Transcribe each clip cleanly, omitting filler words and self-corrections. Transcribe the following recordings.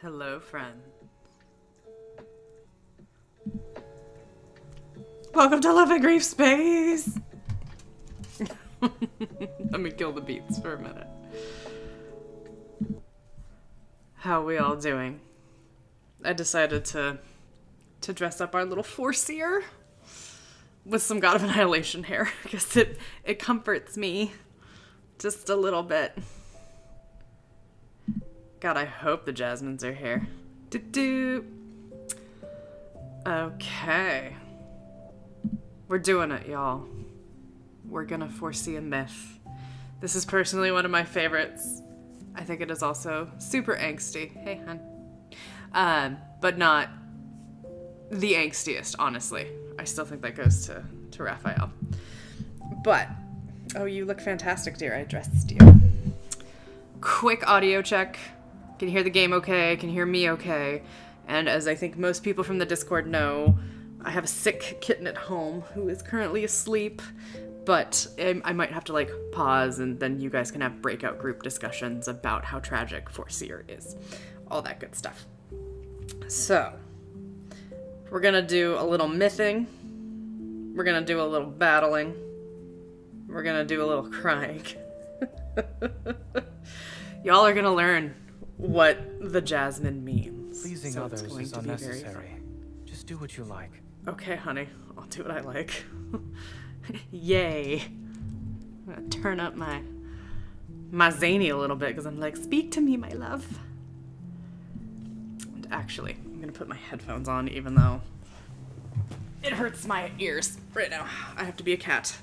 Hello, friend. Welcome to Love and Griefspace! Let me kill the beats for a minute. How are we all doing? I decided to dress up our little Foreseer with some God of Annihilation hair because it comforts me just a little bit. God, I hope the Jasmines are here. Do-do. Okay. We're doing it, y'all. We're gonna foresee a myth. This is personally one of my favorites. I think it is also super angsty. Hey, hun. But not the angstiest, honestly. I still think that goes to Rafayel. But, oh, you look fantastic, dear. I dressed you. Quick audio check. Can you hear the game okay? Can you hear me okay? And as I think most people from the Discord know, I have a sick kitten at home who is currently asleep, but I might have to pause and then you guys can have breakout group discussions about how tragic Foreseer is. All that good stuff. So, we're gonna do a little mything. We're gonna do a little battling. We're gonna do a little crying. Y'all are gonna learn what the Jasmine means. Pleasing so others is unnecessary. Just do what you like. Okay, honey. I'll do what I like. Yay. I'm gonna turn up my Zayne a little bit because I'm like, speak to me, my love. And actually, I'm gonna put my headphones on even though it hurts my ears right now. I have to be a cat.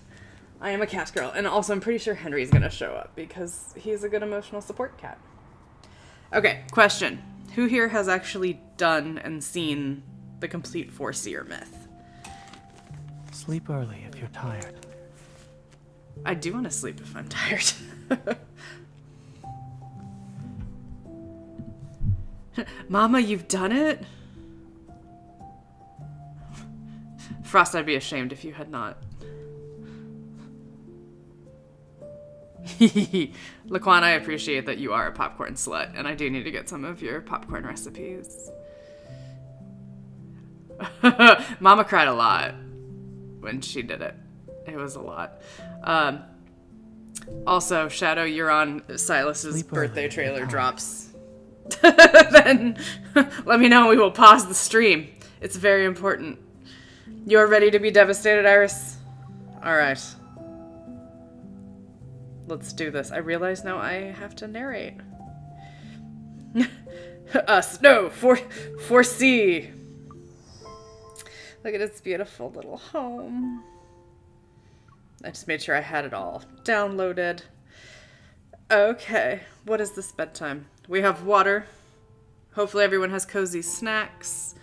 I am a cat girl. And also, I'm pretty sure Henry's gonna show up because he's a good emotional support cat. Okay, question. Who here has actually done and seen the complete Foreseer myth? Sleep early if you're tired. I do want to sleep if I'm tired. Mama, you've done it? Frost, I'd be ashamed if you had not. Laquan, I appreciate that you are a popcorn slut, and I do need to get some of your popcorn recipes. Mama cried a lot when she did it. It was a lot. Also, Shadow, you're on Sylus's birthday trailer drops. Then let me know. We will pause the stream. It's very important. You're ready to be devastated, Iris? All right. Let's do this. I realize now I have to narrate. Foresee. Look at its beautiful little home. I just made sure I had it all downloaded. Okay, what is this bedtime? We have water. Hopefully everyone has cozy snacks,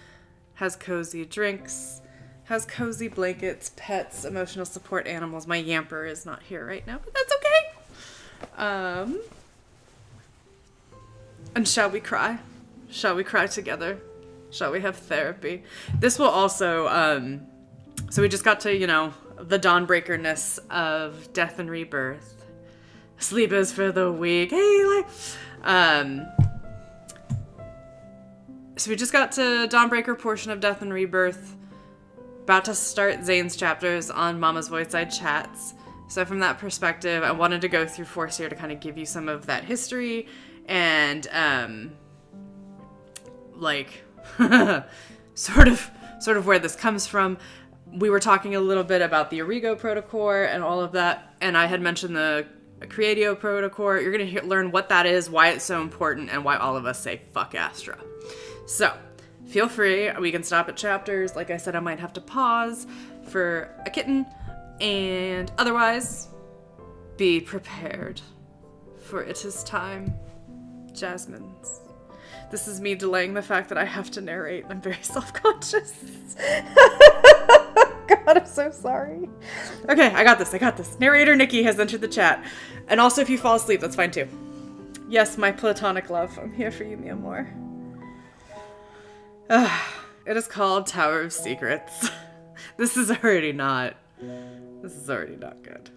has cozy drinks, has cozy blankets, pets, emotional support animals. My Yamper is not here right now, but that's okay. And shall we cry? Shall we cry together? Shall we have therapy? This will also, so we just got to, the dawnbreakerness of death and rebirth. Sleep is for the weak. Hey, so we just got to dawnbreaker portion of death and rebirth. About to start Zayne's chapters on Mama's Voice Side Chats. So from that perspective, I wanted to go through Foreseer to kind of give you some of that history and, sort of where this comes from. We were talking a little bit about the Origo Protocol and all of that, and I had mentioned the Creatio Protocol. You're going to learn what that is, why it's so important, and why all of us say fuck Astra. So, feel free. We can stop at chapters. Like I said, I might have to pause for a kitten, and otherwise, be prepared, for it is time. Jasmines. This is me delaying the fact that I have to narrate. I'm very self-conscious. God, I'm so sorry. Okay, I got this. Narrator Nikki has entered the chat. And also, if you fall asleep, that's fine too. Yes, my platonic love. I'm here for you, mi amor. It is called Tower of Secrets. This is already not good.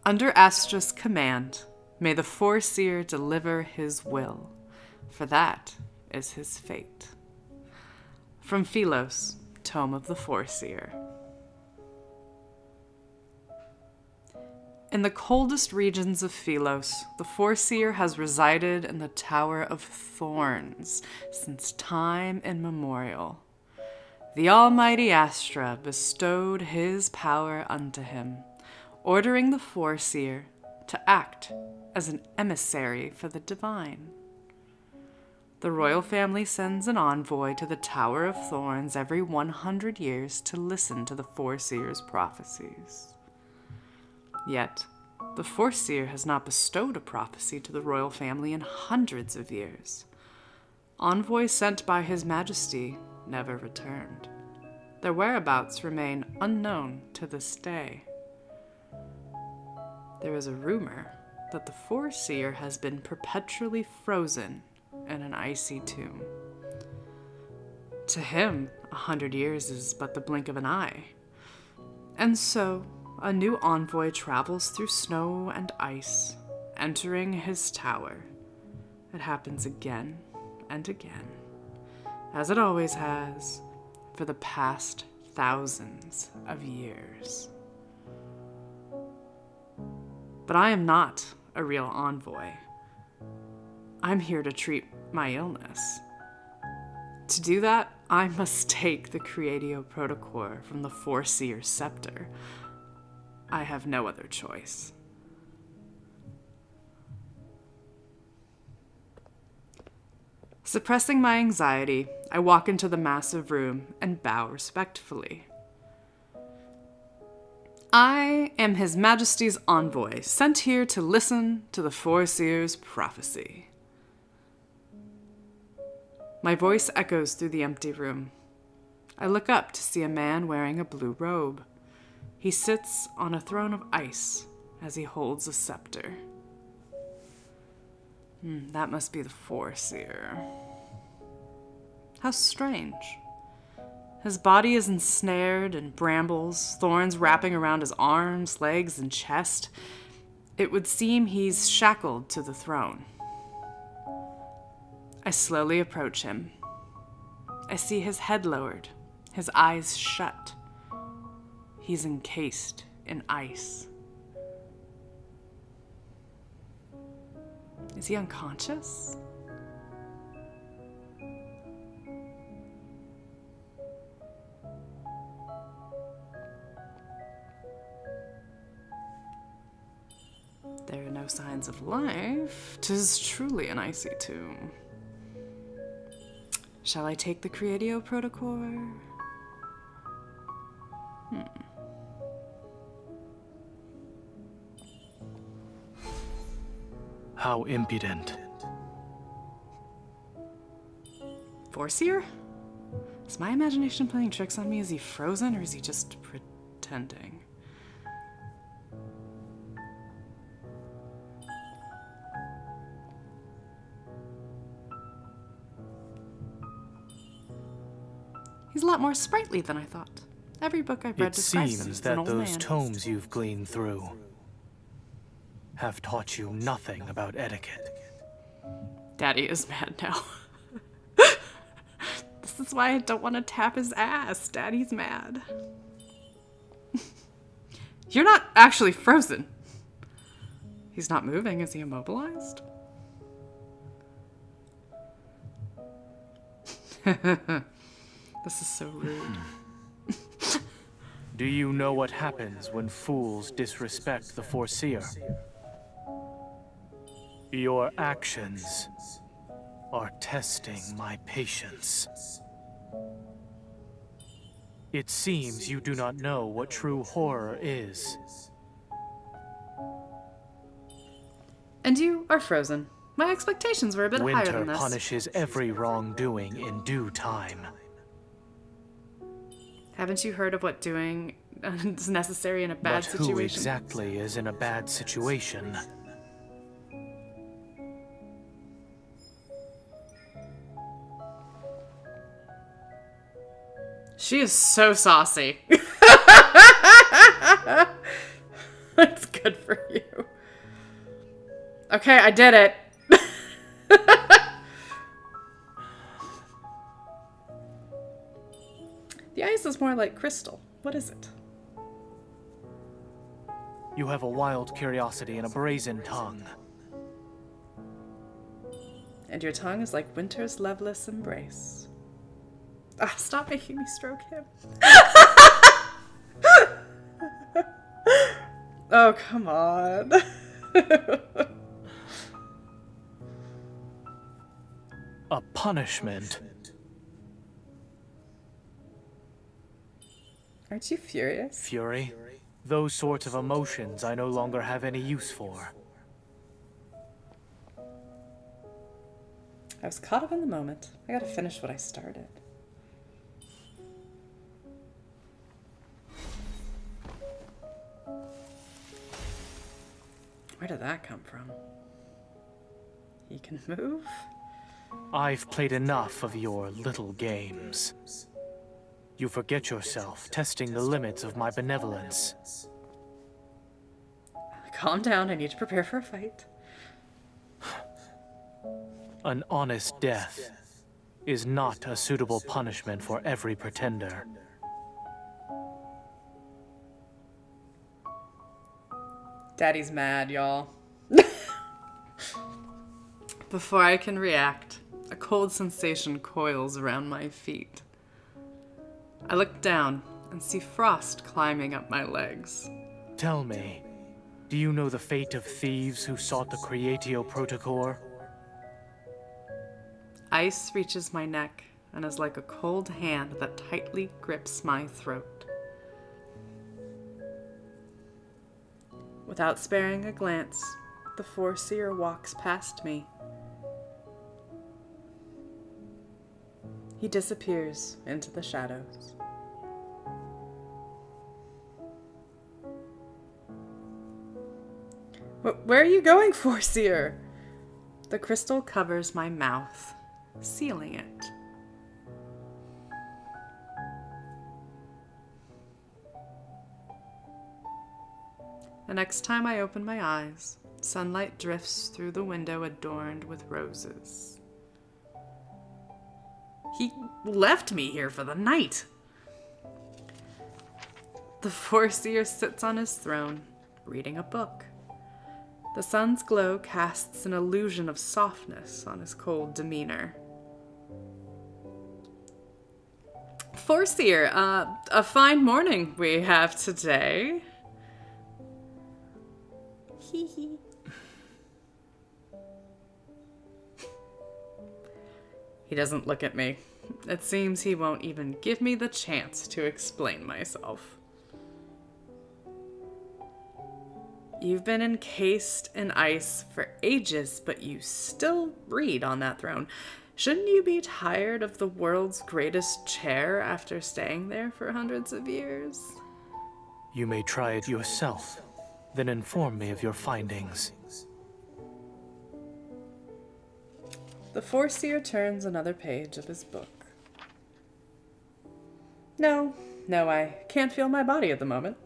Under Astra's command, may the Foreseer deliver his will, for that is his fate. From Philos, Tome of the Foreseer. In the coldest regions of Philos, the Foreseer has resided in the Tower of Thorns since time immemorial. The almighty Astra bestowed his power unto him, ordering the Foreseer to act as an emissary for the divine. The royal family sends an envoy to the Tower of Thorns every 100 years to listen to the Foreseer's prophecies. Yet, the Foreseer has not bestowed a prophecy to the royal family in hundreds of years. Envoys sent by His Majesty never returned. Their whereabouts remain unknown to this day. There is a rumor that the Foreseer has been perpetually frozen in an icy tomb. To him, 100 years is but the blink of an eye. And so, a new envoy travels through snow and ice, entering his tower. It happens again and again, as it always has, for the past thousands of years. But I am not a real envoy. I'm here to treat my illness. To do that, I must take the Creatio Protocore from the Foreseer's scepter. I have no other choice. Suppressing my anxiety, I walk into the massive room and bow respectfully. I am His Majesty's envoy, sent here to listen to the Foreseer's prophecy. My voice echoes through the empty room. I look up to see a man wearing a blue robe. He sits on a throne of ice as he holds a scepter. That must be the Foreseer. How strange. His body is ensnared in brambles, thorns wrapping around his arms, legs, and chest. It would seem he's shackled to the throne. I slowly approach him. I see his head lowered, his eyes shut. He's encased in ice. Is he unconscious? There are no signs of life. 'Tis truly an icy tomb. Shall I take the Creatio Protocore? How impudent. Foreseer? Is my imagination playing tricks on me? Is he frozen or is he just pretending? He's a lot more sprightly than I thought. Every book I've read describes him seems as an that old those man. tomes you've gleaned through have taught you nothing about etiquette. Daddy is mad now. This is why I don't want to tap his ass. Daddy's mad. You're not actually frozen. He's not moving. Is he immobilized? This is so rude. Do you know what happens when fools disrespect the Foreseer? Your actions are testing my patience. It seems you do not know what true horror is. And you are frozen. My expectations were a bit higher Winter than this. punishes every wrongdoing in due time. Haven't you heard of what doing is necessary in a bad But situation? who exactly is in a bad situation? She is so saucy. Let's go. Good for you. Okay, I did it. The ice is more like crystal. What is it? You have a wild curiosity and a brazen tongue. And your tongue is like winter's loveless embrace. Ah, stop making me stroke him. Oh, come on. A punishment. Aren't you furious? Fury? Those sorts of emotions I no longer have any use for. I was caught up in the moment. I gotta finish what I started. Where did that come from? He can move? I've played enough of your little games. You forget yourself, testing the limits of my benevolence. Calm down, I need to prepare for a fight. An honest death is not a suitable punishment for every pretender. Daddy's mad, y'all. Before I can react, a cold sensation coils around my feet. I look down and see frost climbing up my legs. Tell me, do you know the fate of thieves who sought the Creatio Protocore? Ice reaches my neck and is like a cold hand that tightly grips my throat. Without sparing a glance, the Foreseer walks past me. He disappears into the shadows. Where are you going, Foreseer? The crystal covers my mouth, sealing it. The next time I open my eyes, sunlight drifts through the window adorned with roses. He left me here for the night. The Foreseer sits on his throne, reading a book. The sun's glow casts an illusion of softness on his cold demeanor. Foreseer, a fine morning we have today. Hee hee. He doesn't look at me. It seems he won't even give me the chance to explain myself. You've been encased in ice for ages, but you still read on that throne. Shouldn't you be tired of the world's greatest chair after staying there for hundreds of years? You may try it yourself, then inform me of your findings. The Foreseer turns another page of his book. No, I can't feel my body at the moment.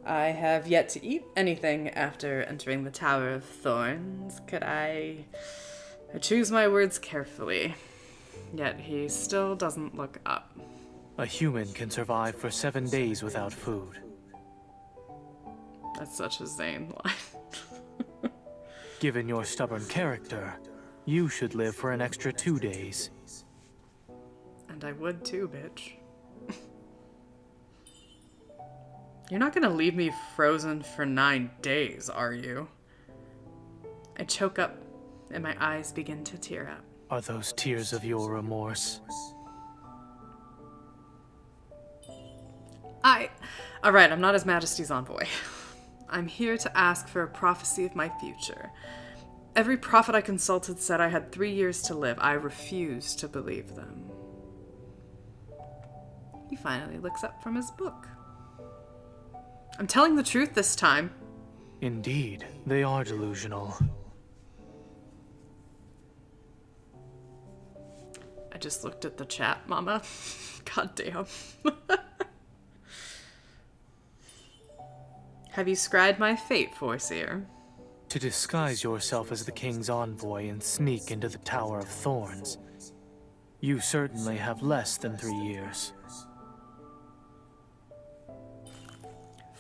I have yet to eat anything after entering the Tower of Thorns. I choose my words carefully, yet he still doesn't look up. A human can survive for 7 days without food. That's such a Zayne line. Given your stubborn character, you should live for an extra 2 days. And I would too, bitch. You're not gonna leave me frozen for 9 days, are you? I choke up, and my eyes begin to tear up. Are those tears of your remorse? Alright, I'm not His Majesty's envoy. I'm here to ask for a prophecy of my future. Every prophet I consulted said I had 3 years to live. I refuse to believe them. He finally looks up from his book. I'm telling the truth this time. Indeed, they are delusional. I just looked at the chat, Mama. God damn. Have you scried my fate, Foreseer? To disguise yourself as the king's envoy and sneak into the Tower of Thorns, you certainly have less than 3 years.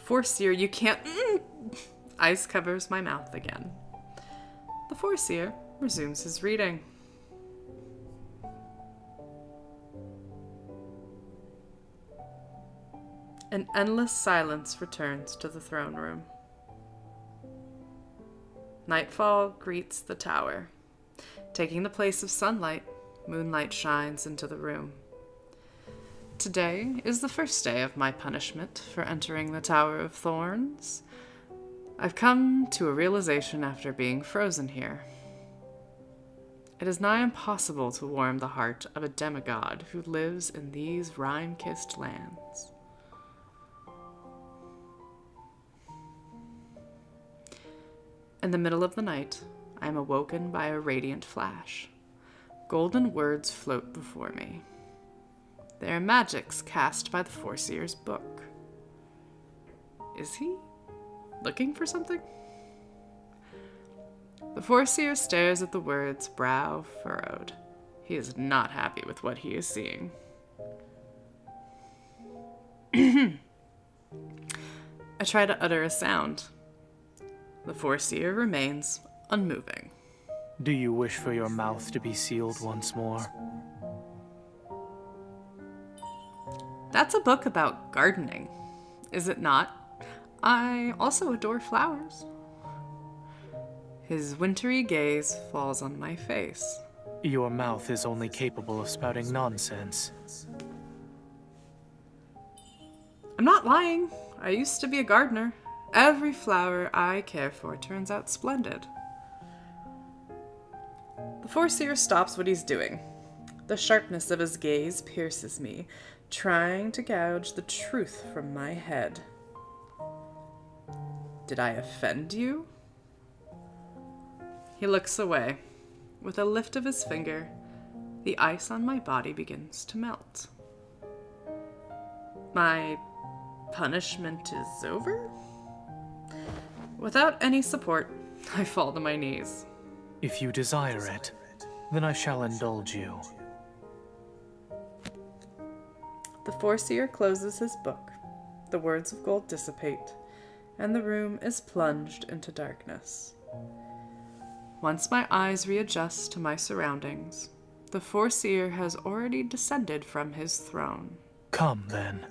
Foreseer, you can't... Ice covers my mouth again. The Foreseer resumes his reading. An endless silence returns to the throne room. Nightfall greets the tower. Taking the place of sunlight, moonlight shines into the room. Today is the first day of my punishment for entering the Tower of Thorns. I've come to a realization after being frozen here. It is nigh impossible to warm the heart of a demigod who lives in these rime-kissed lands. In the middle of the night, I am awoken by a radiant flash. Golden words float before me. They are magics cast by the Foreseer's book. Is he looking for something? The Foreseer stares at the words, brow furrowed. He is not happy with what he is seeing. I try to utter a sound. The Foreseer remains unmoving. Do you wish for your mouth to be sealed once more? That's a book about gardening, is it not? I also adore flowers. His wintry gaze falls on my face. Your mouth is only capable of spouting nonsense. I'm not lying. I used to be a gardener. Every flower I care for turns out splendid. The Foreseer stops what he's doing. The sharpness of his gaze pierces me, trying to gouge the truth from my head. Did I offend you? He looks away. With a lift of his finger, the ice on my body begins to melt. My punishment is over? Without any support, I fall to my knees. If you desire it, then I shall indulge you. The Foreseer closes his book. The words of gold dissipate, and the room is plunged into darkness. Once my eyes readjust to my surroundings, the Foreseer has already descended from his throne. Come, then.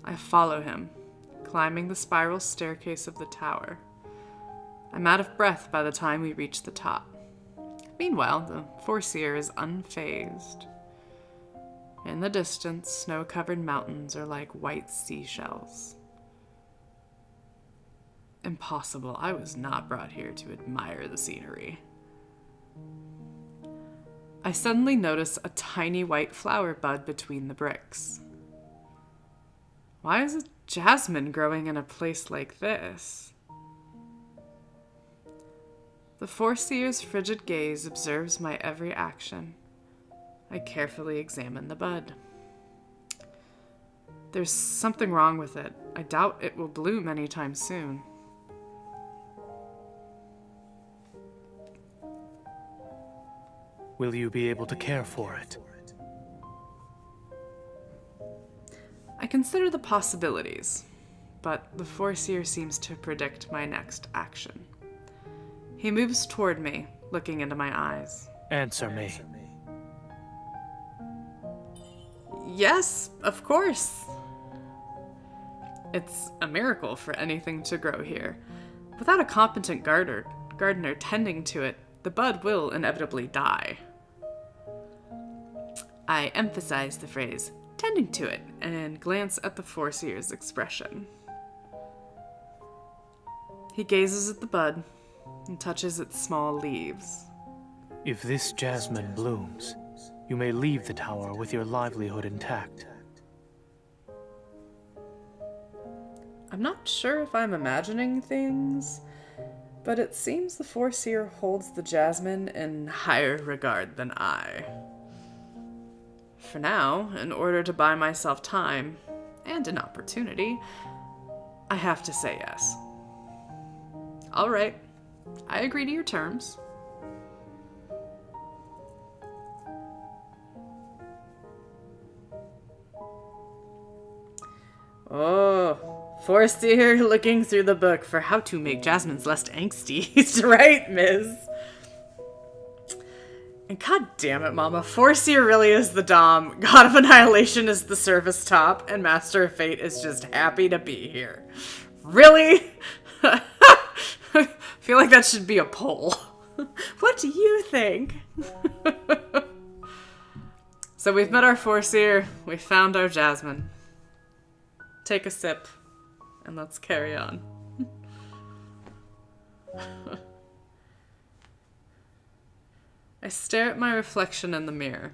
I follow him, climbing the spiral staircase of the tower. I'm out of breath by the time we reach the top. Meanwhile, the Foreseer is unfazed. In the distance, snow-covered mountains are like white seashells. Impossible. I was not brought here to admire the scenery. I suddenly notice a tiny white flower bud between the bricks. Why is a jasmine growing in a place like this? The Foreseer's frigid gaze observes my every action. I carefully examine the bud. There's something wrong with it. I doubt it will bloom anytime soon. Will you be able to care for it? I consider the possibilities, but the Foreseer seems to predict my next action. He moves toward me, looking into my eyes. Answer me. Yes, of course. It's a miracle for anything to grow here. Without a competent gardener tending to it, the bud will inevitably die. I emphasize the phrase, tending to it, and glance at the Foreseer's expression. He gazes at the bud and touches its small leaves. If this jasmine blooms, you may leave the tower with your livelihood intact. I'm not sure if I'm imagining things, but it seems the Foreseer holds the jasmine in higher regard than I. For now, in order to buy myself time and an opportunity, I have to say yes. All right, I agree to your terms. Oh, Foreseer looking through the book for how to make Jasmine's less angsty. He's right, Miss. And god damn it, Mama, Foreseer really is the Dom, God of Annihilation is the service top, and Master of Fate is just happy to be here. Really? I feel like that should be a poll. What do you think? So we've met our Foreseer, we found our Jasmine. Take a sip, and let's carry on. I stare at my reflection in the mirror.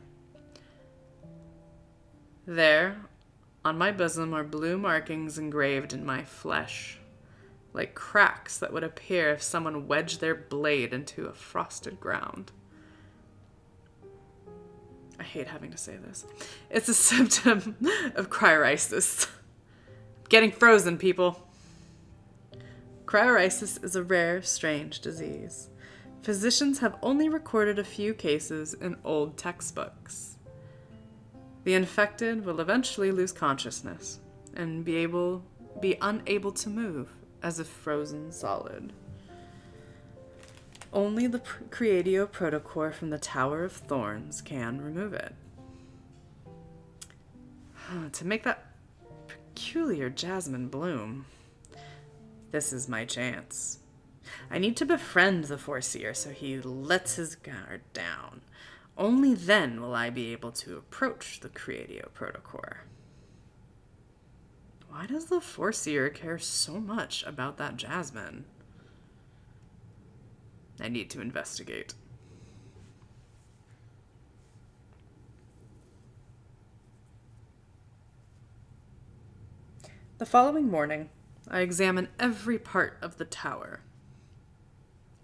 There, on my bosom, are blue markings engraved in my flesh, like cracks that would appear if someone wedged their blade into a frosted ground. I hate having to say this. It's a symptom of cryorisis. Getting frozen, people. Cryorisis is a rare, strange disease. Physicians have only recorded a few cases in old textbooks. The infected will eventually lose consciousness and be unable to move as if frozen solid. Only the Creatio Protocore from the Tower of Thorns can remove it. To make that peculiar jasmine bloom. This is my chance. I need to befriend the Foreseer so he lets his guard down. Only then will I be able to approach the Creatio Protocore. Why does the Foreseer care so much about that jasmine? I need to investigate. The following morning, I examine every part of the tower.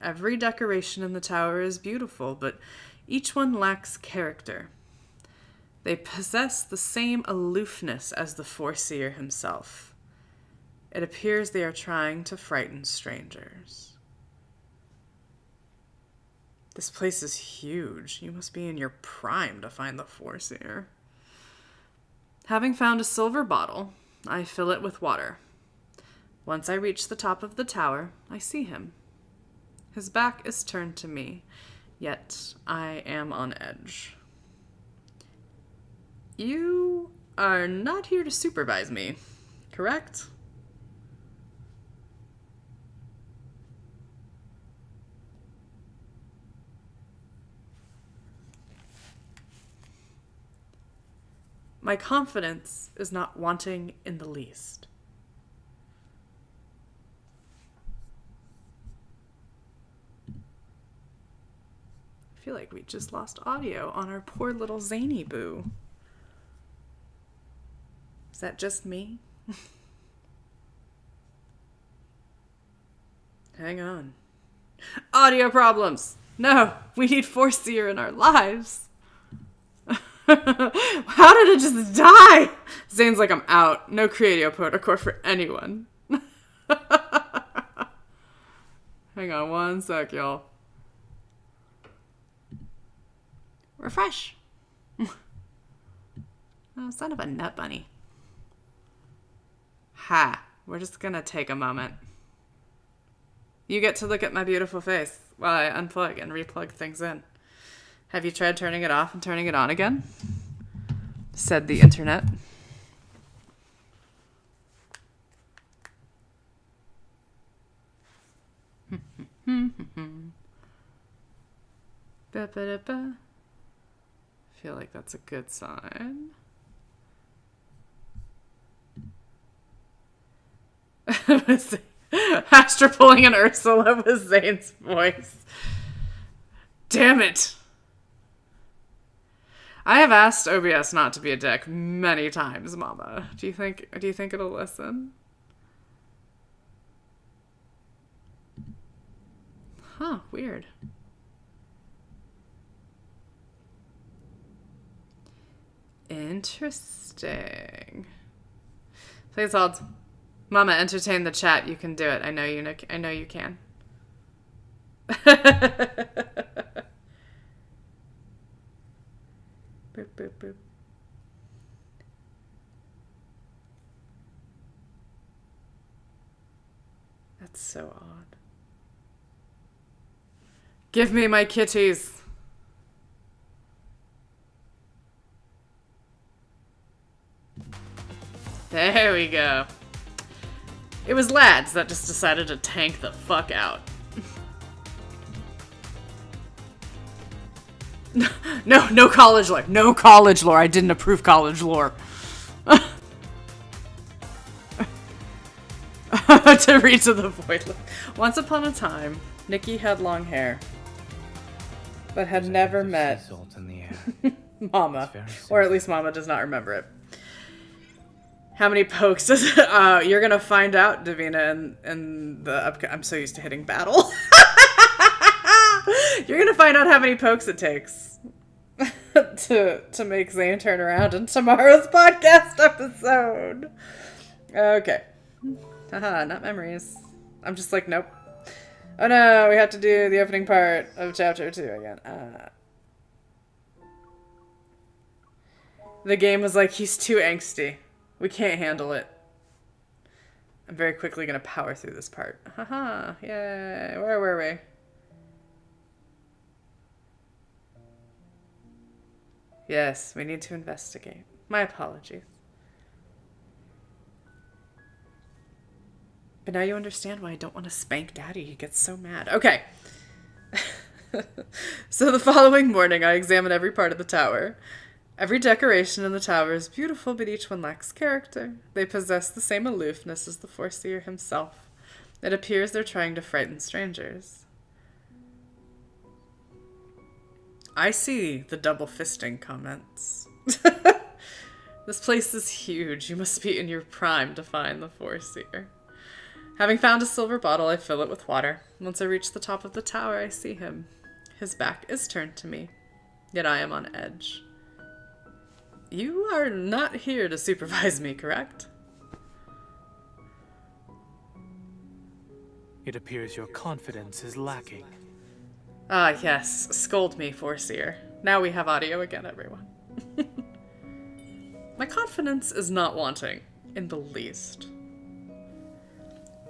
Every decoration in the tower is beautiful, but each one lacks character. They possess the same aloofness as the Foreseer himself. It appears they are trying to frighten strangers. This place is huge. You must be in your prime to find the Foreseer. Having found a silver bottle, I fill it with water. Once I reach the top of the tower, I see him. His back is turned to me, yet I am on edge. You are not here to supervise me, correct? My confidence is not wanting in the least. I feel like we just lost audio on our poor little Zany boo. Is that just me? Hang on. Audio problems! No, we need Foreseer in our lives. How did it just die? Zayne's like, I'm out. No Creatio Protocore for anyone. Hang on one sec, y'all. Refresh. Oh, son of a nut bunny. Ha. We're just gonna take a moment. You get to look at my beautiful face while I unplug and replug things in. Have you tried turning it off and turning it on again? Said the internet. Ba-ba-da-ba. Feel like that's a good sign. Astra pulling an Ursula with Zayne's voice. Damn it. I have asked OBS not to be a dick many times, Mama. Do you think it'll listen? Huh, weird. Interesting. Please hold. Mama, entertain the chat. You can do it. I know you can. Boop, boop, boop. That's so odd. Give me my kitties. There we go. It was lads that just decided to tank the fuck out. No college lore. No college lore. I didn't approve college lore. To reach to the void. Once upon a time, Nikki had long hair, but had never met Mama. Or at least Mama does not remember it. How many pokes does it? You're gonna find out, Davina, in the I'm so used to hitting battle. You're gonna find out how many pokes it takes to make Zayne turn around in tomorrow's podcast episode. Okay. Haha, not memories. I'm just like, nope. Oh no, we have to do the opening part of chapter 2 again. The game was like, he's too angsty. We can't handle it. I'm very quickly gonna power through this part. Haha, yay. Where were we? Yes, we need to investigate. My apologies. But now you understand why I don't want to spank Daddy. He gets so mad. Okay. So the following morning, I examine every part of the tower. Every decoration in the tower is beautiful, but each one lacks character. They possess the same aloofness as the Foreseer himself. It appears they're trying to frighten strangers. I see the double fisting comments. This place is huge. You must be in your prime to find the Foreseer. Having found a silver bottle, I fill it with water. Once I reach the top of the tower, I see him. His back is turned to me, yet I am on edge. You are not here to supervise me, correct? It appears your confidence is lacking. Ah, yes. Scold me, Foreseer. Now we have audio again, everyone. My confidence is not wanting, in the least.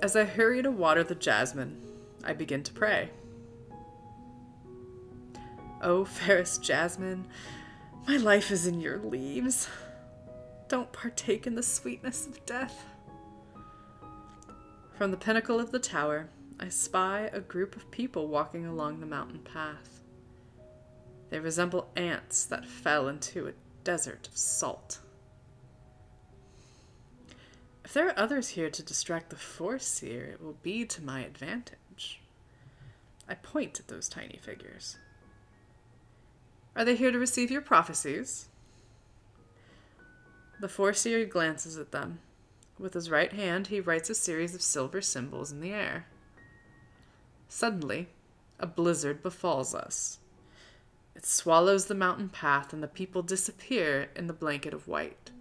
As I hurry to water the jasmine, I begin to pray. Oh, fairest jasmine, my life is in your leaves. Don't partake in the sweetness of death. From the pinnacle of the tower, I spy a group of people walking along the mountain path. They resemble ants that fell into a desert of salt. If there are others here to distract the Foreseer, it will be to my advantage. I point at those tiny figures. Are they here to receive your prophecies? The Foreseer glances at them. With his right hand, he writes a series of silver symbols in the air. Suddenly, a blizzard befalls us. It swallows the mountain path, and the people disappear in the blanket of white.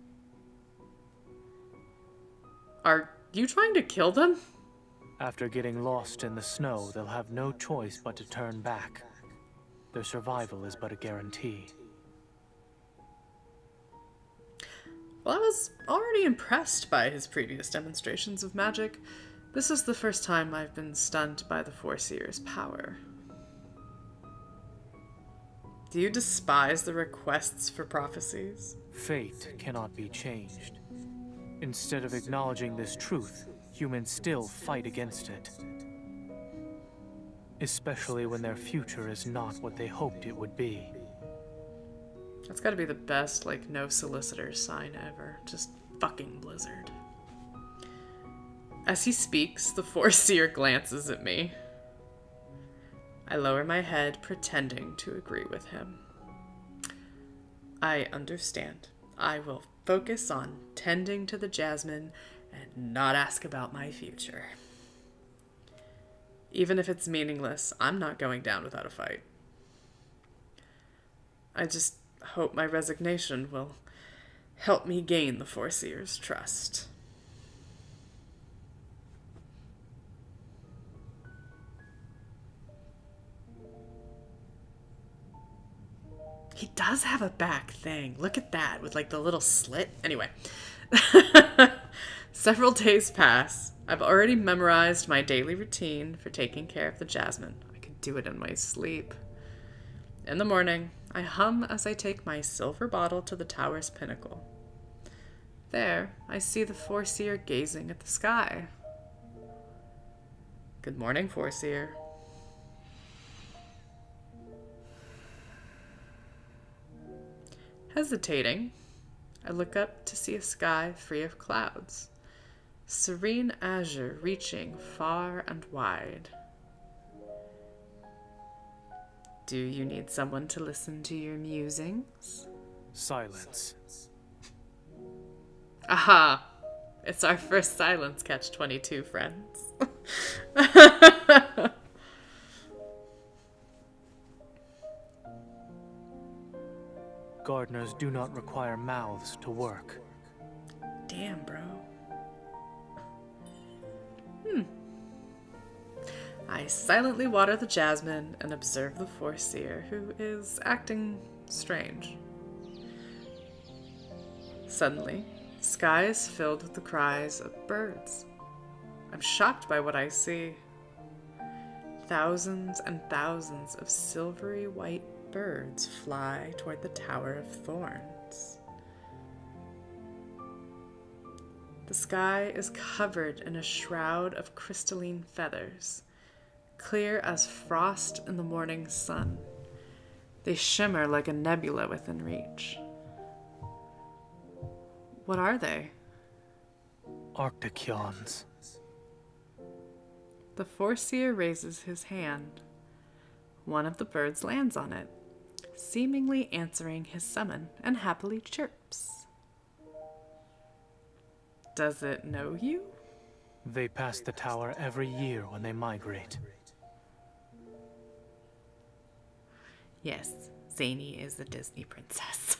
Are you trying to kill them? After getting lost in the snow, they'll have no choice but to turn back. Their survival is but a guarantee. Well, I was already impressed by his previous demonstrations of magic. This is the first time I've been stunned by the Foreseer's power. Do you despise the requests for prophecies? Fate cannot be changed. Instead of acknowledging this truth, humans still fight against it. Especially when their future is not what they hoped it would be. That's gotta be the best, no solicitor sign ever. Just fucking blizzard. As he speaks, the Foreseer glances at me. I lower my head, pretending to agree with him. I understand. I will focus on tending to the jasmine and not ask about my future. Even if it's meaningless, I'm not going down without a fight. I just hope my resignation will Help me gain the Foreseer's trust. He does have a back thing. Look at that, with like the little slit. Anyway. Several days pass. I've already memorized my daily routine for taking care of the jasmine. I could do it in my sleep. In the morning, I hum as I take my silver bottle to the tower's pinnacle. There, I see the Foreseer gazing at the sky. Good morning, Foreseer. Hesitating, I look up to see a sky free of clouds, serene azure reaching far and wide. Do you need someone to listen to your musings? Silence. Aha! It's our first silence catch 22, friends. Gardeners do not require mouths to work. Damn, bro. I silently water the jasmine and observe the Foreseer, who is acting strange. Suddenly, the sky is filled with the cries of birds. I'm shocked by what I see. Thousands and thousands of silvery white birds fly toward the Tower of Thorns. The sky is covered in a shroud of crystalline feathers, clear as frost in the morning sun. They shimmer like a nebula within reach. What are they? Arcticyons. The Foreseer raises his hand. One of the birds lands on it, seemingly answering his summon, and happily chirps. Does it know you? They pass the tower every year when they migrate. Yes, Zayne is the Disney princess.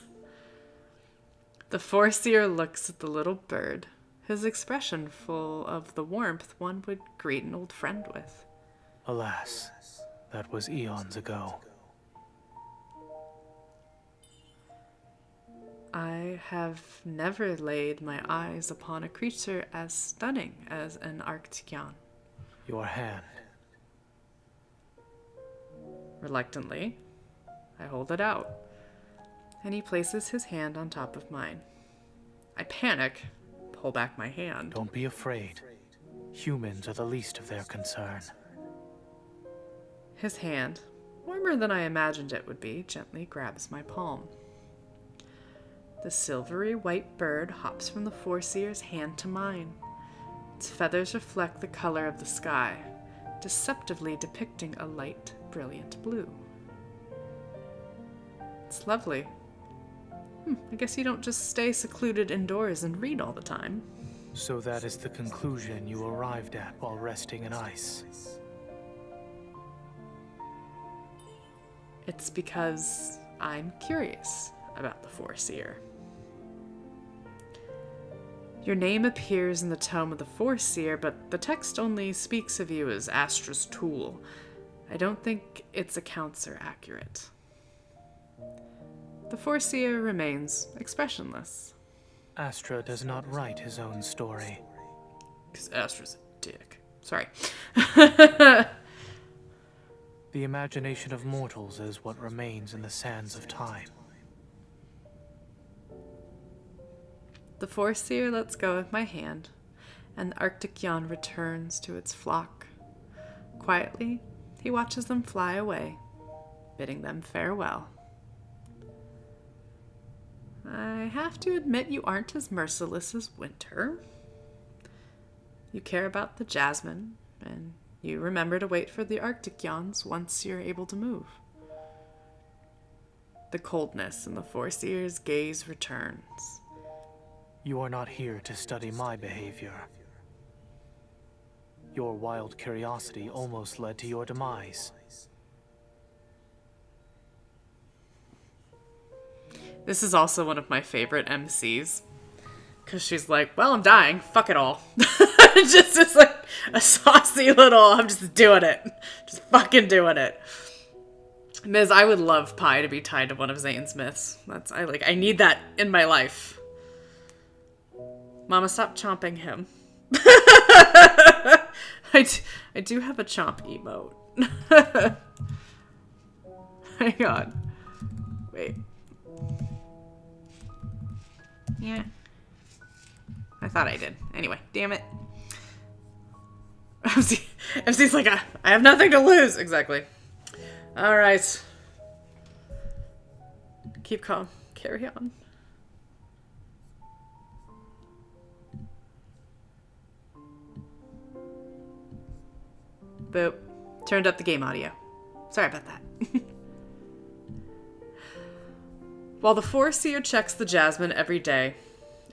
The Foreseer looks at the little bird, his expression full of the warmth one would greet an old friend with. Alas, that was eons ago. I have never laid my eyes upon a creature as stunning as an Arcticyon. Your hand. Reluctantly, I hold it out, and he places his hand on top of mine. I panic, pull back my hand. Don't be afraid. Humans are the least of their concern. His hand, warmer than I imagined it would be, gently grabs my palm. The silvery white bird hops from the Foreseer's hand to mine. Its feathers reflect the color of the sky, deceptively depicting a light, brilliant blue. It's lovely. I guess you don't just stay secluded indoors and read all the time. So that is the conclusion you arrived at while resting in ice. It's because I'm curious about the Foreseer. Your name appears in the tome of the Foreseer, but the text only speaks of you as Astra's tool. I don't think its accounts are accurate. The Foreseer remains expressionless. Astra does not write his own story. Because Astra's a dick. Sorry. The imagination of mortals is what remains in the sands of time. The Foreseer lets go of my hand, and the Arcticyon returns to its flock. Quietly, he watches them fly away, bidding them farewell. I have to admit you aren't as merciless as Winter. You care about the jasmine, and you remember to wait for the Arcticyons once you're able to move. The coldness in the Foreseer's gaze returns. You are not here to study my behavior. Your wild curiosity almost led to your demise. This is also one of my favorite MCs. Because she's like, well, I'm dying. Fuck it all. just like a saucy little, I'm just doing it. Just fucking doing it. Miz, I would love Pi to be tied to one of Zayne's myths. I need that in my life. Mama, stop chomping him. I do have a chomp emote. Hang on. Wait. Yeah. I thought I did. Anyway, damn it. MC's like, I have nothing to lose. Exactly. Alright. Keep calm. Carry on. Boop. Turned up the game audio. Sorry about that. While the Foreseer checks the Jasmine every day,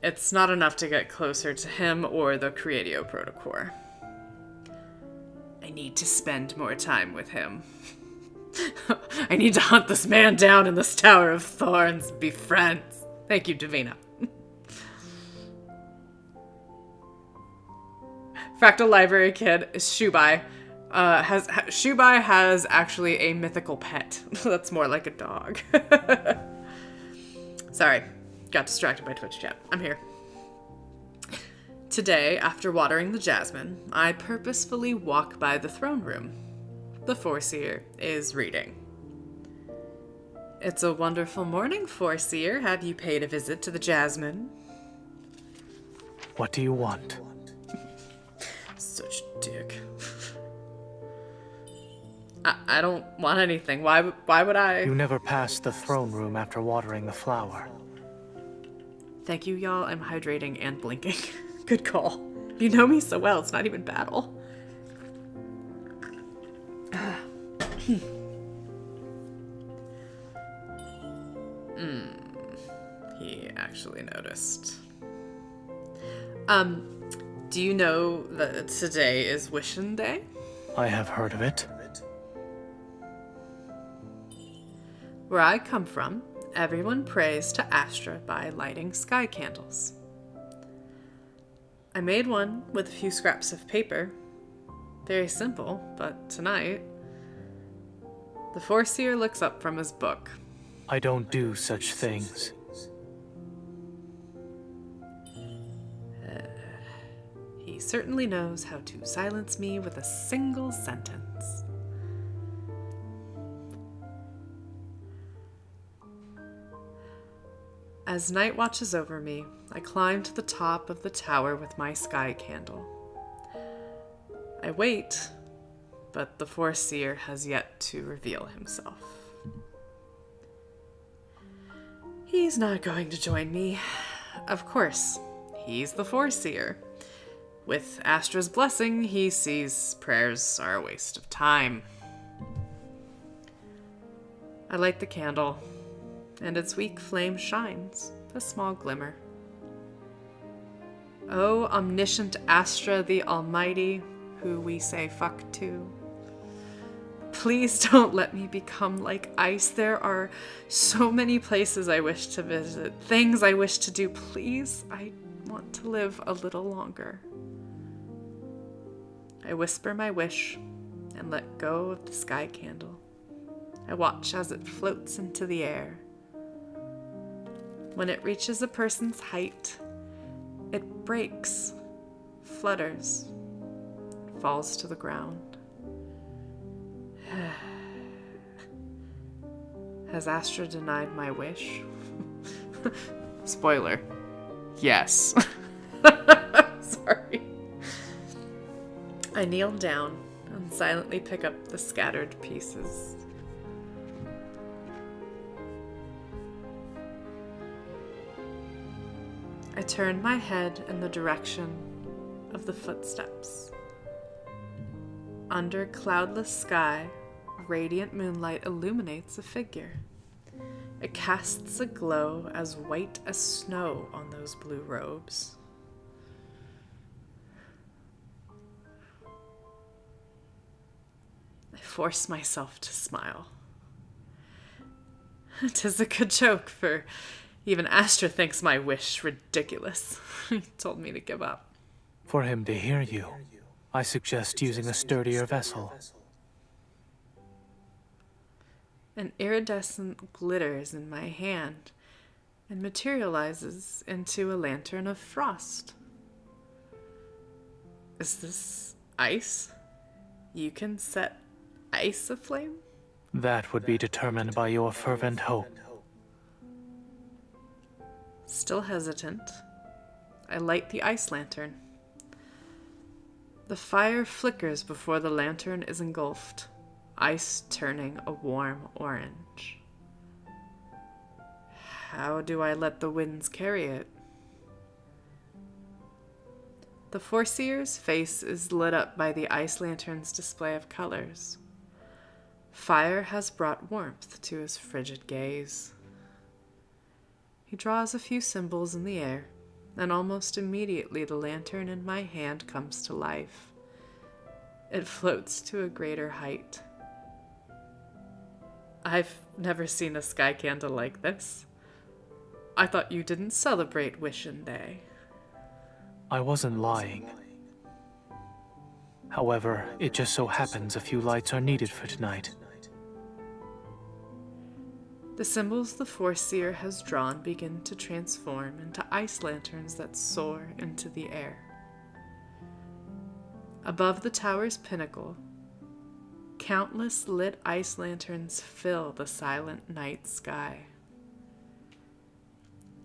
it's not enough to get closer to him or the Creatio Protocore. I need to spend more time with him. I need to hunt this man down in this Tower of Thorns and be friends. Thank you, Davina. Fractal Library Kid is Shubai. Shubai has actually a mythical pet. That's more like a dog. Sorry, got distracted by Twitch chat. I'm here. Today, after watering the Jasmine, I purposefully walk by the throne room. The Foreseer is reading. It's a wonderful morning, Foreseer. Have you paid a visit to the Jasmine? What do you want? Such dick. I don't want anything. Why would I? You never passed the throne room after watering the flower. Thank you, y'all. I'm hydrating and blinking. Good call. You know me so well, it's not even battle. He actually noticed. Do you know that today is Wishin' Day? I have heard of it. Where I come from, everyone prays to Astra by lighting sky candles. I made one with a few scraps of paper. Very simple, but tonight, the Foreseer looks up from his book. I don't do such things. He certainly knows how to silence me with a single sentence. As night watches over me, I climb to the top of the tower with my sky candle. I wait, but the Foreseer has yet to reveal himself. He's not going to join me. Of course, he's the Foreseer. With Astra's blessing, he sees prayers are a waste of time. I light the candle, and its weak flame shines, a small glimmer. Oh, omniscient Astra the Almighty, who we say fuck to. Please don't let me become like ice. There are so many places I wish to visit, things I wish to do. Please, I want to live a little longer. I whisper my wish and let go of the sky candle. I watch as it floats into the air. When it reaches a person's height, it breaks, flutters, falls to the ground. Has Astra denied my wish? Spoiler. Yes. Sorry. I kneel down and silently pick up the scattered pieces. I turn my head in the direction of the footsteps. Under cloudless sky, radiant moonlight illuminates a figure. It casts a glow as white as snow on those blue robes. I force myself to smile. 'Tis a good joke, for Even Astra thinks my wish ridiculous. He told me to give up. For him to hear you, I suggest using a sturdier vessel. An iridescent glitters in my hand and materializes into a lantern of frost. Is this ice? You can set ice aflame? That would be determined by your fervent hope. Still hesitant, I light the ice lantern. The fire flickers before the lantern is engulfed, ice turning a warm orange. How do I let the winds carry it? The Foreseer's face is lit up by the ice lantern's display of colors. Fire has brought warmth to his frigid gaze. He draws a few symbols in the air, and almost immediately the lantern in my hand comes to life. It floats to a greater height. I've never seen a sky candle like this. I thought you didn't celebrate Wishin' Day. I wasn't lying. However, it just so happens a few lights are needed for tonight. The symbols the Foreseer has drawn begin to transform into ice lanterns that soar into the air. Above the tower's pinnacle, countless lit ice lanterns fill the silent night sky.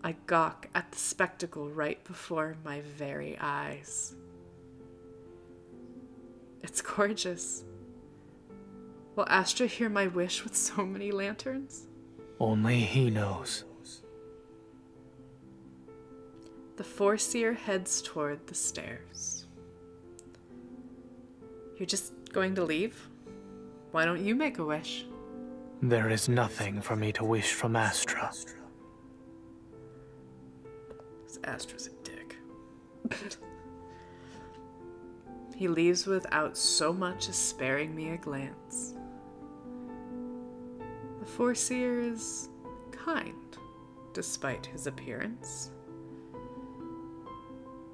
I gawk at the spectacle right before my very eyes. It's gorgeous. Will Astra hear my wish with so many lanterns? Only he knows. The Foreseer heads toward the stairs. You're just going to leave? Why don't you make a wish? There is nothing for me to wish from Astra. Astra's a dick. He leaves without so much as sparing me a glance. The Foreseer is kind, despite his appearance.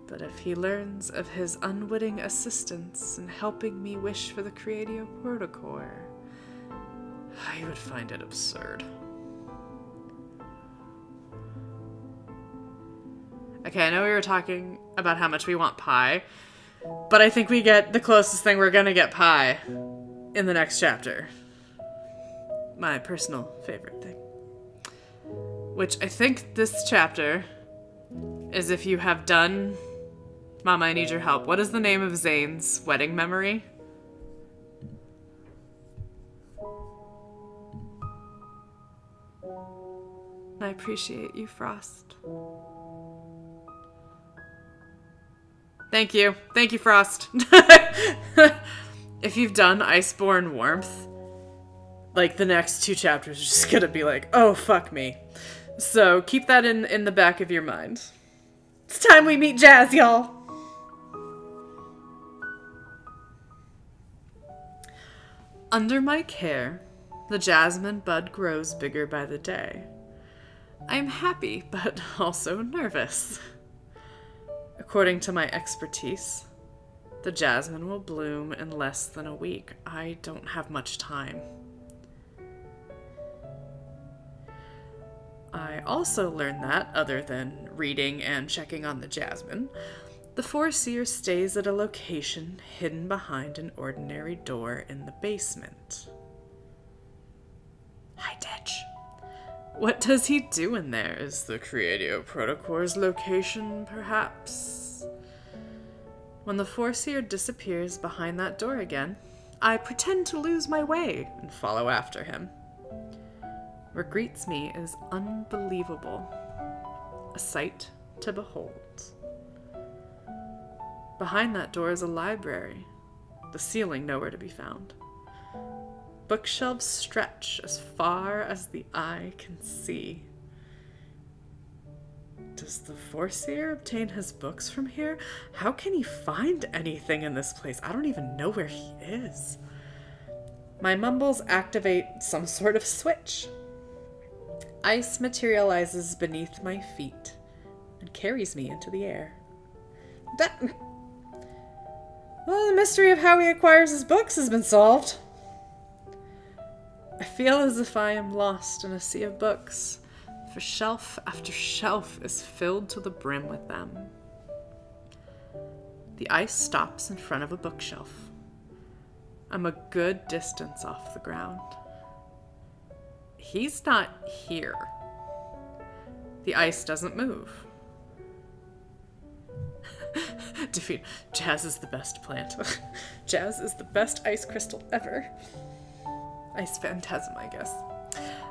But if he learns of his unwitting assistance in helping me wish for the Creatio Protocore, I would find it absurd. Okay, I know we were talking about how much we want pie, but I think we get the closest thing we're gonna get pie in the next chapter. My personal favorite thing. Which I think this chapter is if you have done Mama, I Need Your Help. What is the name of Zayne's wedding memory? I appreciate you, Frost. Thank you. Thank you, Frost. If you've done Iceborne Warmth, like, the next 2 chapters are just gonna be like, oh, fuck me. So keep that in the back of your mind. It's time we meet Jazz, y'all. Under my care, the jasmine bud grows bigger by the day. I am happy, but also nervous. According to my expertise, the jasmine will bloom in less than a week. I don't have much time. I also learned that, other than reading and checking on the jasmine, the Foreseer stays at a location hidden behind an ordinary door in the basement. Hi, Ditch. What does he do in there? Is the Creatio Protocore's location, perhaps? When the Foreseer disappears behind that door again, I pretend to lose my way and follow after him. What greets me is unbelievable, a sight to behold. Behind that door is a library, the ceiling nowhere to be found. Bookshelves stretch as far as the eye can see. Does the Foreseer obtain his books from here? How can he find anything in this place? I don't even know where he is. My mumbles activate some sort of switch. Ice materializes beneath my feet and carries me into the air. Well, the mystery of how he acquires his books has been solved. I feel as if I am lost in a sea of books, for shelf after shelf is filled to the brim with them. The ice stops in front of a bookshelf. I'm a good distance off the ground. He's not here. The ice doesn't move. Defeat. Jazz is the best plant. Jazz is the best ice crystal ever. Ice phantasm, I guess.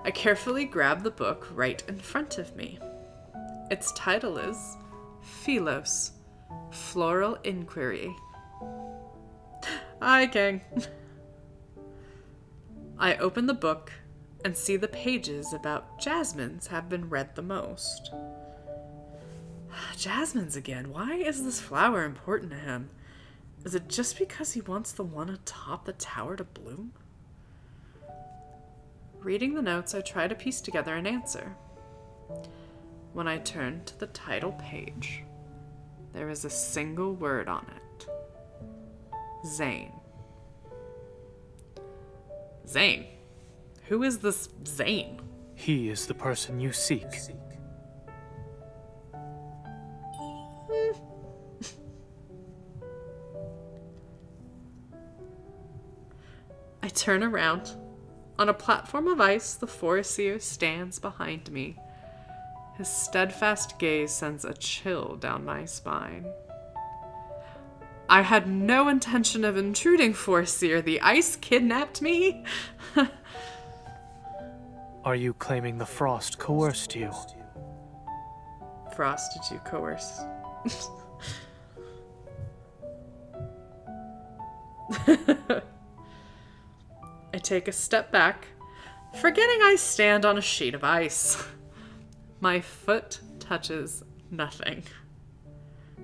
I carefully grab the book right in front of me. Its title is Philos, Floral Inquiry. Hi, King. I open the book and see the pages about Jasmine's have been read the most. Jasmine's again. Why is this flower important to him? Is it just because he wants the one atop the tower to bloom? Reading the notes, I try to piece together an answer. When I turn to the title page, there is a single word on it. Zayne. Zayne? Who is this Zayne? He is the person you seek. I turn around. On a platform of ice, the Foreseer stands behind me. His steadfast gaze sends a chill down my spine. I had no intention of intruding, Foreseer. The ice kidnapped me? Are you claiming the frost coerced you? Frost, did you coerce? I take a step back, forgetting I stand on a sheet of ice. My foot touches nothing.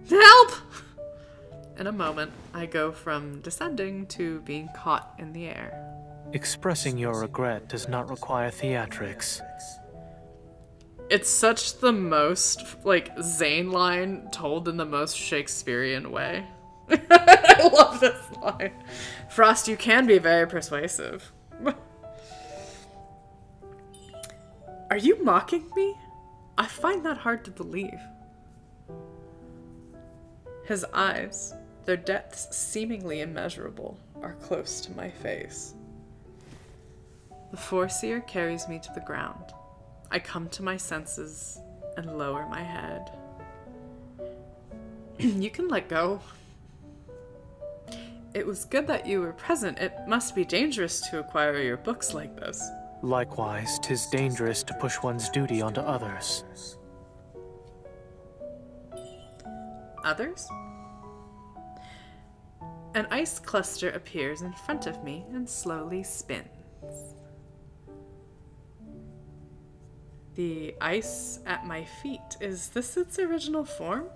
Help! In a moment, I go from descending to being caught in the air. Expressing your regret does not require theatrics. It's such the most, Zayne line told in the most Shakespearean way. I love this line. Frost, you can be very persuasive. Are you mocking me? I find that hard to believe. His eyes, their depths seemingly immeasurable, are close to my face. The Foreseer carries me to the ground. I come to my senses and lower my head. You can let go. It was good that you were present. It must be dangerous to acquire your books like this. Likewise, 'tis dangerous to push one's duty onto others. Others? An ice cluster appears in front of me and slowly spins. The ice at my feet, is this its original form?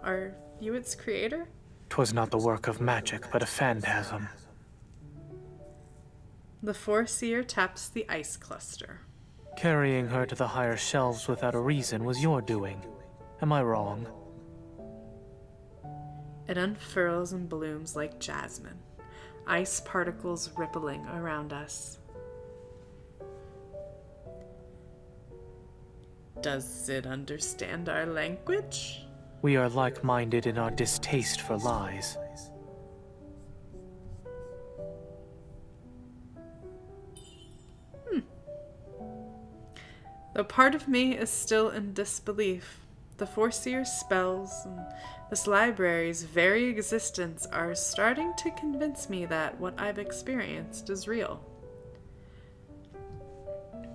Are you its creator? 'Twas not the work of magic, but a phantasm. The Foreseer taps the ice cluster. Carrying her to the higher shelves without a reason was your doing. Am I wrong? It unfurls and blooms like jasmine, ice particles rippling around us. Does it understand our language? We are like-minded in our distaste for lies. Though part of me is still in disbelief, the Foreseer's spells and this library's very existence are starting to convince me that what I've experienced is real.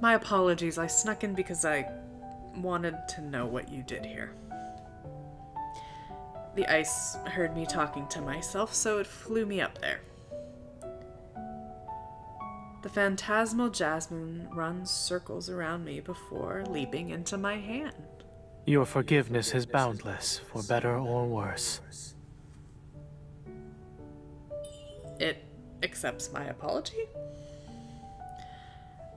My apologies, I snuck in because I wanted to know what you did here. The ice heard me talking to myself, so it flew me up there. The phantasmal jasmine runs circles around me before leaping into my hand. Your forgiveness is boundless, for better or worse. It accepts my apology?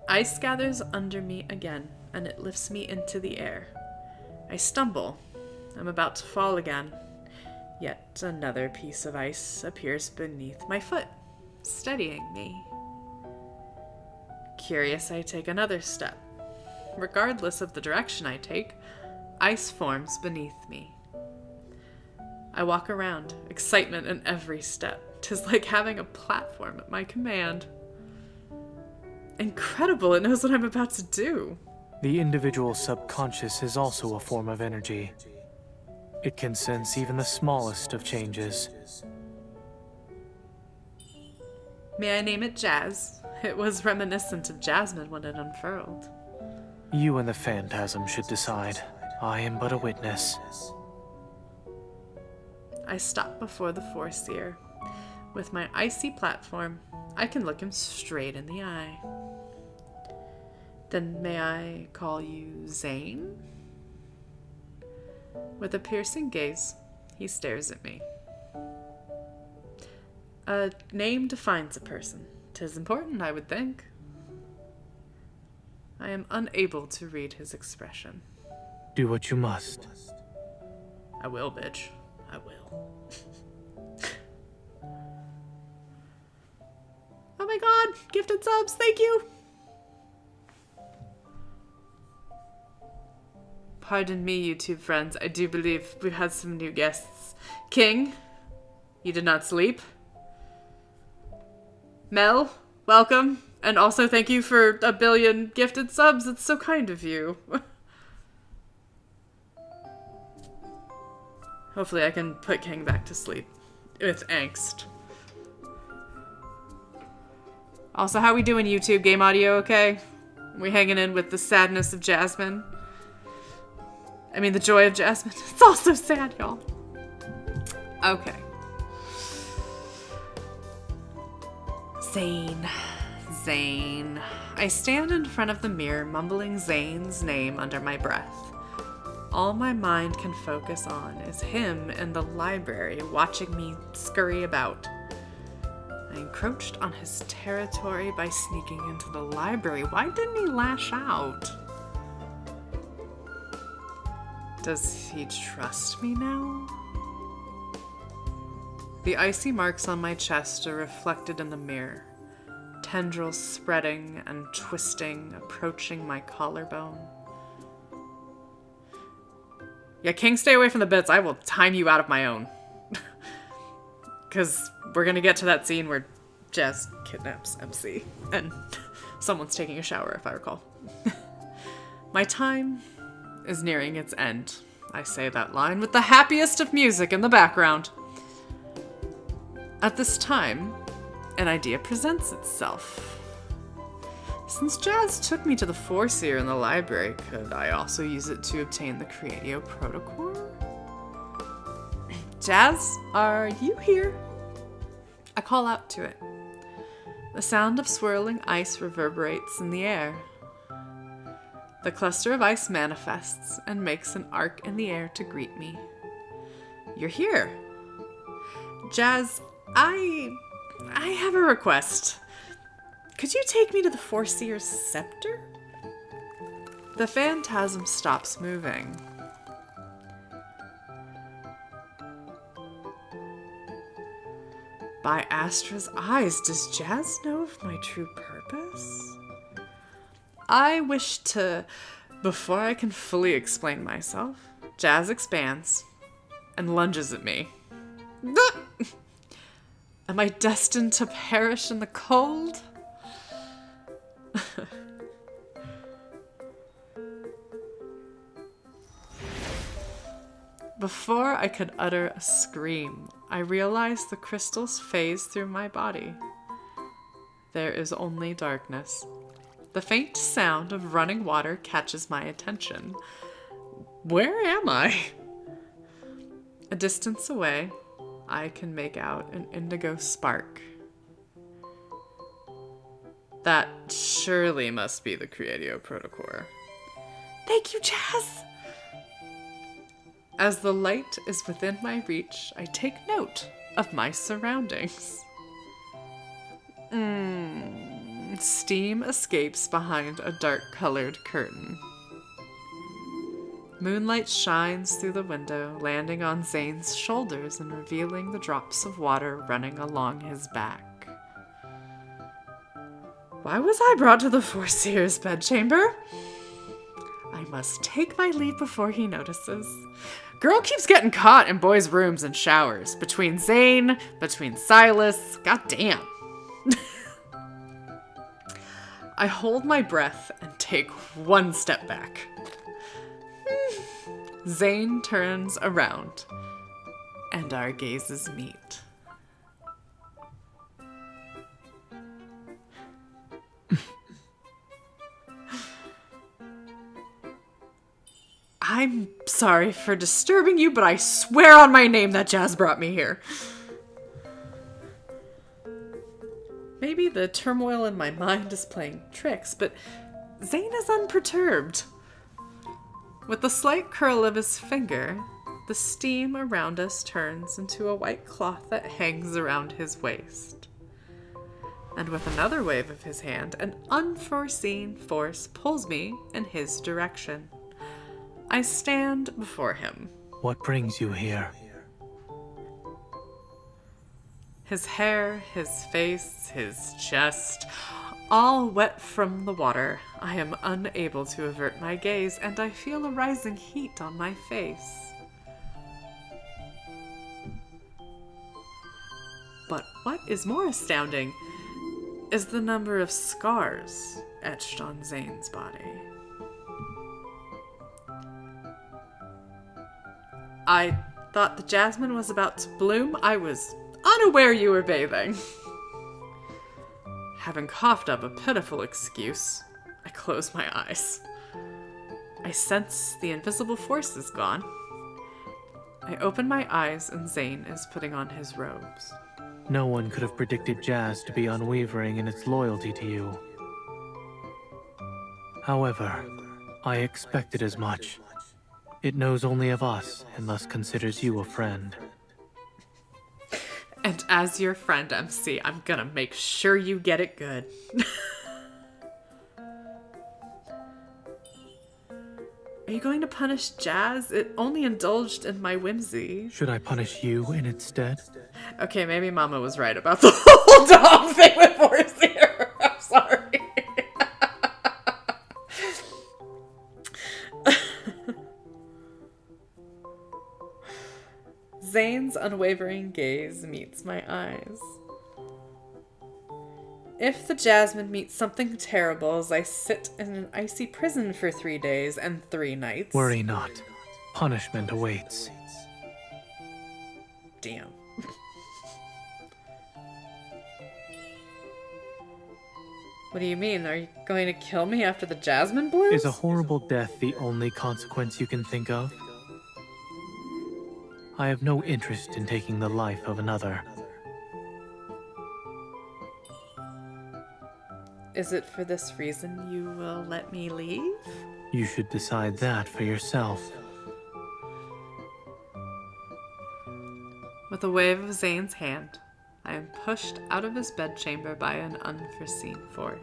Ice gathers under me again, and it lifts me into the air. I stumble. I'm about to fall again. Yet another piece of ice appears beneath my foot, steadying me. Curious, I take another step. Regardless of the direction I take, ice forms beneath me. I walk around, excitement in every step. 'Tis like having a platform at my command. Incredible, it knows what I'm about to do. The individual subconscious is also a form of energy. It can sense even the smallest of changes. May I name it Jazz? It was reminiscent of Jasmine when it unfurled. You and the phantasm should decide. I am but a witness. I stop before the Foreseer. With my icy platform, I can look him straight in the eye. Then may I call you Zayne? With a piercing gaze, he stares at me. A name defines a person. 'Tis important, I would think. I am unable to read his expression. Do what you must. I will, bitch. I will. Oh my god! Gifted subs, thank you! Pardon me, YouTube friends. I do believe we've had some new guests. King, you did not sleep. Mel, welcome. And also thank you for 1 billion gifted subs. It's so kind of you. Hopefully I can put King back to sleep with angst. Also, how we doing, YouTube? Game audio okay? We hanging in with the sadness of Jasmine? I mean, the joy of Jasmine. It's all so sad, y'all. Okay. Zayne. I stand in front of the mirror, mumbling Zayne's name under my breath. All my mind can focus on is him in the library, watching me scurry about. I encroached on his territory by sneaking into the library. Why didn't he lash out? Does he trust me now? The icy marks on my chest are reflected in the mirror. Tendrils spreading and twisting, approaching my collarbone. Yeah, King, stay away from the bits. I will time you out of my own. Because we're going to get to that scene where Jazz kidnaps MC. And someone's taking a shower, if I recall. My time is nearing its end. I say that line with the happiest of music in the background. At this time, an idea presents itself. Since Jazz took me to the Foreseer in the library, could I also use it to obtain the Creatio Protocol? Jazz, are you here? I call out to it. The sound of swirling ice reverberates in the air. The cluster of ice manifests and makes an arc in the air to greet me. You're here. Jazz, I have a request. Could you take me to the Foreseer's scepter? The phantasm stops moving. By Astra's eyes, does Jazz know of my true purpose? I wish to... Before I can fully explain myself, Jazz expands and lunges at me. Am I destined to perish in the cold? Before I could utter a scream, I realized the crystals phase through my body. There is only darkness. The faint sound of running water catches my attention. Where am I? A distance away, I can make out an indigo spark. That surely must be the Creatio Protocol. Thank you, Jazz! As the light is within my reach, I take note of my surroundings. Steam escapes behind a dark-colored curtain. Moonlight shines through the window, landing on Zayne's shoulders and revealing the drops of water running along his back. Why was I brought to the Foreseer's bedchamber? I must take my leave before he notices. Girl keeps getting caught in boys' rooms and showers. Between Zayne, between Sylus. Goddamn. I hold my breath and take one step back. Zayne turns around, and our gazes meet. I'm sorry for disturbing you, but I swear on my name that Jazz brought me here. Maybe the turmoil in my mind is playing tricks, but Zayne is unperturbed. With the slight curl of his finger, the steam around us turns into a white cloth that hangs around his waist. And with another wave of his hand, an unforeseen force pulls me in his direction. I stand before him. What brings you here? His hair, his face, his chest, all wet from the water. I am unable to avert my gaze, and I feel a rising heat on my face. But what is more astounding is the number of scars etched on Zayne's body. I thought the jasmine was about to bloom. I was unaware you were bathing. Having coughed up a pitiful excuse, I close my eyes. I sense the invisible force is gone. I open my eyes and Zayne is putting on his robes. No one could have predicted Jazz to be unwavering in its loyalty to you. However, I expected as much. It knows only of us, and thus considers you a friend. And as your friend, MC, I'm gonna make sure you get it good. Are you going to punish Jazz? It only indulged in my whimsy. Should I punish you in its stead? Okay, maybe Mama was right about the whole dog thing with Foreseer. I'm sorry. Zayne's unwavering gaze meets my eyes. If the jasmine meets something terrible as I sit in an icy prison for 3 days and 3 nights... Worry not. Punishment awaits. Damn. What do you mean? Are you going to kill me after the jasmine blooms? Is a horrible death the only consequence you can think of? I have no interest in taking the life of another. Is it for this reason you will let me leave? You should decide that for yourself. With a wave of Zayne's hand, I am pushed out of his bedchamber by an unforeseen force.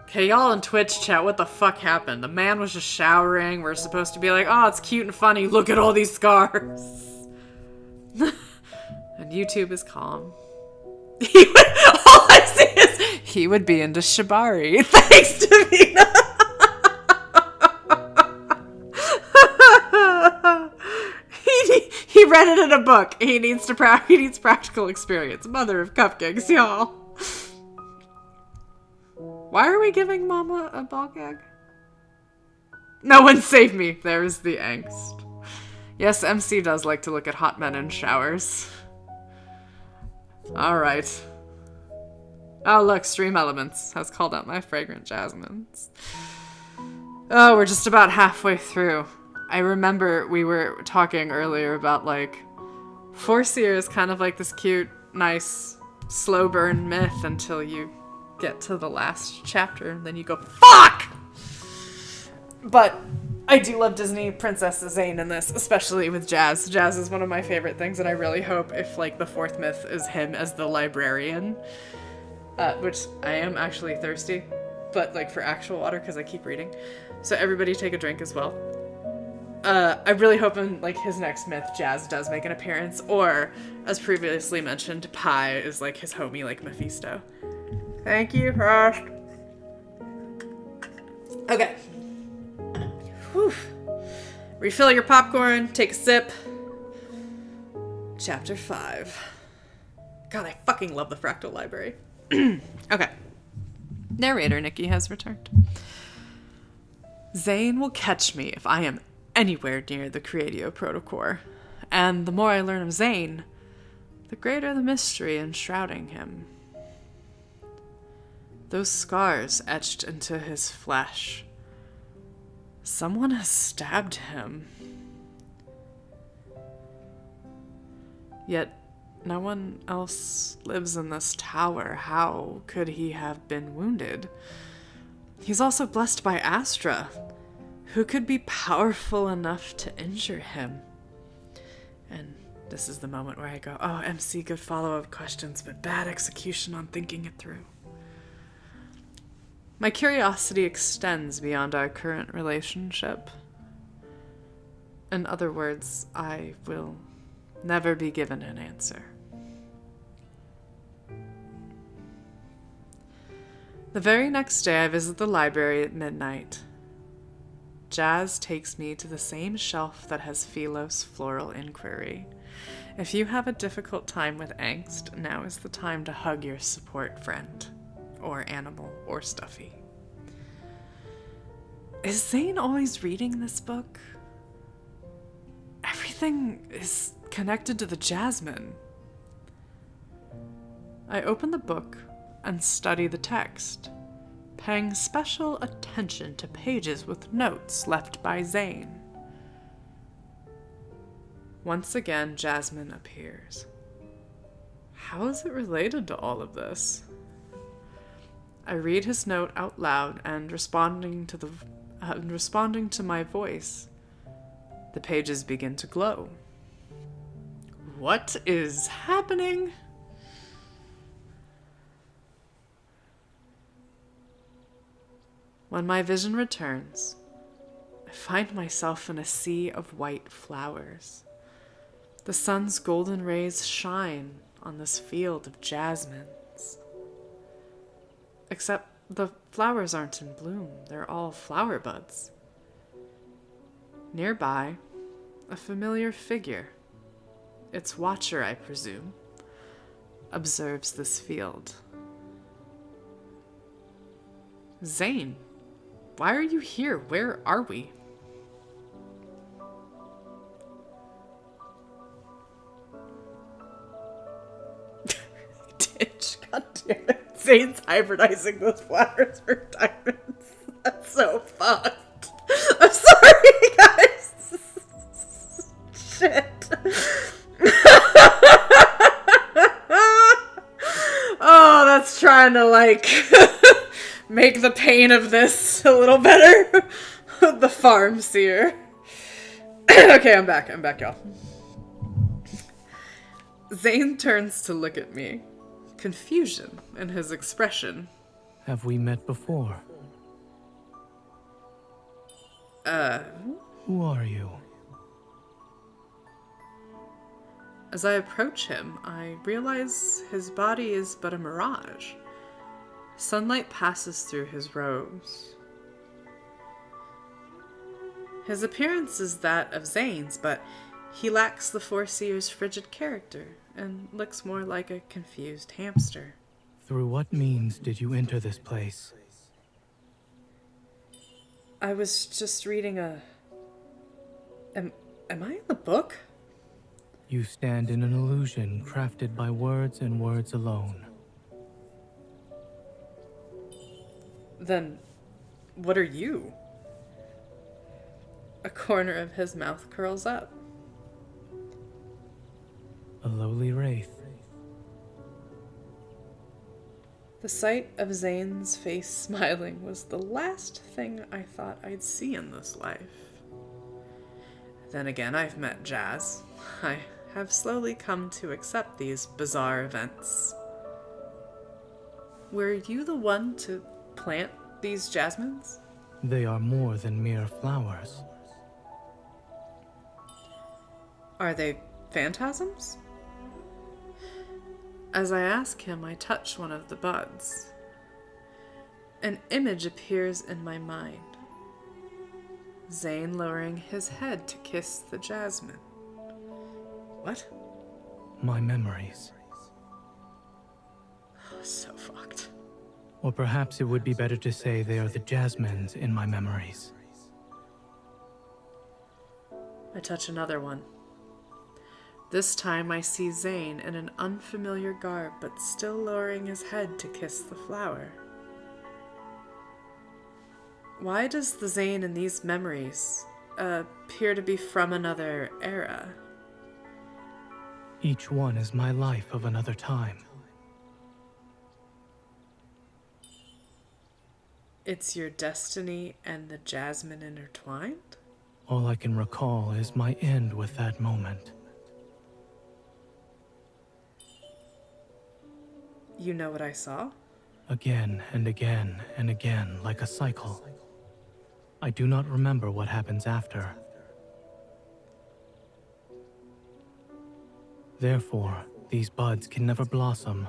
Okay, y'all in Twitch chat, what the fuck happened? The man was just showering. We're supposed to be like, oh, it's cute and funny. Look at all these scars. And YouTube is calm. All I see is he would be into Shibari. Thanks to Vina. He read it in a book. He needs practical experience. Mother of cupcakes, y'all. Why are we giving Mama a ball gag? No one save me. There's the angst. Yes, MC does like to look at hot men in showers. Alright. Oh, look, Stream Elements has called out my fragrant jasmines. Oh, we're just about halfway through. I remember we were talking earlier about, like, Foreseer is kind of like this cute, nice, slow burn myth until you get to the last chapter, and then you go, fuck! But I do love Disney Princess Zayne in this, especially with Jazz. Jazz is one of my favorite things, and I really hope if, like, the fourth myth is him as the librarian, which I am actually thirsty, but, like, for actual water, because I keep reading. So everybody take a drink as well. I really hope in, like, his next myth, Jazz does make an appearance, or, as previously mentioned, Pi is, like, his homie, like Mephisto. Thank you, Frost. Okay. Whew. Refill your popcorn, take a sip. Chapter 5. God, I fucking love the Fractal Library. Okay. Narrator Nikki has returned. Zayne will catch me if I am anywhere near the Creatio Protocore, and the more I learn of Zayne, the greater the mystery enshrouding him. Those scars etched into his flesh. Someone has stabbed him. Yet no one else lives in this tower. How could he have been wounded? He's also blessed by Astra. Who could be powerful enough to injure him? And this is the moment where I go, oh, MC, good follow-up questions, but bad execution on thinking it through. My curiosity extends beyond our current relationship. In other words, I will never be given an answer. The very next day, I visit the library at midnight. Jazz takes me to the same shelf that has Philos' floral inquiry. If you have a difficult time with angst, now is the time to hug your support friend. Or animal, or stuffy. Is Zayne always reading this book? Everything is connected to the Jasmine. I open the book and study the text, paying special attention to pages with notes left by Zayne. Once again, Jasmine appears. How is it related to all of this? I read his note out loud and responding to my voice, the pages begin to glow. What is happening? When my vision returns, I find myself in a sea of white flowers. The sun's golden rays shine on this field of jasmines. Except the flowers aren't in bloom, they're all flower buds. Nearby, a familiar figure, its watcher, I presume, observes this field. Zayne, why are you here? Where are we? Ditch, god damn it. Zayne's hybridizing those flowers for diamonds. That's so fucked. I'm sorry, guys. Shit. Oh, that's trying to, like, make the pain of this a little better. The farm seer. Okay, I'm back, y'all. Zayne turns to look at me. Confusion in his expression. Have we met before? Who are you? As I approach him, I realize his body is but a mirage. Sunlight passes through his robes. His appearance is that of Zayne's, but he lacks the Foreseer's frigid character and looks more like a confused hamster. Through what means did you enter this place? I was just reading a... Am I in the book? You stand in an illusion crafted by words and words alone. Then, what are you? A corner of his mouth curls up. A lowly wraith. The sight of Zayne's face smiling was the last thing I thought I'd see in this life. Then again, I've met Jazz. I have slowly come to accept these bizarre events. Were you the one to plant these jasmines? They are more than mere flowers. Are they phantasms? As I ask him, I touch one of the buds. An image appears in my mind. Zayne lowering his head to kiss the jasmine. What? My memories. So fucked. Or perhaps it would be better to say they are the jasmines in my memories. I touch another one. This time I see Zayne in an unfamiliar garb, but still lowering his head to kiss the flower. Why does the Zayne in these memories appear to be from another era? Each one is my life of another time. It's your destiny and the jasmine intertwined? All I can recall is my end with that moment. You know what I saw? Again and again and again, like a cycle. I do not remember what happens after. Therefore, these buds can never blossom.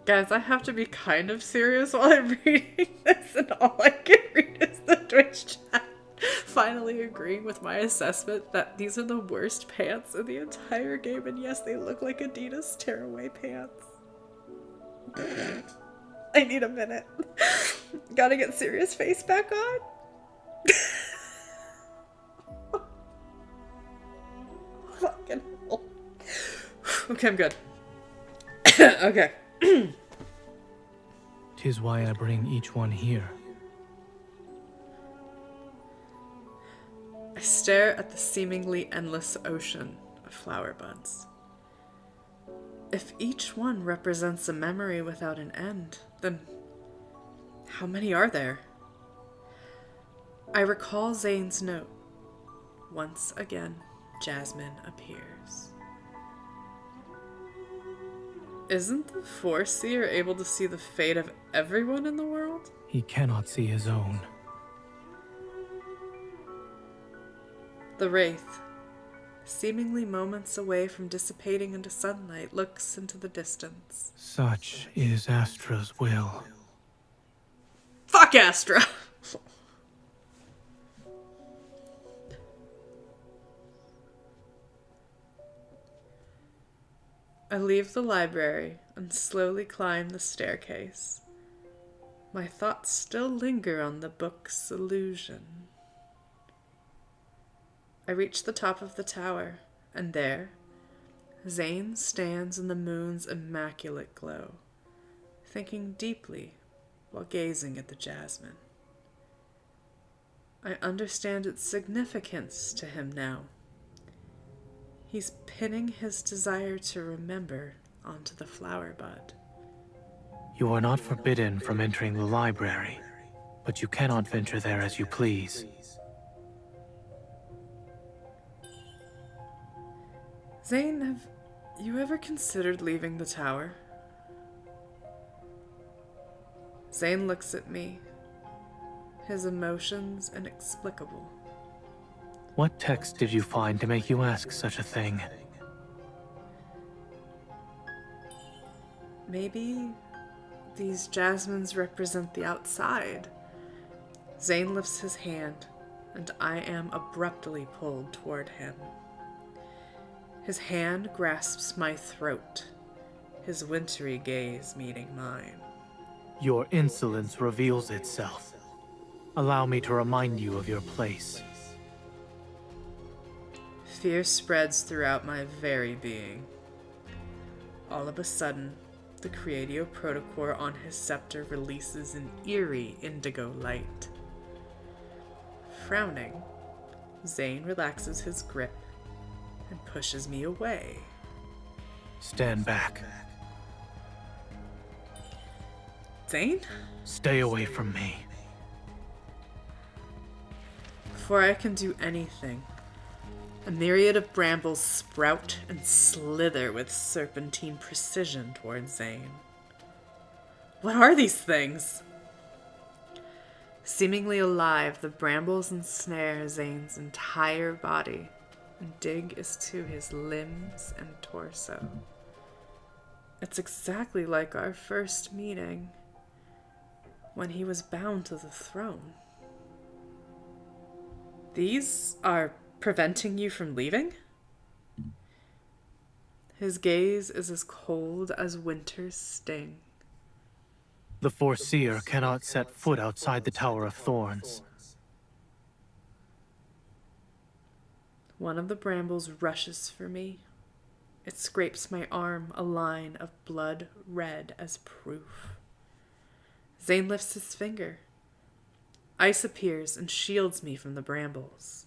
Guys, I have to be kind of serious while I'm reading this, and all I can read is the Twitch chat finally agreeing with my assessment that these are the worst pants in the entire game, and yes, they look like Adidas tearaway pants. I need a minute. Gotta get serious face back on. Fucking hell. Okay, I'm good. Okay. 'Tis why I bring each one here. I stare at the seemingly endless ocean of flower buds. If each one represents a memory without an end, then how many are there? I recall Zayne's note. Once again, Jasmine appears. Isn't the Foreseer able to see the fate of everyone in the world? He cannot see his own. The Wraith, seemingly moments away from dissipating into sunlight, looks into the distance. Such is Astra's will. Fuck Astra! I leave the library and slowly climb the staircase. My thoughts still linger on the book's illusion. I reach the top of the tower, and there, Zayne stands in the moon's immaculate glow, thinking deeply while gazing at the jasmine. I understand its significance to him now. He's pinning his desire to remember onto the flower bud. You are not forbidden from entering the library, but you cannot venture there as you please. Zayne, have you ever considered leaving the tower? Zayne looks at me, his emotions inexplicable. What text did you find to make you ask such a thing? Maybe these jasmines represent the outside. Zayne lifts his hand, and I am abruptly pulled toward him. His hand grasps my throat, his wintry gaze meeting mine. Your insolence reveals itself. Allow me to remind you of your place. Fear spreads throughout my very being. All of a sudden, the Creatio Protocore on his scepter releases an eerie indigo light. Frowning, Zayne relaxes his grip and pushes me away. Stand back. Zayne? Stay away from me. before I can do anything, a myriad of brambles sprout and slither with serpentine precision towards Zayne. What are these things? Seemingly alive, the brambles ensnare Zayne's entire body and dig into his limbs and torso. It's exactly like our first meeting, when he was bound to the throne. These are preventing you from leaving? His gaze is as cold as winter's sting. The Foreseer cannot set foot outside the Tower of Thorns. One of the brambles rushes for me. It scrapes my arm, a line of blood red as proof. Zayne lifts his finger. Ice appears and shields me from the brambles.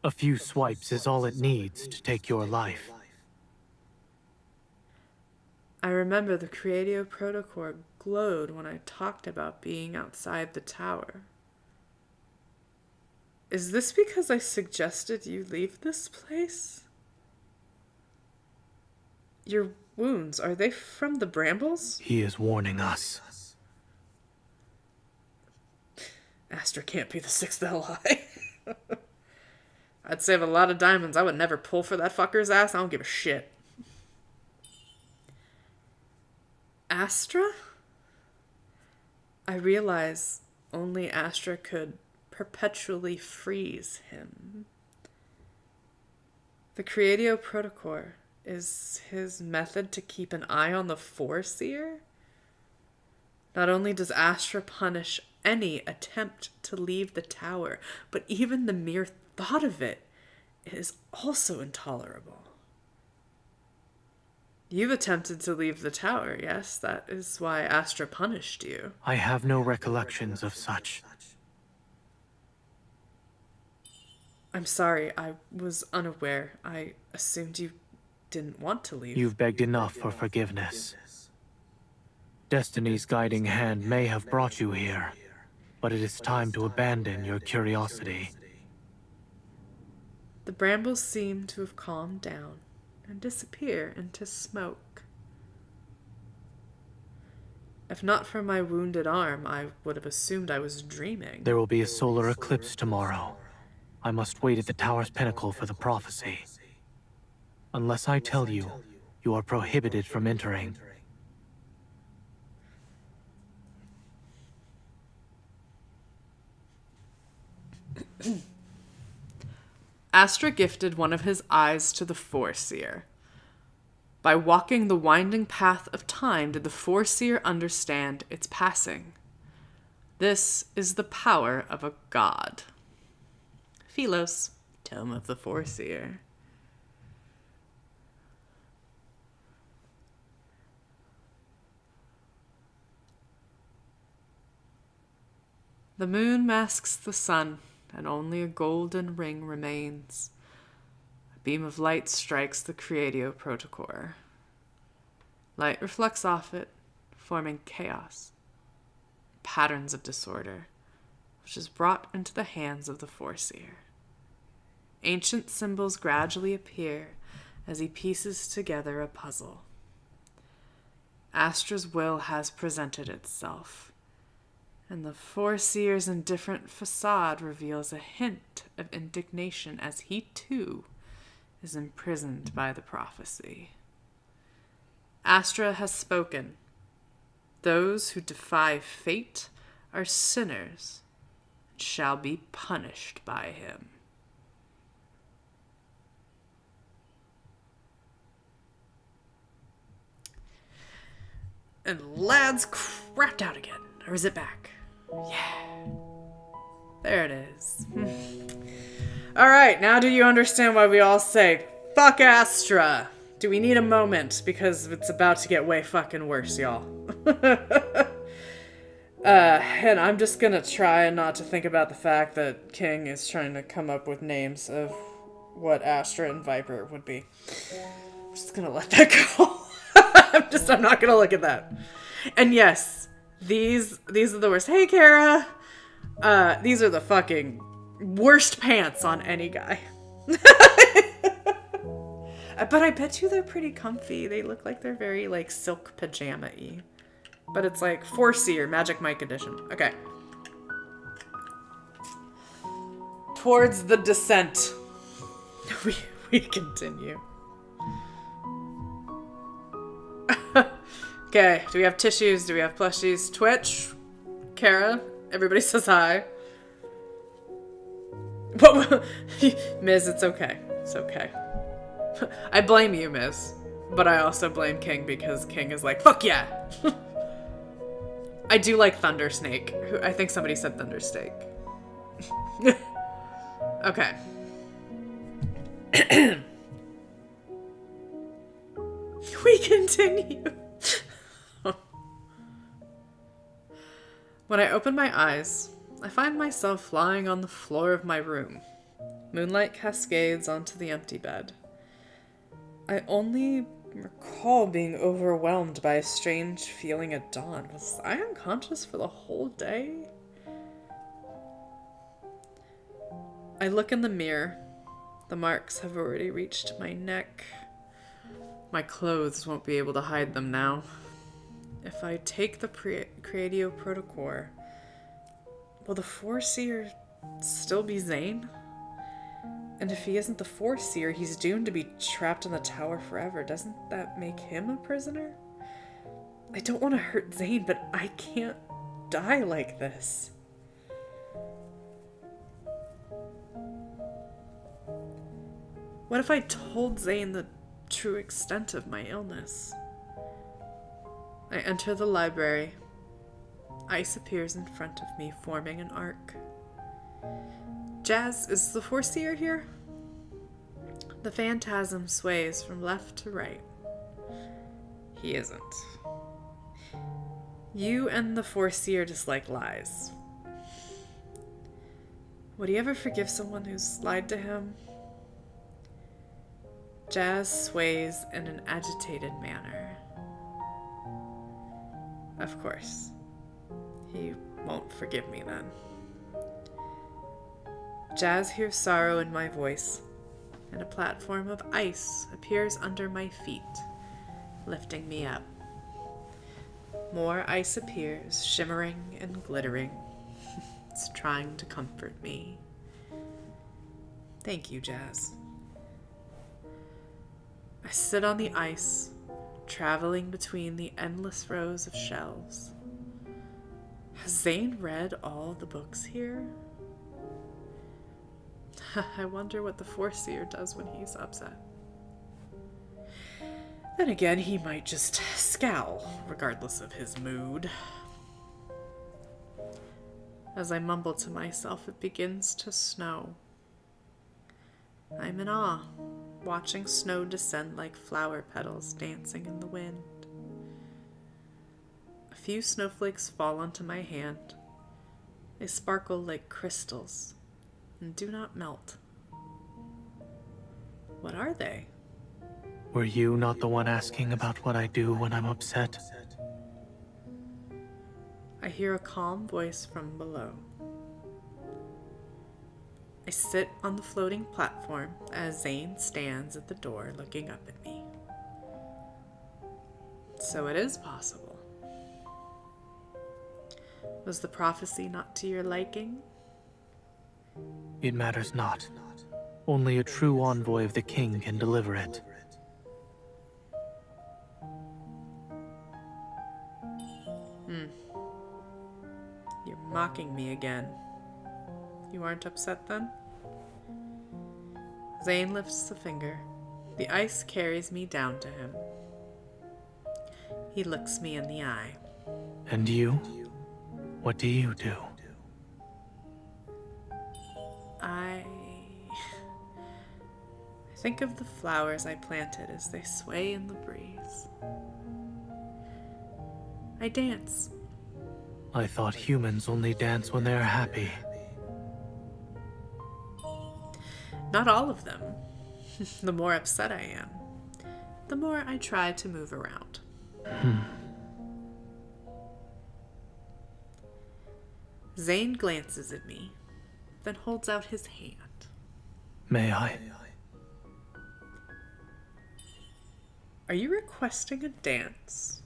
A few swipes is all it needs to take your life. I remember the Creatio Protocore glowed when I talked about being outside the tower. Is this because I suggested you leave this place? Your wounds, are they from the brambles? He is warning us. Astra can't be the sixth ally. I'd save a lot of diamonds. I would never pull for that fucker's ass. I don't give a shit. Astra? I realize only Astra could perpetually freeze him. The Creatio Protocore is his method to keep an eye on the Foreseer? Not only does Astra punish any attempt to leave the tower, but even the mere thought of it is also intolerable. You've attempted to leave the tower, yes? That is why Astra punished you. I have no recollections of such. I'm sorry, I was unaware. I assumed you didn't want to leave. You've begged enough for forgiveness. Destiny's guiding hand may have brought you here, but it is time to abandon your curiosity. The brambles seem to have calmed down and disappear into smoke. If not for my wounded arm, I would have assumed I was dreaming. There will be a solar eclipse tomorrow. I must wait at the tower's pinnacle for the prophecy. Unless I tell you, you are prohibited from entering. Astra gifted one of his eyes to the Foreseer. By walking the winding path of time did the Foreseer understand its passing. This is the power of a god. Philos, Tome of the Foreseer. The moon masks the sun, and only a golden ring remains. A beam of light strikes the Creatio Protocore. Light reflects off it, forming chaos, patterns of disorder, which is brought into the hands of the Foreseer. Ancient symbols gradually appear as he pieces together a puzzle. Astra's will has presented itself, and the Foreseer's indifferent facade reveals a hint of indignation as he, too, is imprisoned by the prophecy. Astra has spoken. Those who defy fate are sinners and shall be punished by him. And lads crapped out again. Or is it back? Yeah. There it is. Alright, now do you understand why we all say, fuck Astra? Do we need a moment? Because it's about to get way fucking worse, y'all. And I'm just gonna try not to think about the fact that King is trying to come up with names of what Astra and Viper would be. I'm just gonna let that go. I'm not gonna look at that. And yes, these are the worst. Hey, Kara! These are the fucking worst pants on any guy. But I bet you they're pretty comfy. They look like they're very, like, silk pajama-y. But it's like Foreseer, Magic Mike edition. Okay. Towards the descent. We continue. Okay, do we have tissues? Do we have plushies? Twitch? Kara? Everybody says hi. What? Miz, it's okay. It's okay. I blame you, Miz. But I also blame King because King is like, fuck yeah! I do like Thunder Snake. I think somebody said Thunder Snake. Okay. We continue. When I open my eyes, I find myself lying on the floor of my room. Moonlight cascades onto the empty bed. I only recall being overwhelmed by a strange feeling at dawn. Was I unconscious for the whole day? I look in the mirror. The marks have already reached my neck. My clothes won't be able to hide them now. If I take the Creatio Protocore, will the Foreseer still be Zayne? And if he isn't the Foreseer, he's doomed to be trapped in the tower forever. Doesn't that make him a prisoner? I don't want to hurt Zayne, but I can't die like this. What if I told Zayne the true extent of my illness? I enter the library. Ice appears in front of me, forming an arc. Jazz, is the Foreseer here? The phantasm sways from left to right. He isn't. You and the Foreseer dislike lies. Would he ever forgive someone who's lied to him? Jazz sways in an agitated manner. Of course. He won't forgive me then. Jazz hears sorrow in my voice, and a platform of ice appears under my feet, lifting me up. More ice appears, shimmering and glittering. It's trying to comfort me. Thank you, Jazz. I sit on the ice, traveling between the endless rows of shelves. Has Zayne read all the books here? I wonder what the Foreseer does when he's upset. Then again, he might just scowl, regardless of his mood. As I mumble to myself, it begins to snow. I'm in awe, watching snow descend like flower petals dancing in the wind. A few snowflakes fall onto my hand. They sparkle like crystals and do not melt. What are they? Were you not the one asking about what I do when I'm upset? I hear a calm voice from below. I sit on the floating platform as Zayne stands at the door looking up at me. So it is possible. Was the prophecy not to your liking? It matters not. Only a true envoy of the king can deliver it. You're mocking me again. You aren't upset then? Zayne lifts a finger. The ice carries me down to him. He looks me in the eye. And you? What do you do? I think of the flowers I planted as they sway in the breeze. I dance. I thought humans only dance when they're happy. Not all of them. The more upset I am, the more I try to move around. Zayne glances at me, and holds out his hand. May I? Are you requesting a dance?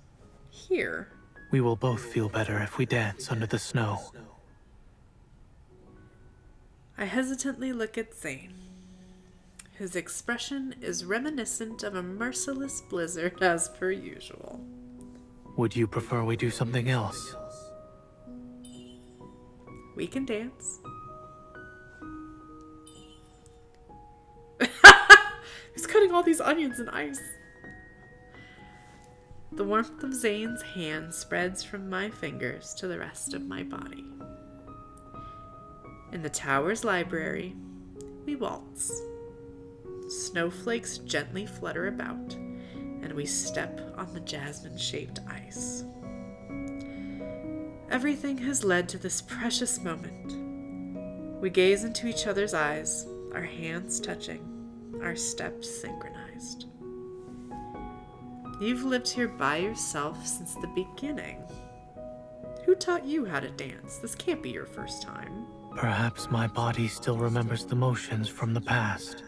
Here? We will both feel better if we dance under the snow. I hesitantly look at Zayne. His expression is reminiscent of a merciless blizzard as per usual. Would you prefer we do something else? We can dance. He's cutting all these onions in ice. The warmth of Zayne's hand spreads from my fingers to the rest of my body. In the tower's library, we waltz. Snowflakes gently flutter about, and we step on the jasmine-shaped ice. Everything has led to this precious moment. We gaze into each other's eyes, our hands touching, our steps synchronized. You've lived here by yourself since the beginning. Who taught you how to dance? This can't be your first time. Perhaps my body still remembers the motions from the past.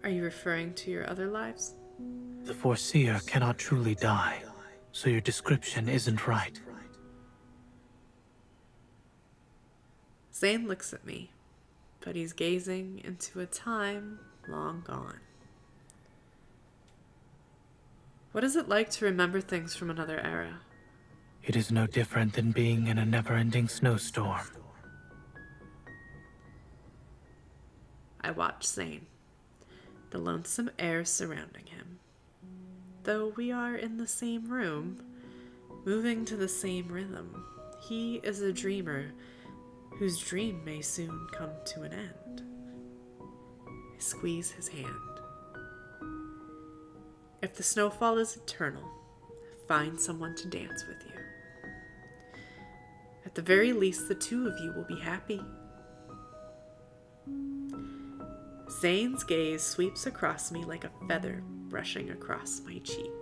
Are you referring to your other lives? The Foreseer cannot truly die, so your description isn't right. Zayne looks at me, but he's gazing into a time long gone. What is it like to remember things from another era? It is no different than being in a never-ending snowstorm. I watch Zayne, the lonesome air surrounding him. Though we are in the same room, moving to the same rhythm, he is a dreamer whose dream may soon come to an end. I squeeze his hand. If the snowfall is eternal, find someone to dance with you. At the very least, the two of you will be happy. Zayne's gaze sweeps across me like a feather brushing across my cheek.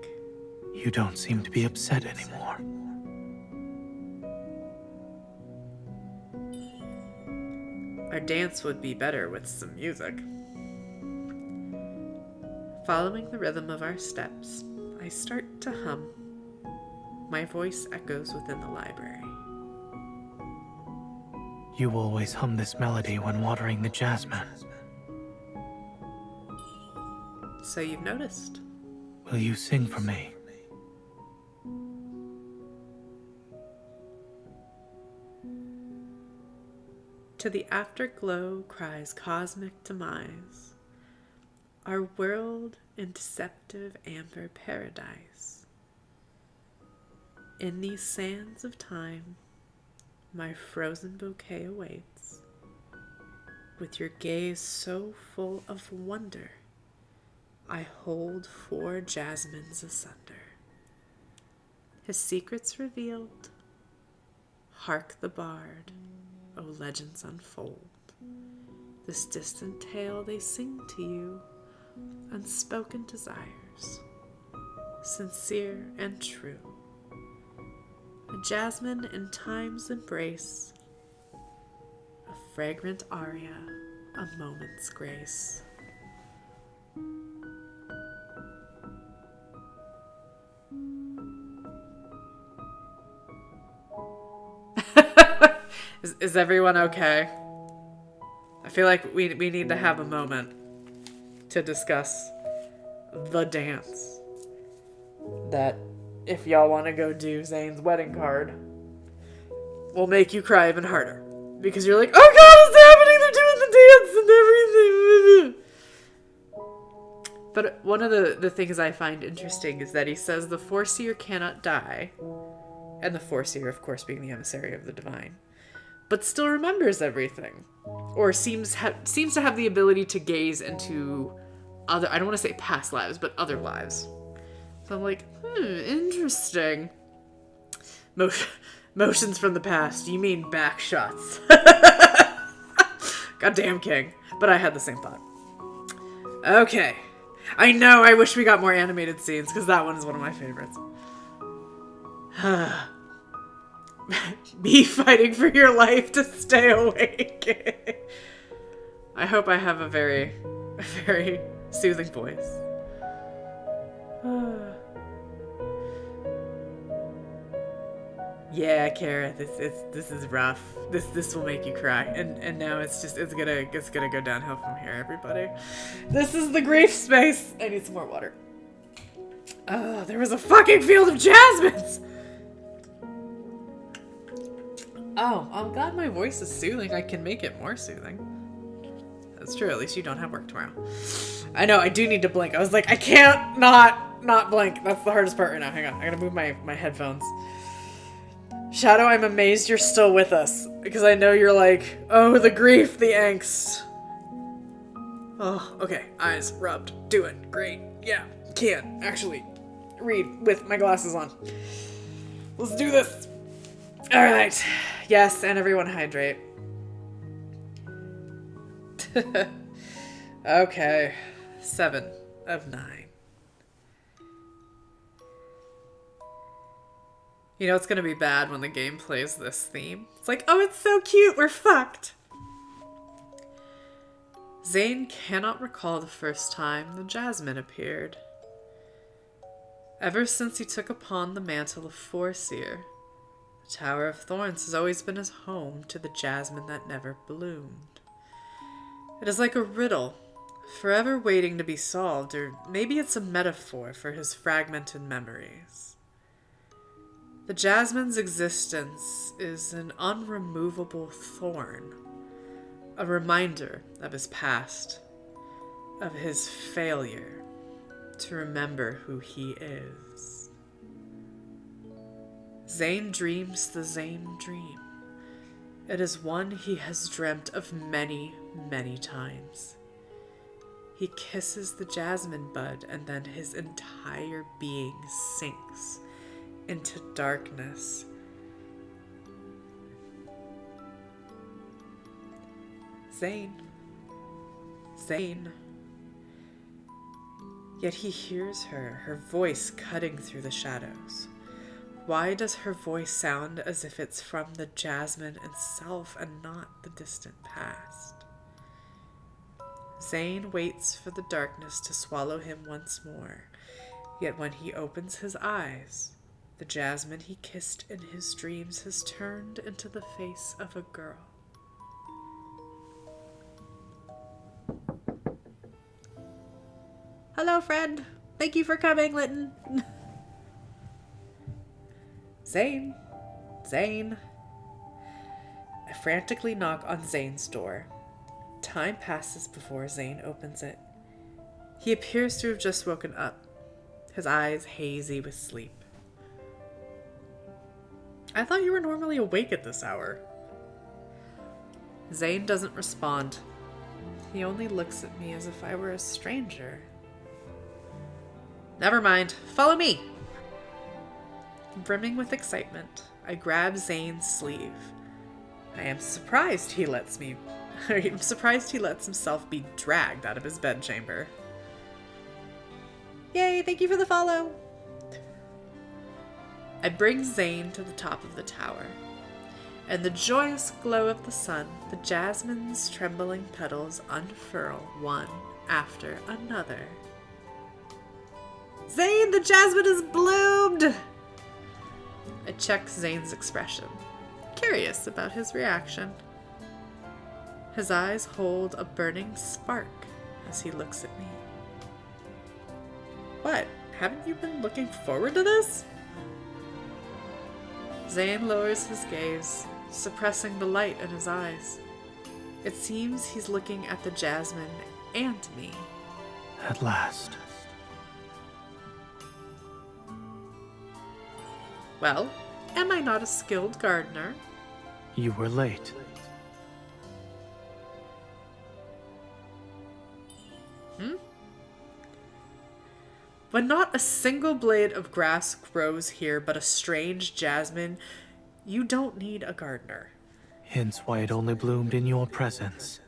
You don't seem to be upset anymore. Our dance would be better with some music. Following the rhythm of our steps, I start to hum. My voice echoes within the library. You always hum this melody when watering the jasmine. So you've noticed. Will you sing for me? To the afterglow cries cosmic demise, our world in deceptive amber paradise. In these sands of time, my frozen bouquet awaits, with your gaze so full of wonder, I hold 4 jasmines asunder. His secrets revealed, hark the bard, O legends unfold. This distant tale they sing to you, unspoken desires, sincere and true. A jasmine in time's embrace, a fragrant aria, a moment's grace. Is everyone okay? I feel like we need to have a moment to discuss the dance that, if y'all want to go do Zayne's wedding card, will make you cry even harder. Because you're like, oh god, it's happening, they're doing the dance and everything. But one of the things I find interesting is that he says the Foreseer cannot die. And the Foreseer, of course, being the emissary of the divine. But still remembers everything. Or seems to have the ability to gaze into other, I don't want to say past lives, but other lives. So I'm like, interesting. Motions from the past. You mean back shots. Goddamn king. But I had the same thought. Okay. I know, I wish we got more animated scenes, because that one is one of my favorites. me fighting for your life to stay awake. I hope I have a very, very soothing voice. Yeah, Kara, this is rough. This will make you cry, and now it's gonna go downhill from here, everybody. This is the grief space. I need some more water. Oh, there was a fucking field of jasmines. Oh, I'm glad my voice is soothing. I can make it more soothing. That's true. At least you don't have work tomorrow. I know. I do need to blink. I was like, I can't not blink. That's the hardest part right now. Hang on. I gotta move my headphones. Shadow, I'm amazed you're still with us. Because I know you're like, oh, the grief, the angst. Oh, okay. Eyes rubbed. Doing great. Yeah. Can't actually read with my glasses on. Let's do this. All right. Yes, and everyone hydrate. Okay. 7 of 9. You know it's gonna be bad when the game plays this theme. It's like, oh, it's so cute, we're fucked. Zayne cannot recall the first time the jasmine appeared. Ever since he took upon the mantle of Foreseer, the Tower of Thorns has always been his home to the jasmine that never bloomed. It is like a riddle, forever waiting to be solved, or maybe it's a metaphor for his fragmented memories. The jasmine's existence is an unremovable thorn, a reminder of his past, of his failure to remember who he is. Zayne dreams the Zayne dream. It is one he has dreamt of many, many times. He kisses the jasmine bud and then his entire being sinks into darkness. Zayne. Yet he hears her voice cutting through the shadows. Why does her voice sound as if it's from the jasmine itself and not the distant past? Zayne waits for the darkness to swallow him once more, yet when he opens his eyes, the jasmine he kissed in his dreams has turned into the face of a girl. Hello, friend. Thank you for coming, Lytton. Zayne. I frantically knock on Zayne's door. Time passes before Zayne opens it. He appears to have just woken up, his eyes hazy with sleep. I thought you were normally awake at this hour. Zayne doesn't respond. He only looks at me as if I were a stranger. Never mind. Follow me. Brimming with excitement, I grab Zayne's sleeve. I am surprised he lets himself be dragged out of his bedchamber. Yay, thank you for the follow. I bring Zayne to the top of the tower. In the joyous glow of the sun, the jasmine's trembling petals unfurl one after another. Zayne, the jasmine has bloomed! I check Zayne's expression, curious about his reaction. His eyes hold a burning spark as he looks at me. What? Haven't you been looking forward to this? Zayne lowers his gaze, suppressing the light in his eyes. It seems he's looking at the jasmine and me. At last. Well, am I not a skilled gardener? You were late. When not a single blade of grass grows here but a strange jasmine, you don't need a gardener. Hence why it only bloomed in your presence.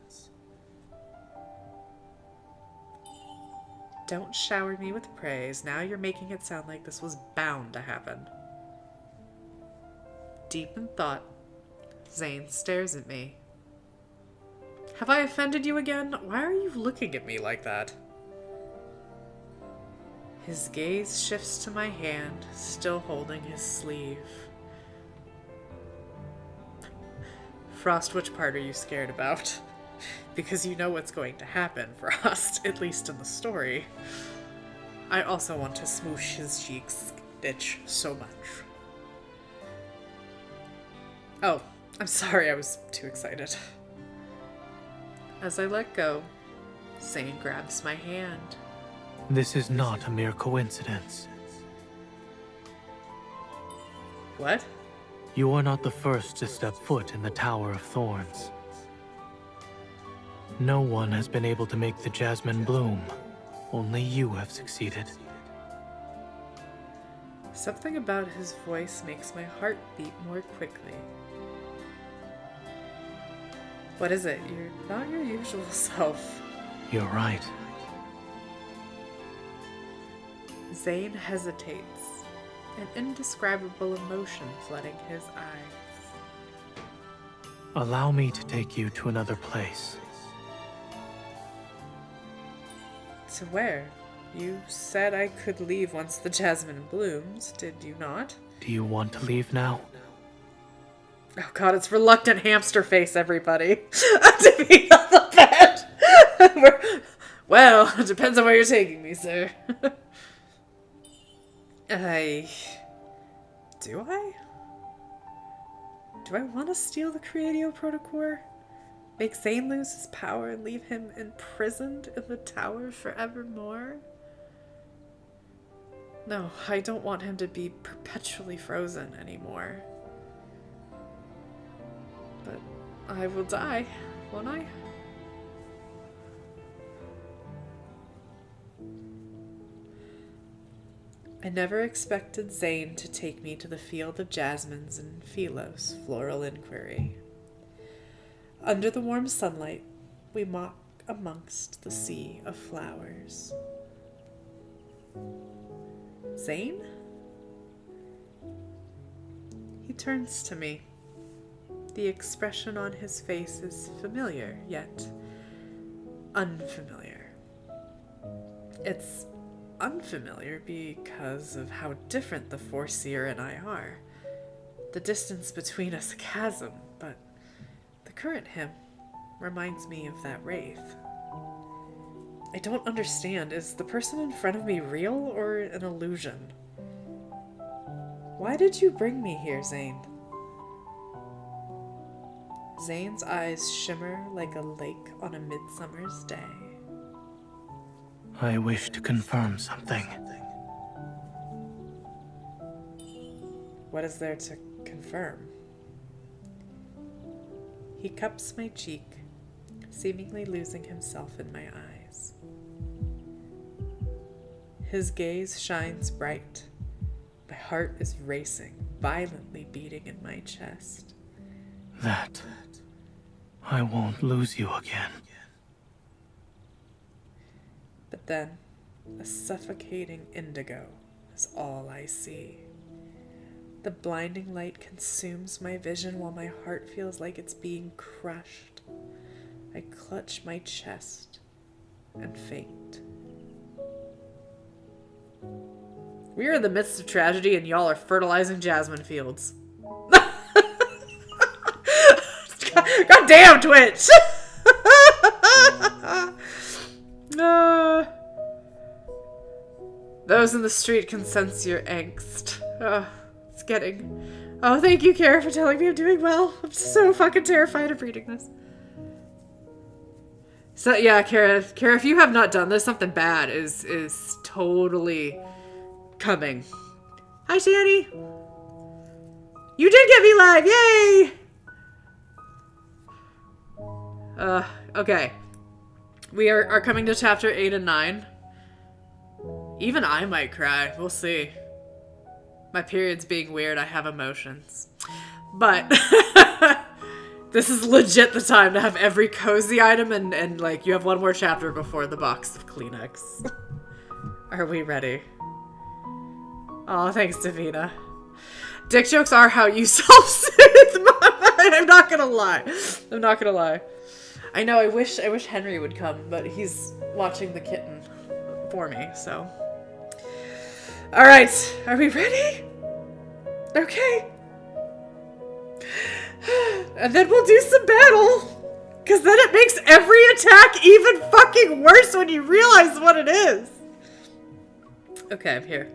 Don't shower me with praise. Now you're making it sound like this was bound to happen. Deep in thought, Zayne stares at me. Have I offended you again? Why are you looking at me like that? His gaze shifts to my hand, still holding his sleeve. Frost, which part are you scared about? Because you know what's going to happen, Frost, at least in the story. I also want to smoosh his cheeks itch so much. Oh, I'm sorry, I was too excited. As I let go, Zayne grabs my hand. This is not a mere coincidence. What? You are not the first to step foot in the Tower of Thorns. No one has been able to make the jasmine bloom. Only you have succeeded. Something about his voice makes my heart beat more quickly. What is it? You're not your usual self. You're right. Zayne hesitates, an indescribable emotion flooding his eyes. Allow me to take you to another place. To where? You said I could leave once the jasmine blooms, did you not? Do you want to leave now? Oh god, it's reluctant hamster face, everybody. To be on the bed. Well, it depends on where you're taking me, sir. Do I? Do I want to steal the Creatio Protocore? Make Zayne lose his power and leave him imprisoned in the tower forevermore? No, I don't want him to be perpetually frozen anymore. But I will die, won't I? I never expected Zayne to take me to the field of jasmines and Philos, floral inquiry. Under the warm sunlight, we walk amongst the sea of flowers. Zayne? He turns to me. The expression on his face is familiar, yet unfamiliar. It's unfamiliar because of how different the Foreseer and I are. The distance between us a chasm, but the current him reminds me of that wraith. I don't understand. Is the person in front of me real or an illusion? Why did you bring me here, Zayne? Zayne's eyes shimmer like a lake on a midsummer's day. I wish to confirm something. What is there to confirm? He cups my cheek, seemingly losing himself in my eyes. His gaze shines bright. My heart is racing, violently beating in my chest. That I won't lose you again. But then, a suffocating indigo is all I see. The blinding light consumes my vision while my heart feels like it's being crushed. I clutch my chest and faint. We are in the midst of tragedy and y'all are fertilizing jasmine fields. God damn, Twitch! Those in the street can sense your angst. It's getting... Oh, thank you, Kara, for telling me I'm doing well. I'm so fucking terrified of reading this. So, yeah, Kara, if you have not done this, something bad is totally coming. Hi, Shanny! You did get me live! Yay! Okay. We are coming to chapter 8 and 9. Even I might cry. We'll see. My period's being weird. I have emotions. But this is legit the time to have every cozy item and like, you have one more chapter before the box of Kleenex. Are we ready? Oh, thanks, Davina. Dick jokes are how you self-soothe. I'm not gonna lie. I'm not gonna lie. I know, I wish Henry would come, but he's watching the kitten for me, so. Alright, are we ready? Okay. And then we'll do some battle. Because then it makes every attack even fucking worse when you realize what it is. Okay, I'm here.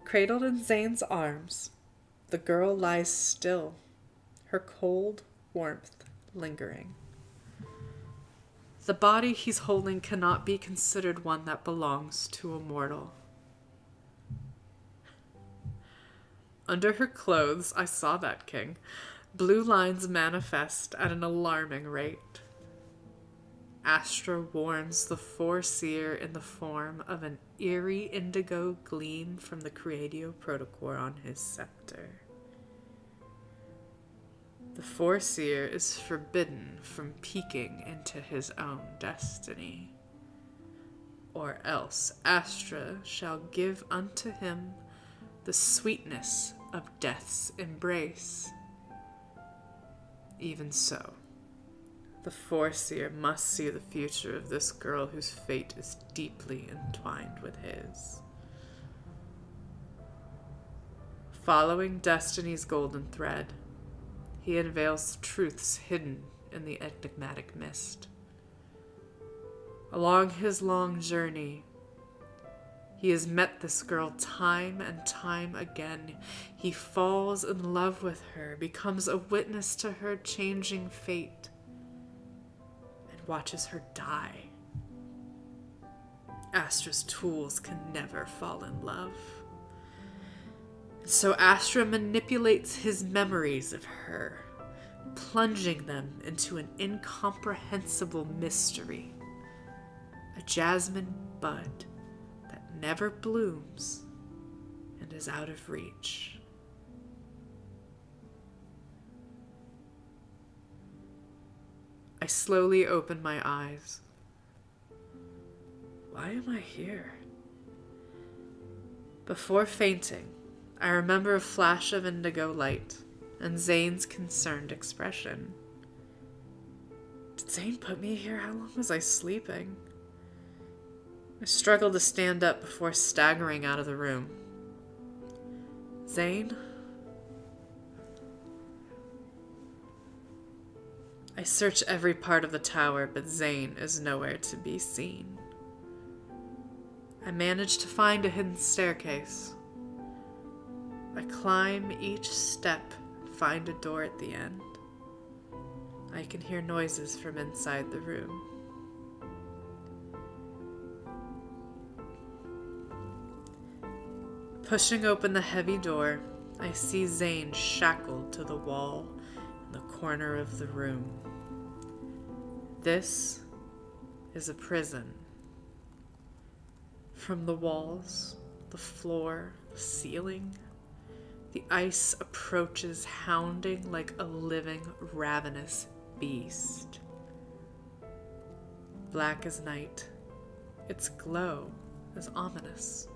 Cradled in Zayne's arms, the girl lies still, her cold warmth lingering. The body he's holding cannot be considered one that belongs to a mortal. Under her clothes, I saw that, King. Blue lines manifest at an alarming rate. Astra warns the Foreseer in the form of an eerie indigo gleam from the Creatio Protocore on his scepter. The Foreseer is forbidden from peeking into his own destiny, or else Astra shall give unto him the sweetness of death's embrace. Even so, the Foreseer must see the future of this girl whose fate is deeply entwined with his. Following destiny's golden thread, he unveils truths hidden in the enigmatic mist. Along his long journey, he has met this girl time and time again. He falls in love with her, becomes a witness to her changing fate, and watches her die. Astra's tools can never fall in love. So Astra manipulates his memories of her, plunging them into an incomprehensible mystery. A jasmine bud that never blooms and is out of reach. I slowly open my eyes. Why am I here? Before fainting, I remember a flash of indigo light and Zayne's concerned expression. Did Zayne put me here? How long was I sleeping? I struggled to stand up before staggering out of the room. Zayne? I search every part of the tower, but Zayne is nowhere to be seen. I manage to find a hidden staircase. I climb each step and find a door at the end. I can hear noises from inside the room. Pushing open the heavy door, I see Zayne shackled to the wall in the corner of the room. This is a prison. From the walls, the floor, the ceiling, the ice approaches, hounding like a living, ravenous beast. Black as night, its glow is ominous.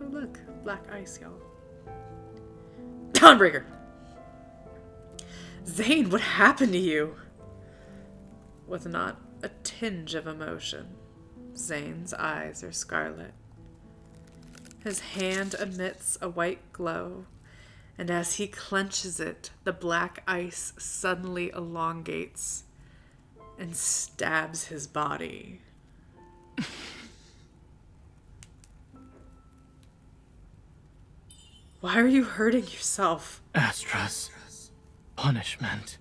Oh look, black ice, y'all. Dawnbreaker! Zayne, what happened to you? With not a tinge of emotion, Zayne's eyes are scarlet. His hand emits a white glow, and as he clenches it, the black ice suddenly elongates and stabs his body. Why are you hurting yourself? Astra's punishment.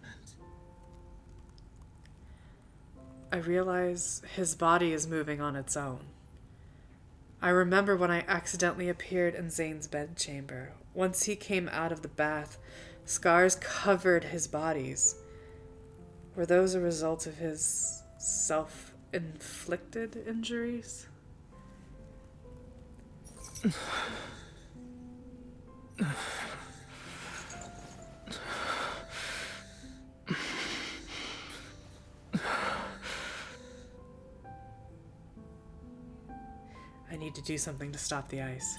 I realize his body is moving on its own. I remember when I accidentally appeared in Zayne's bedchamber. Once he came out of the bath, scars covered his bodies. Were those a result of his self-inflicted injuries? I need to do something to stop the ice.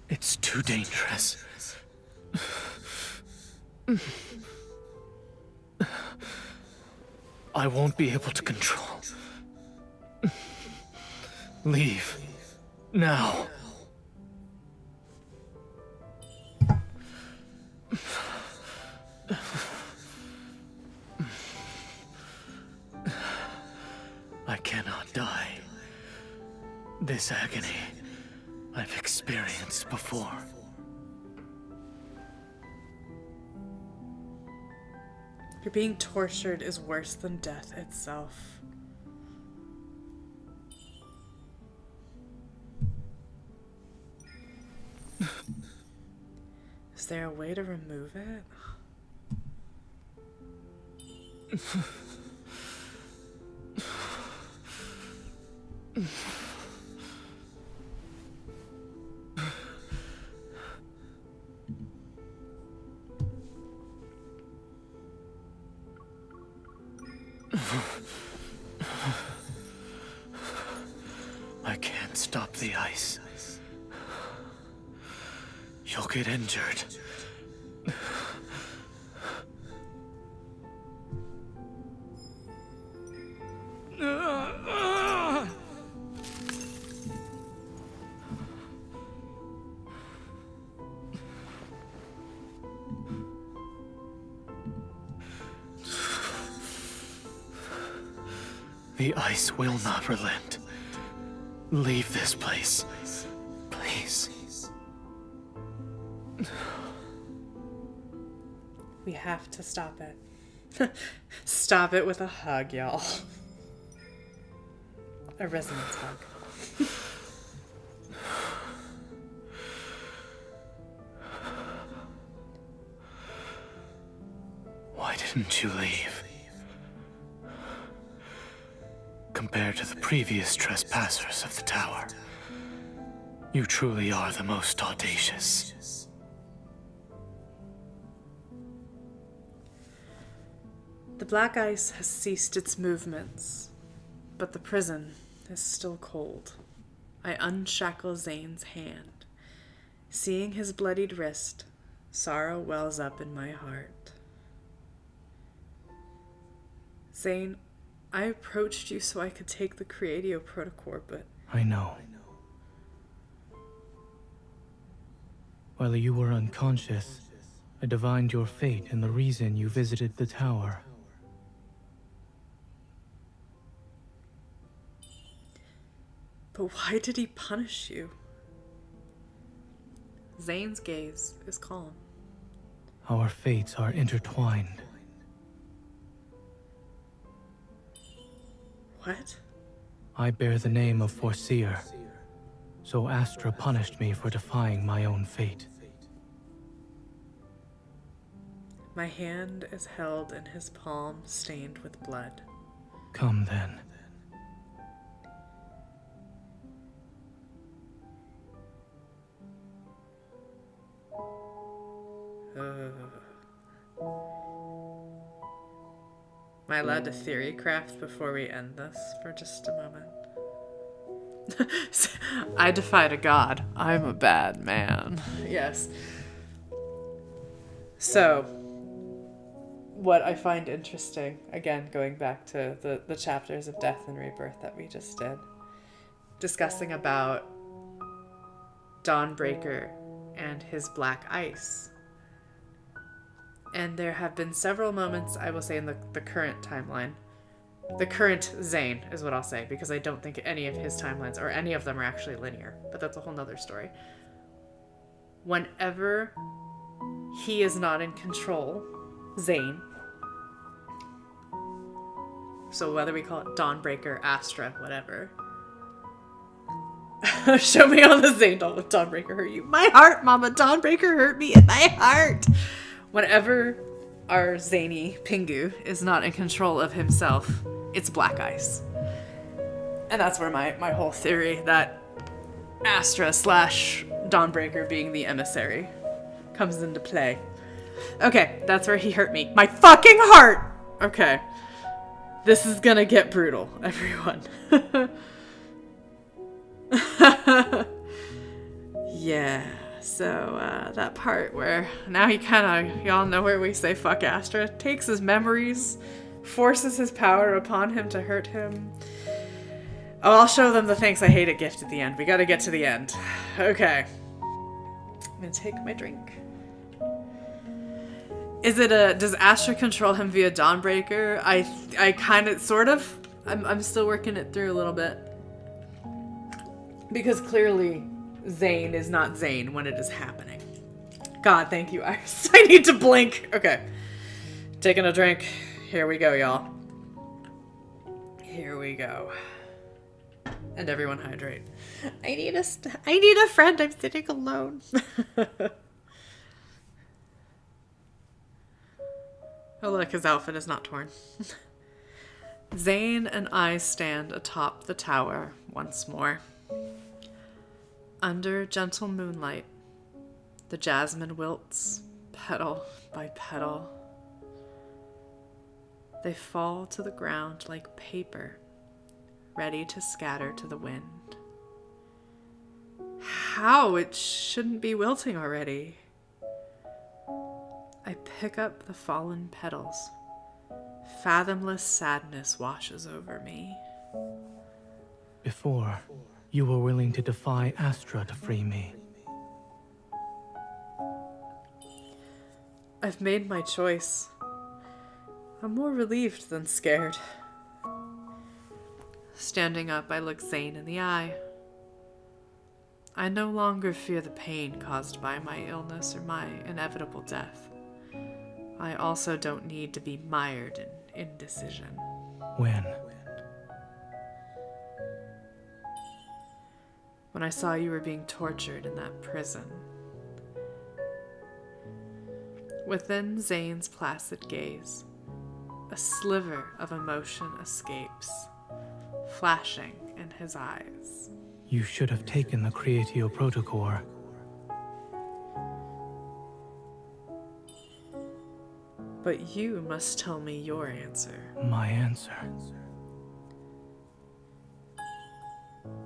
It's too dangerous. I won't be able to control. Leave. Now. I cannot die. This agony I've experienced before. You're being tortured is worse than death itself. Is there a way to remove it? I can't stop the ice. You'll get injured. The ice will not relent. Leave this place, please. We have to stop it. Stop it with a hug, y'all. A resonance hug. Why didn't you leave? Compared to the previous trespassers of the tower, you truly are the most audacious. The black ice has ceased its movements, but the prison is still cold. I unshackle Zayne's hand. Seeing his bloodied wrist, sorrow wells up in my heart. Zayne, I approached you so I could take the Creatio Protocore, but... I know. While you were unconscious, I divined your fate and the reason you visited the tower. But why did he punish you? Zayne's gaze is calm. Our fates are intertwined. What? I bear the name of Foreseer, so Astra punished me for defying my own fate. My hand is held in his palm, stained with blood. Come then. Am I allowed to theory craft before we end this for just a moment? I defied a god. I'm a bad man. Yes. So, what I find interesting, again, going back to the chapters of Death and Rebirth that we just did, discussing about Dawnbreaker and his black ice. And there have been several moments, I will say, in the current timeline. The current Zayne is what I'll say, because I don't think any of his timelines, or any of them, are actually linear. But that's a whole nother story. Whenever he is not in control, Zayne, so whether we call it Dawnbreaker, Astra, whatever. Show me on the Zayne doll with Dawnbreaker hurt you. My heart, mama, Dawnbreaker hurt me in my heart. Whenever our zany Pingu is not in control of himself, it's black ice. And that's where my whole theory that Astra slash Dawnbreaker being the emissary comes into play. Okay, that's where he hurt me. My fucking heart! Okay. This is gonna get brutal, everyone. Yeah, so that part where now he y'all know where we say fuck Astra, takes his memories, forces his power upon him to hurt him. Oh, I'll show them the thanks I hate it gift at the end. We gotta get to the end. Okay. I'm gonna take my drink. Does Astra control him via Dawnbreaker? I kind of, sort of. I'm still working it through a little bit. Because clearly, Zayne is not Zayne when it is happening. God, thank you, Iris. I need to blink. Okay. Taking a drink. Here we go, y'all. Here we go. And everyone hydrate. I need a friend. I'm sitting alone. Oh look, his outfit is not torn. Zayne and I stand atop the tower once more. Under gentle moonlight, the jasmine wilts, petal by petal. They fall to the ground like paper, ready to scatter to the wind. How? It shouldn't be wilting already. I pick up the fallen petals. Fathomless sadness washes over me. Before, you were willing to defy Astra to free me. I've made my choice. I'm more relieved than scared. Standing up, I look Zayne in the eye. I no longer fear the pain caused by my illness or my inevitable death. I also don't need to be mired in indecision. When? When I saw you were being tortured in that prison. Within Zayne's placid gaze, a sliver of emotion escapes, flashing in his eyes. You should have taken the Creatio Protocore. But you must tell me your answer. My answer?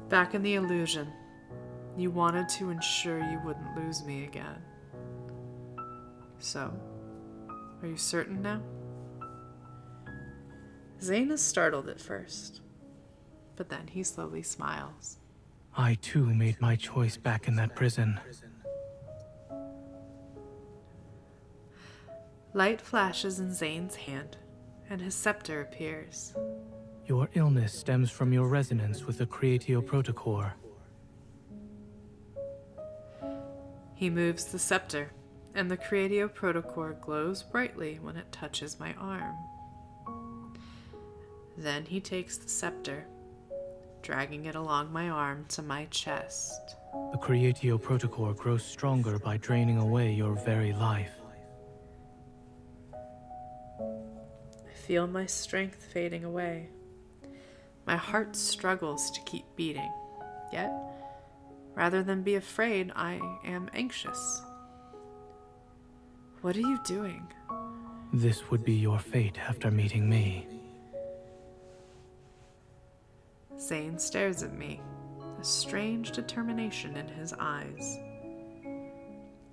Back in the illusion, you wanted to ensure you wouldn't lose me again. So, are you certain now? Zayne is startled at first, but then he slowly smiles. I too made my choice back in that prison. Light flashes in Zayne's hand, and his scepter appears. Your illness stems from your resonance with the Creatio Protocore. He moves the scepter, and the Creatio Protocore glows brightly when it touches my arm. Then he takes the scepter, dragging it along my arm to my chest. The Creatio Protocore grows stronger by draining away your very life. I feel my strength fading away. My heart struggles to keep beating, yet, rather than be afraid, I am anxious. What are you doing? This would be your fate after meeting me. Zayne stares at me, a strange determination in his eyes.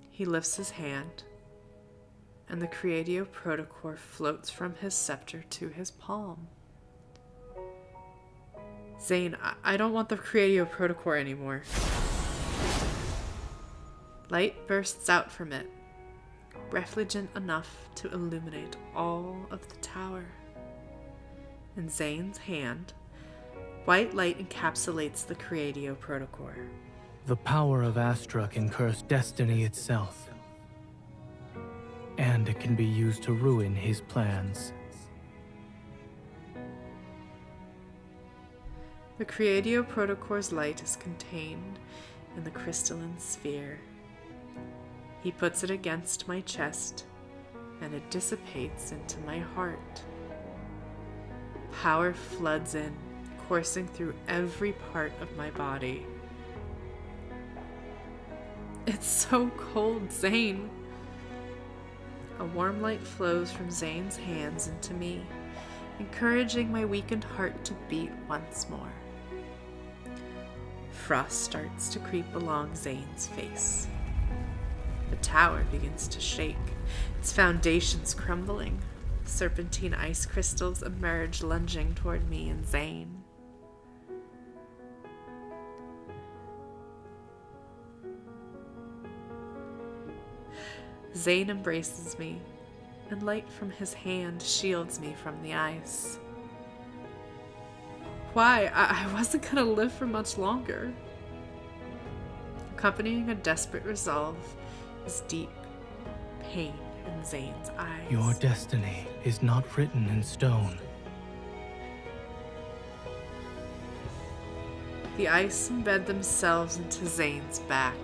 He lifts his hand, and the Creatio Protocore floats from his scepter to his palm. Zayne, I don't want the Creatio Protocore anymore. Light bursts out from it, refulgent enough to illuminate all of the tower. In Zayne's hand, white light encapsulates the Creatio Protocore. The power of Astra can curse destiny itself. And it can be used to ruin his plans. The Creatio Protocore's light is contained in the crystalline sphere. He puts it against my chest, and it dissipates into my heart. Power floods in, coursing through every part of my body. It's so cold, Zayne. A warm light flows from Zayne's hands into me, encouraging my weakened heart to beat once more. Frost starts to creep along Zayne's face. The tower begins to shake, its foundations crumbling. Serpentine ice crystals emerge, lunging toward me and Zayne. Zayne embraces me, and light from his hand shields me from the ice. Why? I wasn't gonna live for much longer. Accompanying a desperate resolve is deep pain in Zayne's eyes. Your destiny is not written in stone. The ice embed themselves into Zayne's back.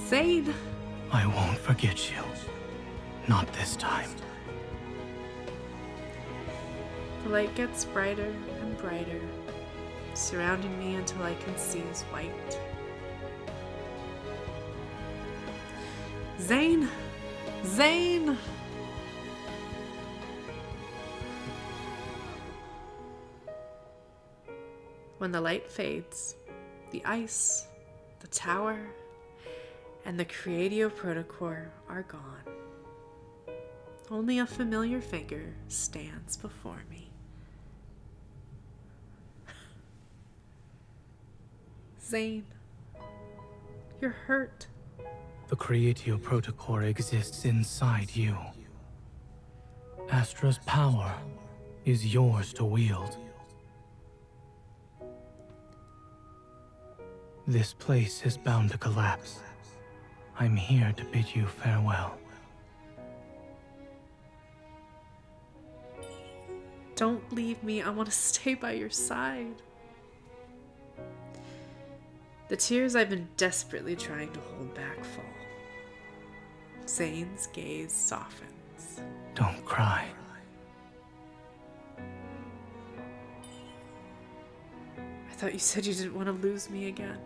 Zayne! I won't forget you. Not this time. The light gets brighter and brighter, surrounding me until I can see as white. Zayne! Zayne! When the light fades, the ice, the tower, and the Creatio Protocore are gone. Only a familiar figure stands before me. Zayne, you're hurt. The Creatio Protocore exists inside you. Astra's power is yours to wield. This place is bound to collapse. I'm here to bid you farewell. Don't leave me. I want to stay by your side. The tears I've been desperately trying to hold back fall. Zayne's gaze softens. Don't cry. I thought you said you didn't want to lose me again.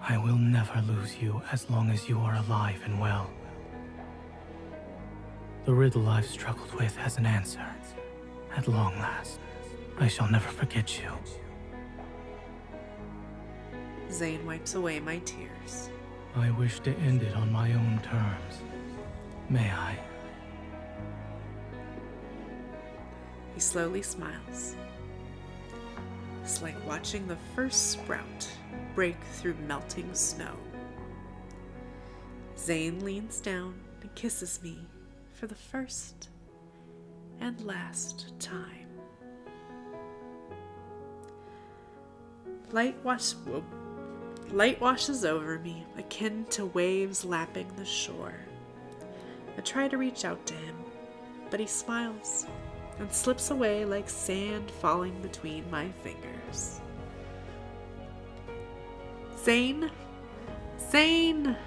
I will never lose you as long as you are alive and well. The riddle I've struggled with has an answer. At long last, I shall never forget you. Zayne wipes away my tears. I wish to end it on my own terms. May I? He slowly smiles. It's like watching the first sprout break through melting snow. Zayne leans down and kisses me for the first and last time. Light washes over me, akin to waves lapping the shore. I try to reach out to him, but he smiles and slips away like sand falling between my fingers. Zayne! Zayne!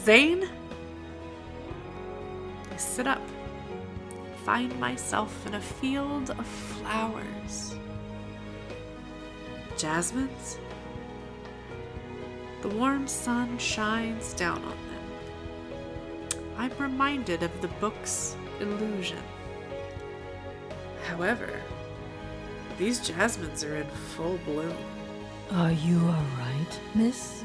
Zayne? I sit up, find myself in a field of flowers. Jasmines? The warm sun shines down on them. I'm reminded of the book's illusion. However, these jasmines are in full bloom. Are you alright, miss?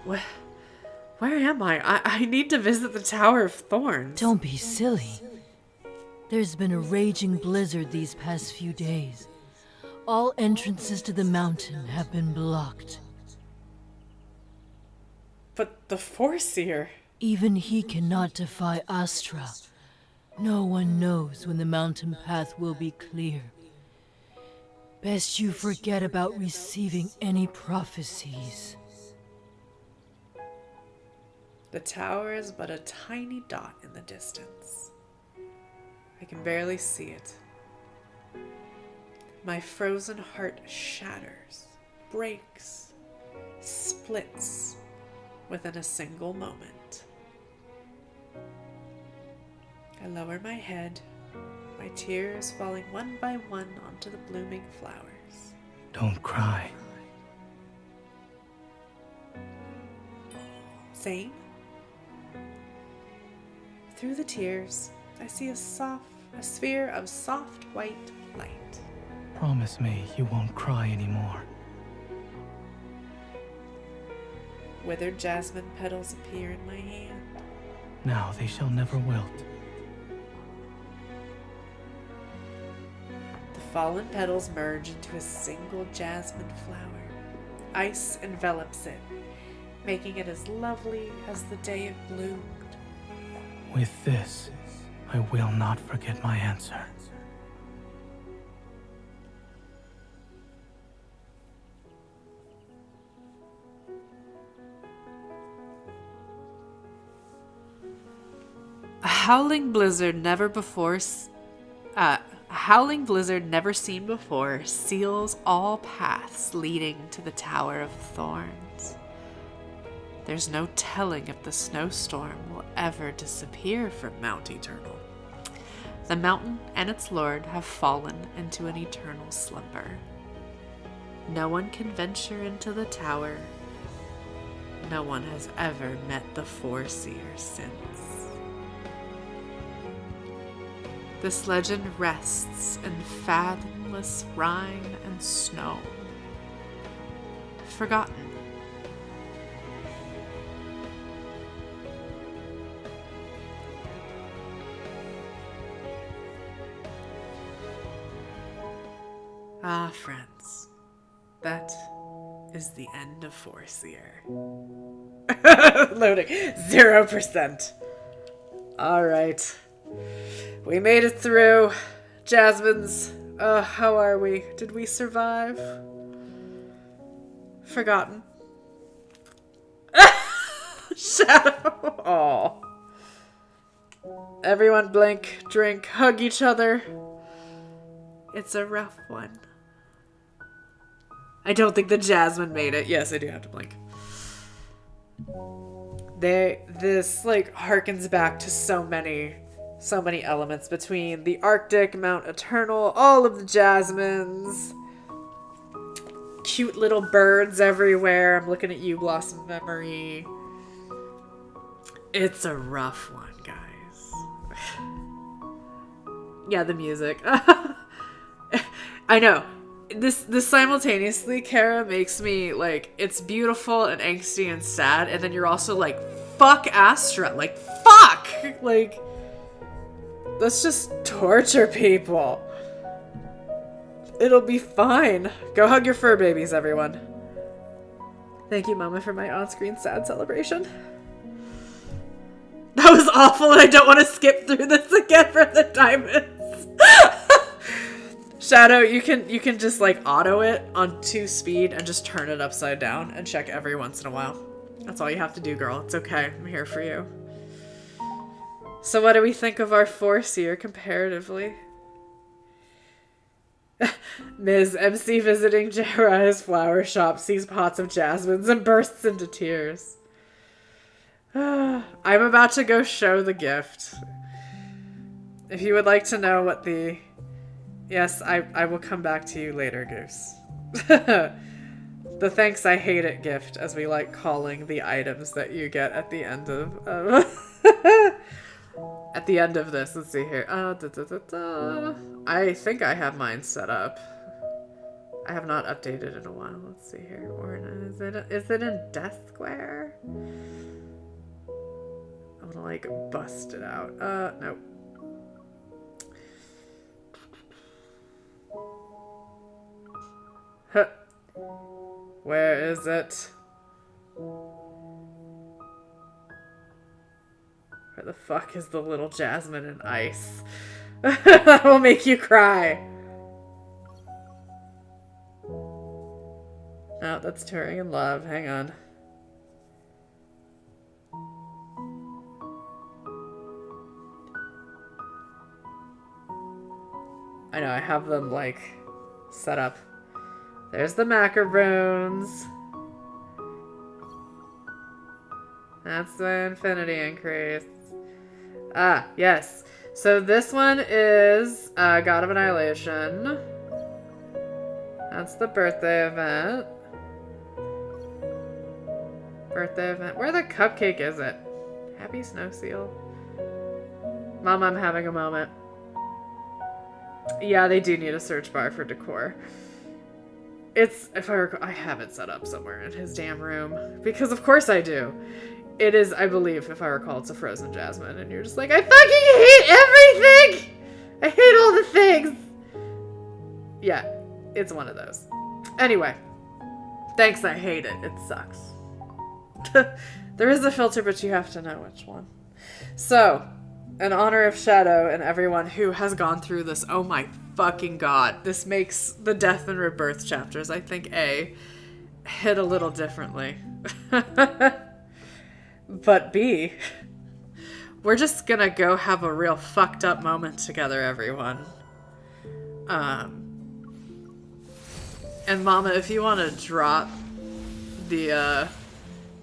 Where am I? I need to visit the Tower of Thorns. Don't be silly. There's been a raging blizzard these past few days. All entrances to the mountain have been blocked. But the Foreseer... Even he cannot defy Astra. No one knows when the mountain path will be clear. Best you forget about receiving any prophecies. The tower is but a tiny dot in the distance. I can barely see it. My frozen heart shatters, breaks, splits, within a single moment. I lower my head, my tears falling one by one onto the blooming flowers. Don't cry. Zayne? Through the tears, I see a sphere of soft white light. Promise me you won't cry anymore. Withered jasmine petals appear in my hand. Now they shall never wilt. The fallen petals merge into a single jasmine flower. Ice envelops it, making it as lovely as the day it bloomed. With this, I will not forget my answer. A howling blizzard never seen before seals all paths leading to the Tower of Thorns. There's no telling if the snowstorm will ever disappear from Mount Eternal. The mountain and its lord have fallen into an eternal slumber. No one can venture into the tower. No one has ever met the Foreseer since. This legend rests in fathomless rime and snow. Forgotten. Ah, friends, that is the end of Foreseer. Loading 0%. All right. We made it through. Jasmine's, how are we? Did we survive? Forgotten. Shadow. Aw. Everyone blink, drink, hug each other. It's a rough one. I don't think the Jasmine made it. Yes, I do have to blink. This like harkens back to so many elements between the Arctic, Mount Eternal, all of the Jasmines, cute little birds everywhere. I'm looking at you, Blossom Memory. It's a rough one, guys. Yeah, the music. I know. This simultaneously, Kara, makes me like, it's beautiful and angsty and sad, and then you're also like, fuck Astra. Like, fuck! Like, let's just torture people. It'll be fine. Go hug your fur babies, everyone. Thank you, Mama, for my on-screen sad celebration. That was awful, and I don't want to skip through this again for the diamonds. Shadow, you can just like auto it on 2 speed and just turn it upside down and check every once in a while. That's all you have to do, girl. It's okay. I'm here for you. So what do we think of our Foreseer comparatively? Ms. MC visiting Jera's flower shop, sees pots of jasmines and bursts into tears. I'm about to go show the gift. If you would like to know what the... Yes, I will come back to you later, Goose. The thanks I hate it gift, as we like calling the items that you get at the end of at the end of this. Let's see here. I think I have mine set up. I have not updated in a while. Let's see here. Or is it in Death Square? I'm gonna like bust it out. Nope. Huh. Where is it? Where the fuck is the little jasmine and ice? That will make you cry. Oh, that's Touring in Love. Hang on. I know, I have them, like, set up. There's the macaroons. That's the infinity increase. Ah, yes. So this one is God of Annihilation. That's the birthday event. Birthday event. Where the cupcake is it? Happy Snow Seal. Mom, I'm having a moment. Yeah, they do need a search bar for decor. It's, if I recall, I have it set up somewhere in his damn room. Because of course I do. It is, I believe, if I recall, it's a frozen jasmine. And you're just like, I fucking hate everything! I hate all the things! Yeah, it's one of those. Anyway. Thanks, I hate it. It sucks. There is a filter, but you have to know which one. So, in honor of Shadow and everyone who has gone through this, oh my fucking god, this makes the death and rebirth chapters, I think, hit a little differently. But B, we're just gonna go have a real fucked up moment together, everyone. And Mama, if you want to drop the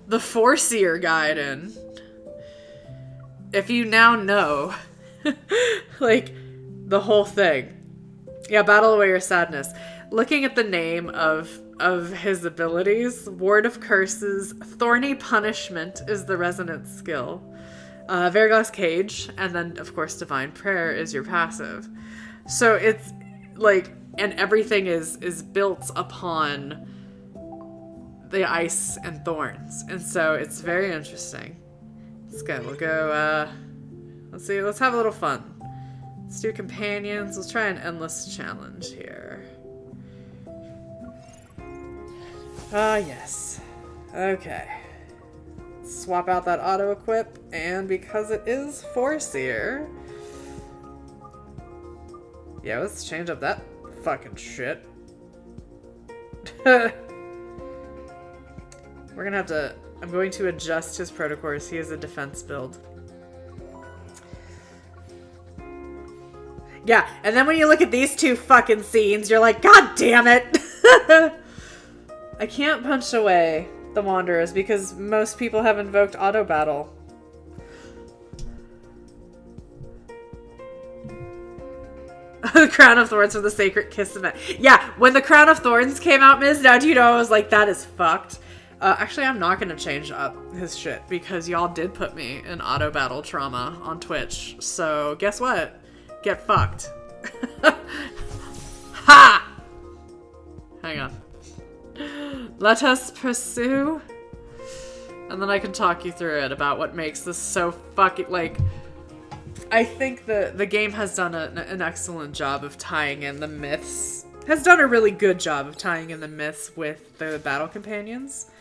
Foreseer guide in, if you now know, like, the whole thing. Yeah, battle away your sadness. Looking at the name of his abilities, Ward of Curses, Thorny Punishment is the resonant skill. Veriglass Cage, and then, of course, Divine Prayer is your passive. So it's, like, and everything is built upon the ice and thorns. And so it's very interesting. Let's go. We'll go, let's see. Let's have a little fun. Let's do companions. Let's try an endless challenge here. Ah, yes. Okay. Swap out that auto-equip, and because it is Foreseer... Yeah, let's change up that fucking shit. We're gonna have to... I'm going to adjust his protocols. He is a defense build. Yeah, and then when you look at these two fucking scenes, you're like, God damn it! I can't punch away the Wanderers because most people have invoked auto battle. The Crown of Thorns for the Sacred Kiss event. Yeah, when the Crown of Thorns came out, Ms. Now do you know I was like, that is fucked. Actually, I'm not going to change up his shit because y'all did put me in auto battle trauma on Twitch. So guess what? Get fucked. Ha! Hang on. Let us pursue. And then I can talk you through it about what makes this so fucking, like... I think the game has done an excellent job of tying in the myths. Has done a really good job of tying in the myths with the battle companions.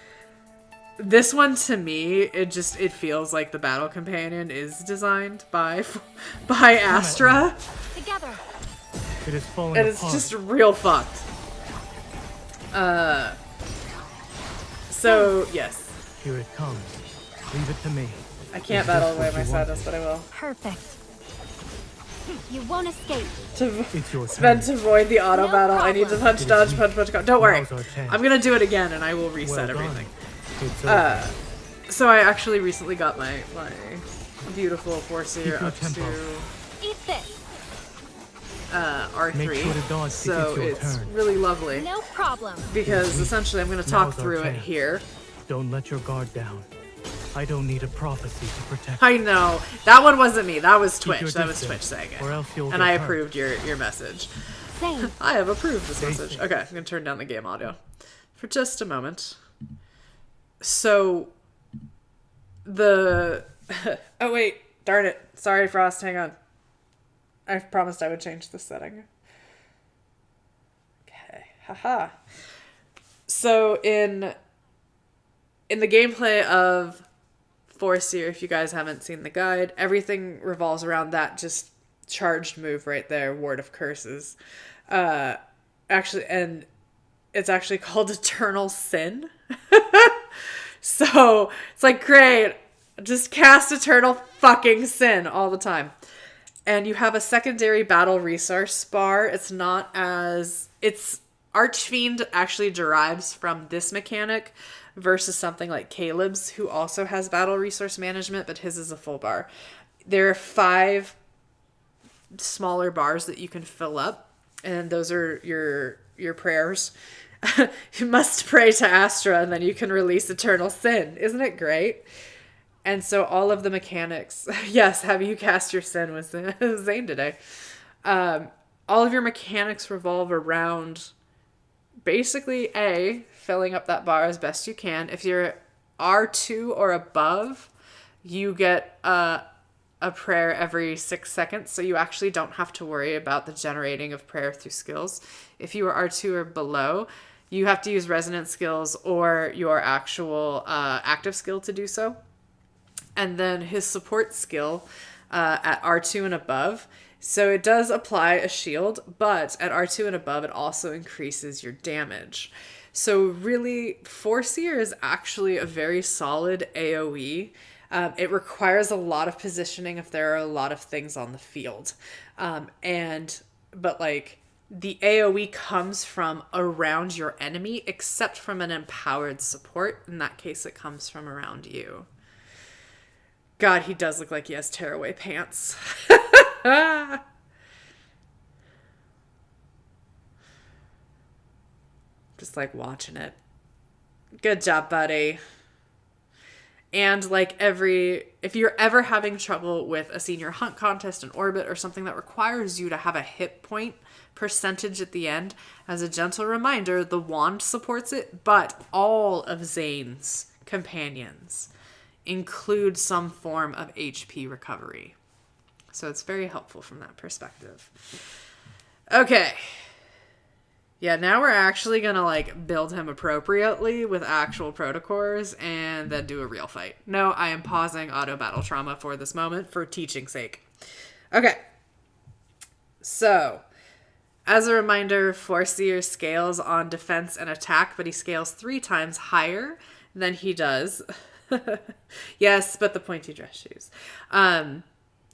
This one, to me, it feels like the battle companion is designed by Astra. Together. It is falling and it's apart. just real fucked. So, yes. Here it comes. Leave it to me. I can't battle away my sadness, but I will. Perfect. You won't escape. It's your Spend turn. to avoid the auto No battle. I need to problem. punch, dodge, punch, go. Don't worry. Now's our chance. I'm gonna do it again, and I will reset Well done. everything. It's over. So I actually recently got my beautiful Foreseer Keep your up tempo. to Eat this. R3. Make sure to dodge So if it's your it's turn. really lovely No problem. because essentially I'm gonna talk Now's our through it chance. here. Don't let your guard down. I don't need a prophecy to protect. I know that one wasn't me. That was Keep your Twitch. That was distance, Twitch saying it. or else you'll And get I hurt. approved your message. Zayne, I have approved this Stay message. safe. Okay, I'm gonna turn down the game audio for just a moment. So the oh wait, darn it. Sorry, Frost. Hang on. I promised I would change the setting. Okay, haha. So in the gameplay of Foreseer, if you guys haven't seen the guide, everything revolves around that just charged move right there, Ward of Curses. Actually, and it's actually called Eternal Sin. So it's like, great, just cast Eternal fucking Sin all the time. And you have a secondary battle resource bar. It's Archfiend actually derives from this mechanic versus something like Caleb's, who also has battle resource management, but his is a full bar. There are 5 smaller bars that you can fill up, and those are your prayers. You must pray to Astra, and then you can release eternal sin. Isn't it great? And so all of the mechanics, yes, have you cast your sin with Zayne today. All of your mechanics revolve around basically filling up that bar as best you can. If you're R2 or above, you get a prayer every 6 seconds, so you actually don't have to worry about the generating of prayer through skills. If you are R2 or below, you have to use resonance skills or your actual active skill to do so. And then his support skill at R2 and above. So it does apply a shield, but at R2 and above, it also increases your damage. So really, Foreseer is actually a very solid AoE. It requires a lot of positioning if there are a lot of things on the field. But like, the AoE comes from around your enemy, except from an empowered support. In that case, it comes from around you. God, he does look like he has tearaway pants. Just like watching it. Good job, buddy. And like if you're ever having trouble with a senior hunt contest, an orbit, or something that requires you to have a hit point percentage at the end, as a gentle reminder, the wand supports it, but all of Zayne's companions include some form of HP recovery. So it's very helpful from that perspective. Okay. Yeah, now we're actually going to like build him appropriately with actual protocors and then do a real fight. No, I am pausing auto battle trauma for this moment for teaching's sake. Okay. So, as a reminder, Foreseer scales on defense and attack, but he scales 3 times higher than he does. Yes, but the pointy dress shoes.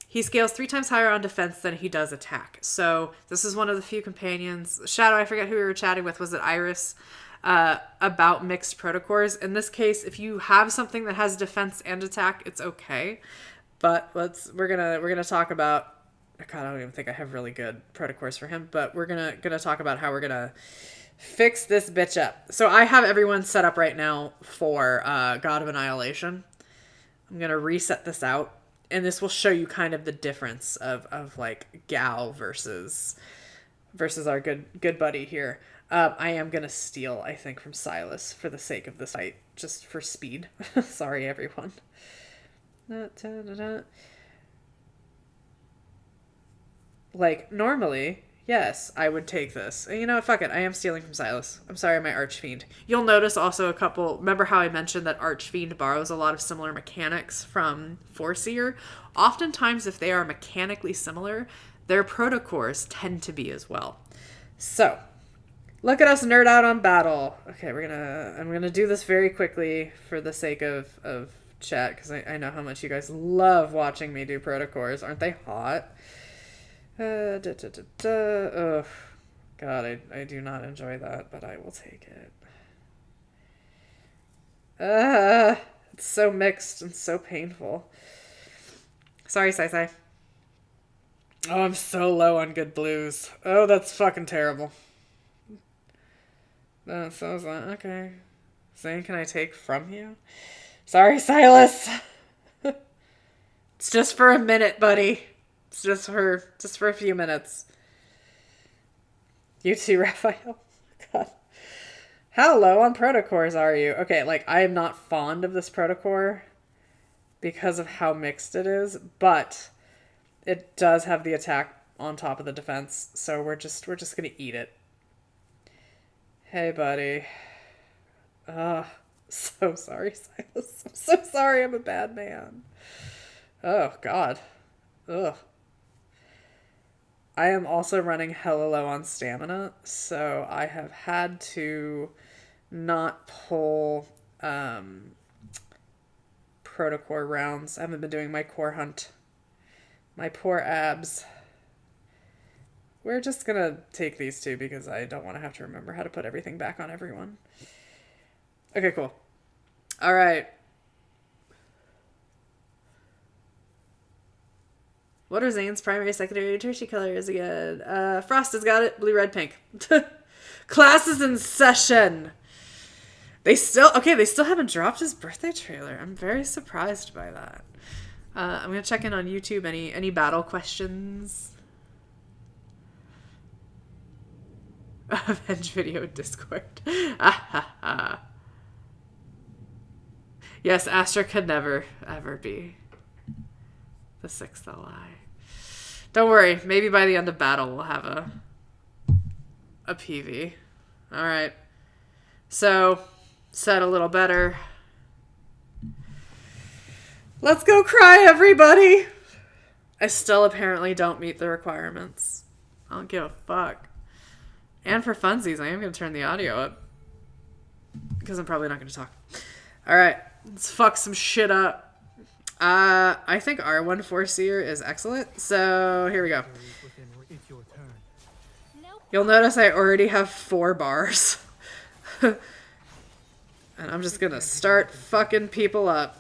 He scales 3 times higher on defense than he does attack. So this is one of the few companions. Shadow, I forget who we were chatting with. Was it Iris? About mixed protocors. In this case, if you have something that has defense and attack, it's okay. But we're gonna talk about. God, I don't even think I have really good protocors for him. But we're gonna talk about how we're gonna fix this bitch up. So I have everyone set up right now for God of Annihilation. I'm gonna reset this out. And this will show you kind of the difference of like Gal versus our good buddy here. I am going to steal, I think, from Sylus for the sake of this fight, just for speed. Sorry, everyone. Like, normally, yes, I would take this. And you know what? Fuck it. I am stealing from Sylus. I'm sorry, my Archfiend. You'll notice also a couple... Remember how I mentioned that Archfiend borrows a lot of similar mechanics from Foreseer? Oftentimes, if they are mechanically similar, their protocors tend to be as well. So, look at us nerd out on battle. Okay, I'm gonna do this very quickly for the sake of chat, because I know how much you guys love watching me do protocors. Aren't they hot? Oh, God, I do not enjoy that, but I will take it. It's so mixed and so painful. Sorry, Sai. Oh, I'm so low on good blues. Oh, that's fucking terrible. So is that okay? Zayne, can I take from you? Sorry, Sylus. It's just for a minute, buddy. It's just for a few minutes. You too, Rafayel. God. How low on protocors are you? Okay, like, I am not fond of this protocor because of how mixed it is, but it does have the attack on top of the defense, so we're just gonna eat it. Hey, buddy. So sorry, Sylus. I'm so sorry, I'm a bad man. Oh, God. Ugh. I am also running hella low on stamina, so I have had to not pull protocore rounds. I haven't been doing my core hunt. My poor abs. we're just gonna take these two because I don't want to have to remember how to put everything back on everyone. Okay, cool. All right. What are Zayne's primary, secondary, tertiary colors again? Frost has got it. Blue, red, pink. Class is in session. They still haven't dropped his birthday trailer. I'm very surprised by that. I'm gonna check in on YouTube. Any battle questions? Avenge video Discord. Yes, Astra could never, ever be the sixth ally. Don't worry. Maybe by the end of battle, we'll have a PV. All right. So, set a little better. Let's go cry, everybody. I still apparently don't meet the requirements. I don't give a fuck. And for funsies, I am going to turn the audio up. Because I'm probably not going to talk. All right. Let's fuck some shit up. I think R1 Foreseer is excellent. So here we go. You'll notice I already have 4 bars. And I'm just gonna start fucking people up.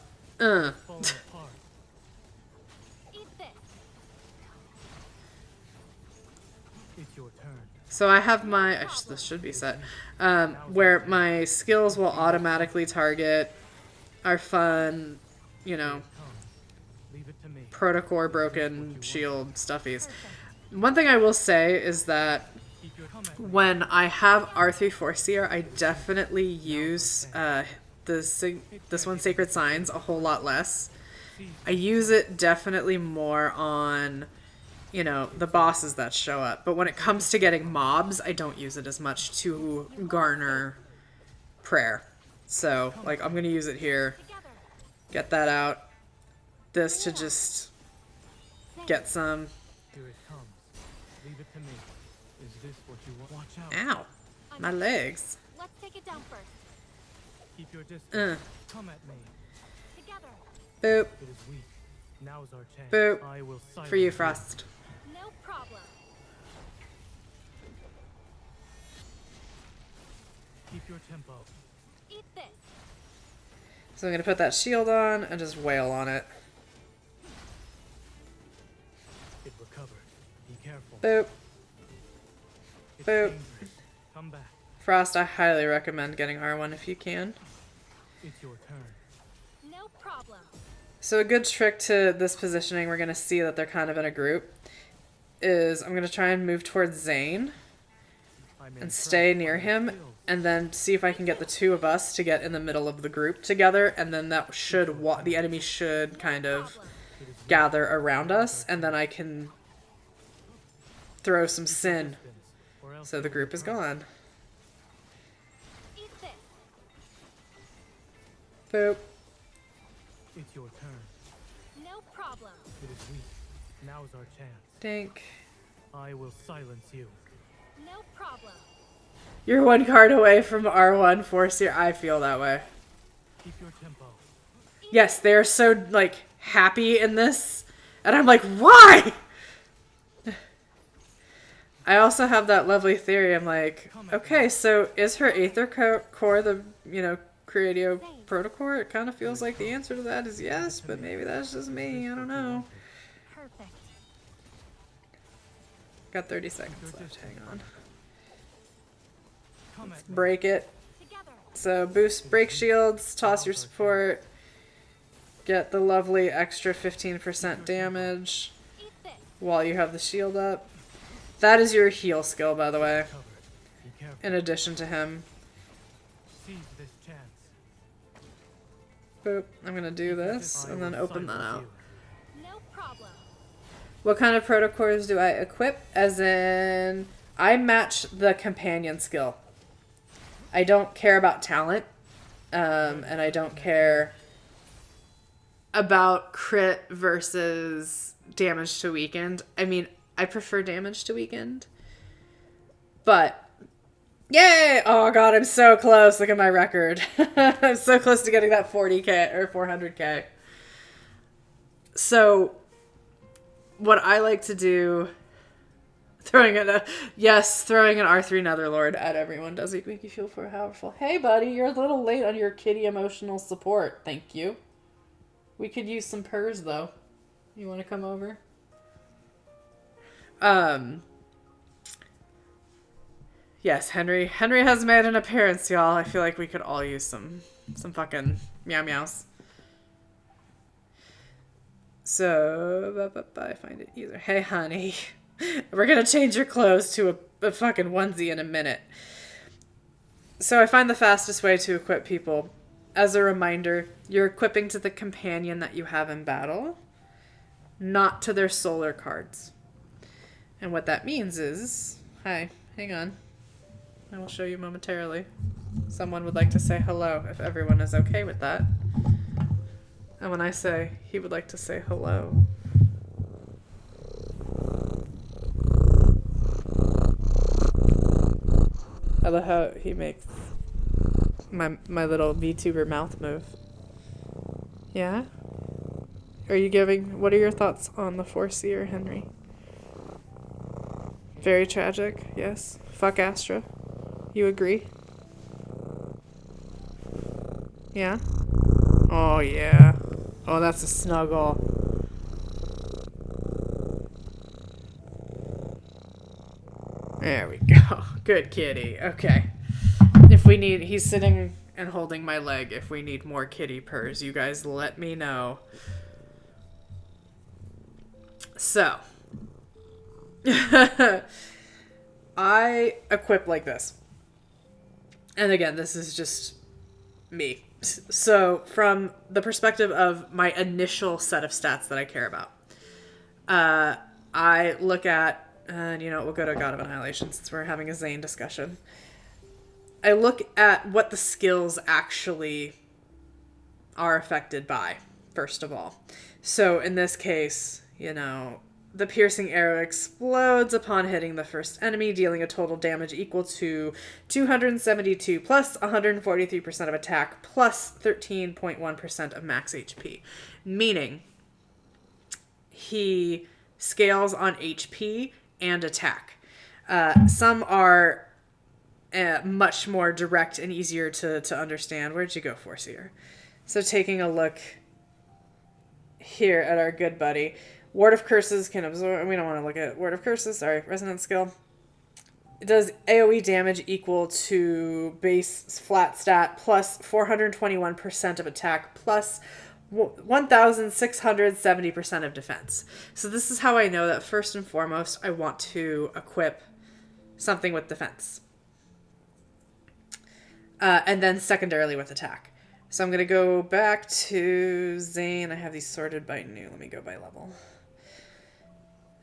So I have my, this should be set, where my skills will automatically target our fun, you know, protocore broken shield stuffies. One thing I will say is that when I have R3 Foreseer, I definitely use this one Sacred Signs a whole lot less. I use it definitely more on, you know, the bosses that show up. But when it comes to getting mobs, I don't use it as much to garner prayer. So, like, I'm going to use it here. Get that out. This to just get some. Here it comes. Leave it to me. Is this what you want? Watch out. Ow. My legs. Let's take it down first. Keep your distance. Come at me. Together. Boop. It is weak. Now's our chance. Boop. I will silence For you, Frost. No problem. Keep your tempo. Eat this. So I'm going to put that shield on and just wail on it. It recovered. Be careful. Boop. It's Boop. dangerous. Come back. Frost, I highly recommend getting R1 if you can. It's your turn. No problem. So a good trick to this positioning, we're going to see that they're kind of in a group, is I'm going to try and move towards Zayne and stay near him, and then see if I can get the two of us to get in the middle of the group together, and then that should, the enemy should kind of gather around us, and then I can throw some sin so the group is gone. Eat this. Boop. It's your turn. No problem. It is weak. Now's our chance. Dink. I will silence you. No problem. You're one card away from R1 Foreseer. I feel that way. Keep your tempo. Yes, they're so, like, happy in this. And I'm like, why? I also have that lovely theory. I'm like, okay, so is her Aether Core the, you know, Creatio Protocore? It kind of feels like the answer to that is yes, but maybe that's just me. I don't know. Perfect. Got 30 seconds left. Hang on. Come at me. Break it. Together. So boost break shields, toss your support, get the lovely extra 15% damage Eat this. while you have the shield up. That is your heal skill, by the way, Covered. Be careful. in addition to him. Seize this chance. Boop. I'm gonna do this I and then will open that silence out. you. No problem. What kind of protocores do I equip? As in, I match the companion skill. I don't care about talent, and I don't care about crit versus damage to weakened. I mean, I prefer damage to weakened, but yay! Oh god, I'm so close. Look at my record. I'm so close to getting that 40k or 400k. So what I like to do, Throwing an R3 Netherlord at everyone does make you feel powerful. Hey, buddy, you're a little late on your kitty emotional support. Thank you. We could use some purrs, though. You want to come over? Yes, Henry has made an appearance, y'all. I feel like we could all use some fucking meow meows. So, I find it easier. Hey, honey. We're gonna change your clothes to a fucking onesie in a minute. So I find the fastest way to equip people, as a reminder, you're equipping to the companion that you have in battle, not to their solar cards. And what that means is... Hi, hang on. I will show you momentarily. Someone would like to say hello, if everyone is okay with that. And when I say he would like to say hello... I love how he makes my little VTuber mouth move. Yeah? What are your thoughts on the Foreseer, Henry? Very tragic, yes. Fuck Astra. You agree? Yeah? Oh, yeah. Oh, that's a snuggle. There we go. Good kitty. Okay. He's sitting and holding my leg. If we need more kitty purrs, you guys let me know. So. I equip like this. And again, this is just me. So, from the perspective of my initial set of stats that I care about, I look at, and we'll go to God of Annihilation since we're having a Zayne discussion. I look at what the skills actually are affected by, first of all. So, in this case, the piercing arrow explodes upon hitting the first enemy, dealing a total damage equal to 272 plus 143% of attack plus 13.1% of max HP. Meaning, he scales on HP and attack. Some are much more direct and easier to understand. Where'd you go, Foreseer? So taking a look here at our good buddy. Ward of Curses can absorb... We don't want to look at Ward of Curses. Sorry. Resonance skill. It does AoE damage equal to base flat stat plus 421% of attack plus 1,670% of defense. So this is how I know that first and foremost I want to equip something with defense. And then secondarily with attack. So I'm going to go back to Zayne. I have these sorted by new. Let me go by level.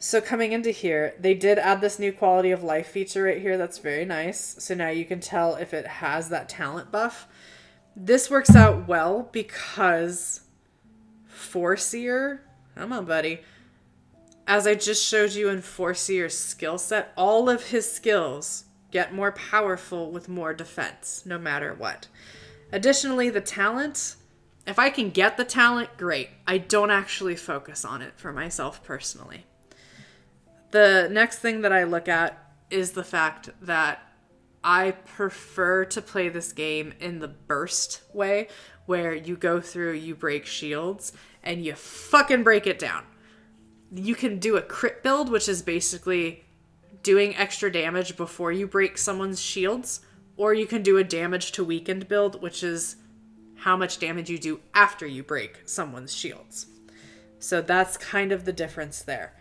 So coming into here, they did add this new quality of life feature right here. That's very nice. So now you can tell if it has that talent buff. This works out well because Foreseer, come on, buddy. As I just showed you in Foreseer's skill set, all of his skills get more powerful with more defense, no matter what. Additionally, the talent, if I can get the talent, great. I don't actually focus on it for myself personally. The next thing that I look at is the fact that I prefer to play this game in the burst way, where you go through, you break shields, and you fucking break it down. You can do a crit build, which is basically doing extra damage before you break someone's shields, or you can do a damage to weakened build, which is how much damage you do after you break someone's shields. So that's kind of the difference there.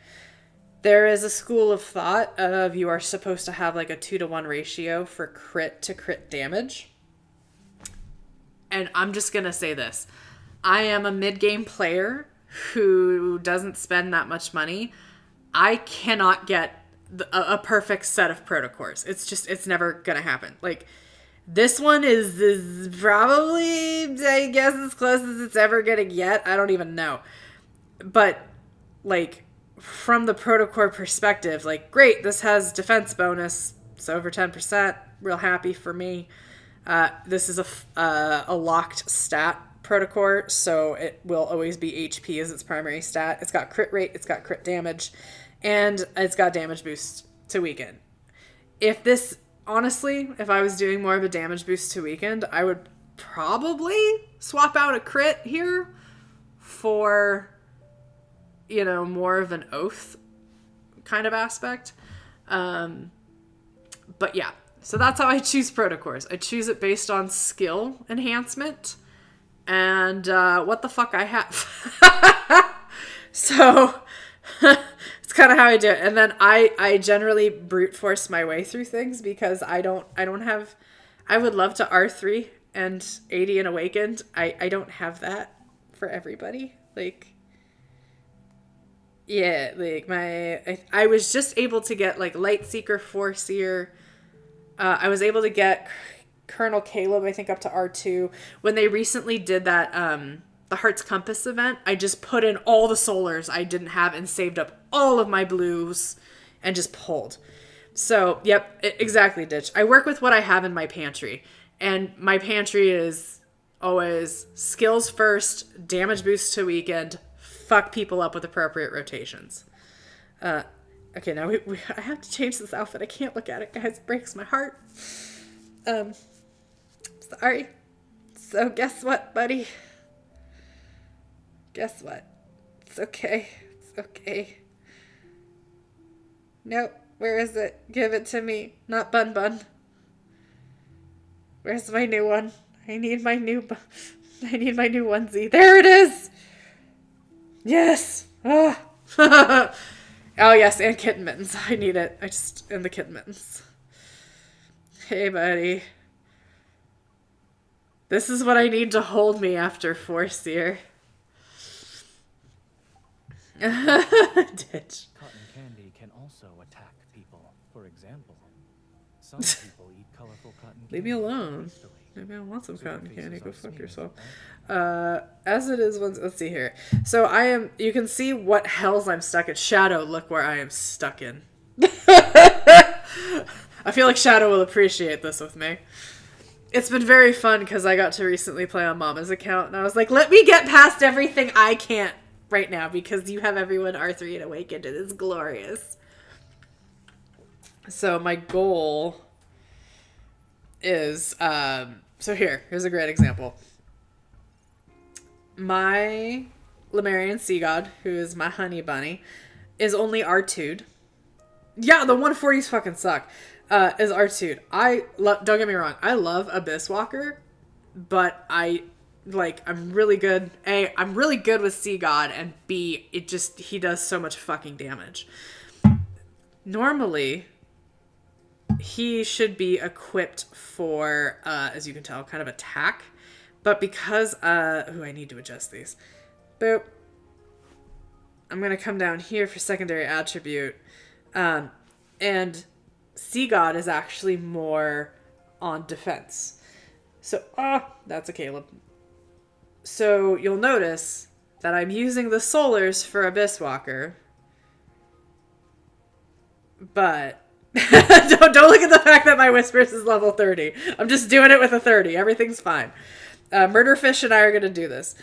There is a school of thought of you are supposed to have like a 2-to-1 ratio for crit to crit damage. And I'm just going to say this. I am a mid-game player who doesn't spend that much money. I cannot get a perfect set of protocores. It's never going to happen. Like, this one is probably, I guess, as close as it's ever going to get. I don't even know. But, like, from the protocore perspective, like, great, this has defense bonus. It's over 10%. Real happy for me. This is a locked stat protocore, so it will always be HP as its primary stat. It's got crit rate, it's got crit damage, and it's got damage boost to weaken. If this, honestly, if I was doing more of a damage boost to weakened, I would probably swap out a crit here for, you know, more of an oath kind of aspect. But yeah, so that's how I choose protocors. I choose it based on skill enhancement and what the fuck I have. So it's kind of how I do it. And then I generally brute force my way through things because I don't have, I would love to R3 and 80 and awakened. I don't have that for everybody. Like, yeah, like I was just able to get like Lightseeker, Foreseer. I was able to get Colonel Caleb, I think, up to R2. When they recently did that, the Heart's Compass event, I just put in all the solars I didn't have and saved up all of my blues and just pulled. So, yep, exactly, Ditch. I work with what I have in my pantry. And my pantry is always skills first, damage boost to weakened, fuck people up with appropriate rotations. Okay, now I have to change this outfit. I can't look at it, guys. It breaks my heart. Sorry. So guess what, buddy? Guess what? It's okay. It's okay. Nope. Where is it? Give it to me. Not Bun Bun. Where's my new one? I need my new onesie. There it is! Yes! Ah. Oh, yes, and kitten mittens. I need it. And the kitten mittens. Hey, buddy. This is what I need to hold me after Foreseer. Ditch. Cotton candy can also attack people. For example, some people eat colorful cotton candy. Leave me alone. Maybe I want some cotton candy. Go fuck yourself. As it is, let's see here. So you can see what hells I'm stuck in. Shadow, look where I am stuck in. I feel like Shadow will appreciate this with me. It's been very fun because I got to recently play on Mama's account and I was like, let me get past everything I can't right now because you have everyone R3 and awakened. It is glorious. So my goal is, so here's a great example. My Lemurian Sea God, who is my honey bunny, is only R2'd. Yeah, the 140s fucking suck. Is R2'd. Don't get me wrong, I love Abyss Walker, but I'm really good. A, I'm really good with Sea God, and B, he does so much fucking damage. Normally, he should be equipped for, as you can tell, kind of attack. But because, I need to adjust these. Boop. I'm going to come down here for secondary attribute. And Sea God is actually more on defense. So, that's a Caleb. So you'll notice that I'm using the solars for Abyss Walker. But don't look at the fact that my Whispers is level 30. I'm just doing it with a 30. Everything's fine. Murderfish and I are going to do this.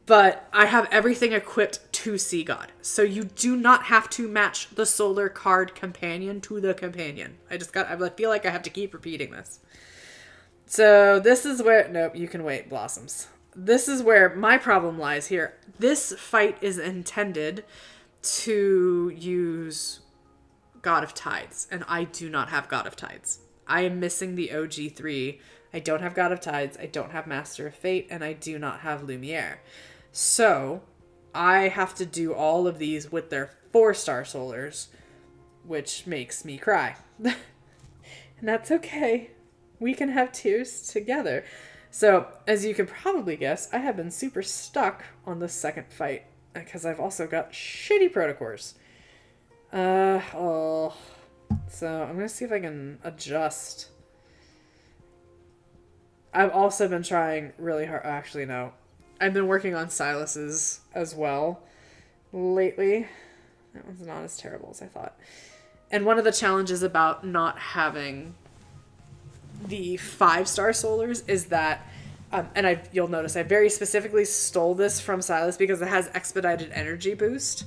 But I have everything equipped to Sea God. So you do not have to match the solar card companion to the companion. I feel like I have to keep repeating this. So this is where, nope, you can wait, Blossoms. This is where my problem lies here. This fight is intended to use God of Tides, and I do not have God of Tides. I am missing the OG3. I don't have God of Tides, I don't have Master of Fate, and I do not have Lumiere. So, I have to do all of these with their 4-star solars, which makes me cry. And that's okay. We can have tears together. So, as you can probably guess, I have been super stuck on the second fight, because I've also got shitty protocors. So I'm going to see if I can adjust. I've also been trying really hard. Actually, no. I've been working on Sylus's as well lately. That one's not as terrible as I thought. And one of the challenges about not having the 5-star solars is that, you'll notice I very specifically stole this from Sylus because it has expedited energy boost.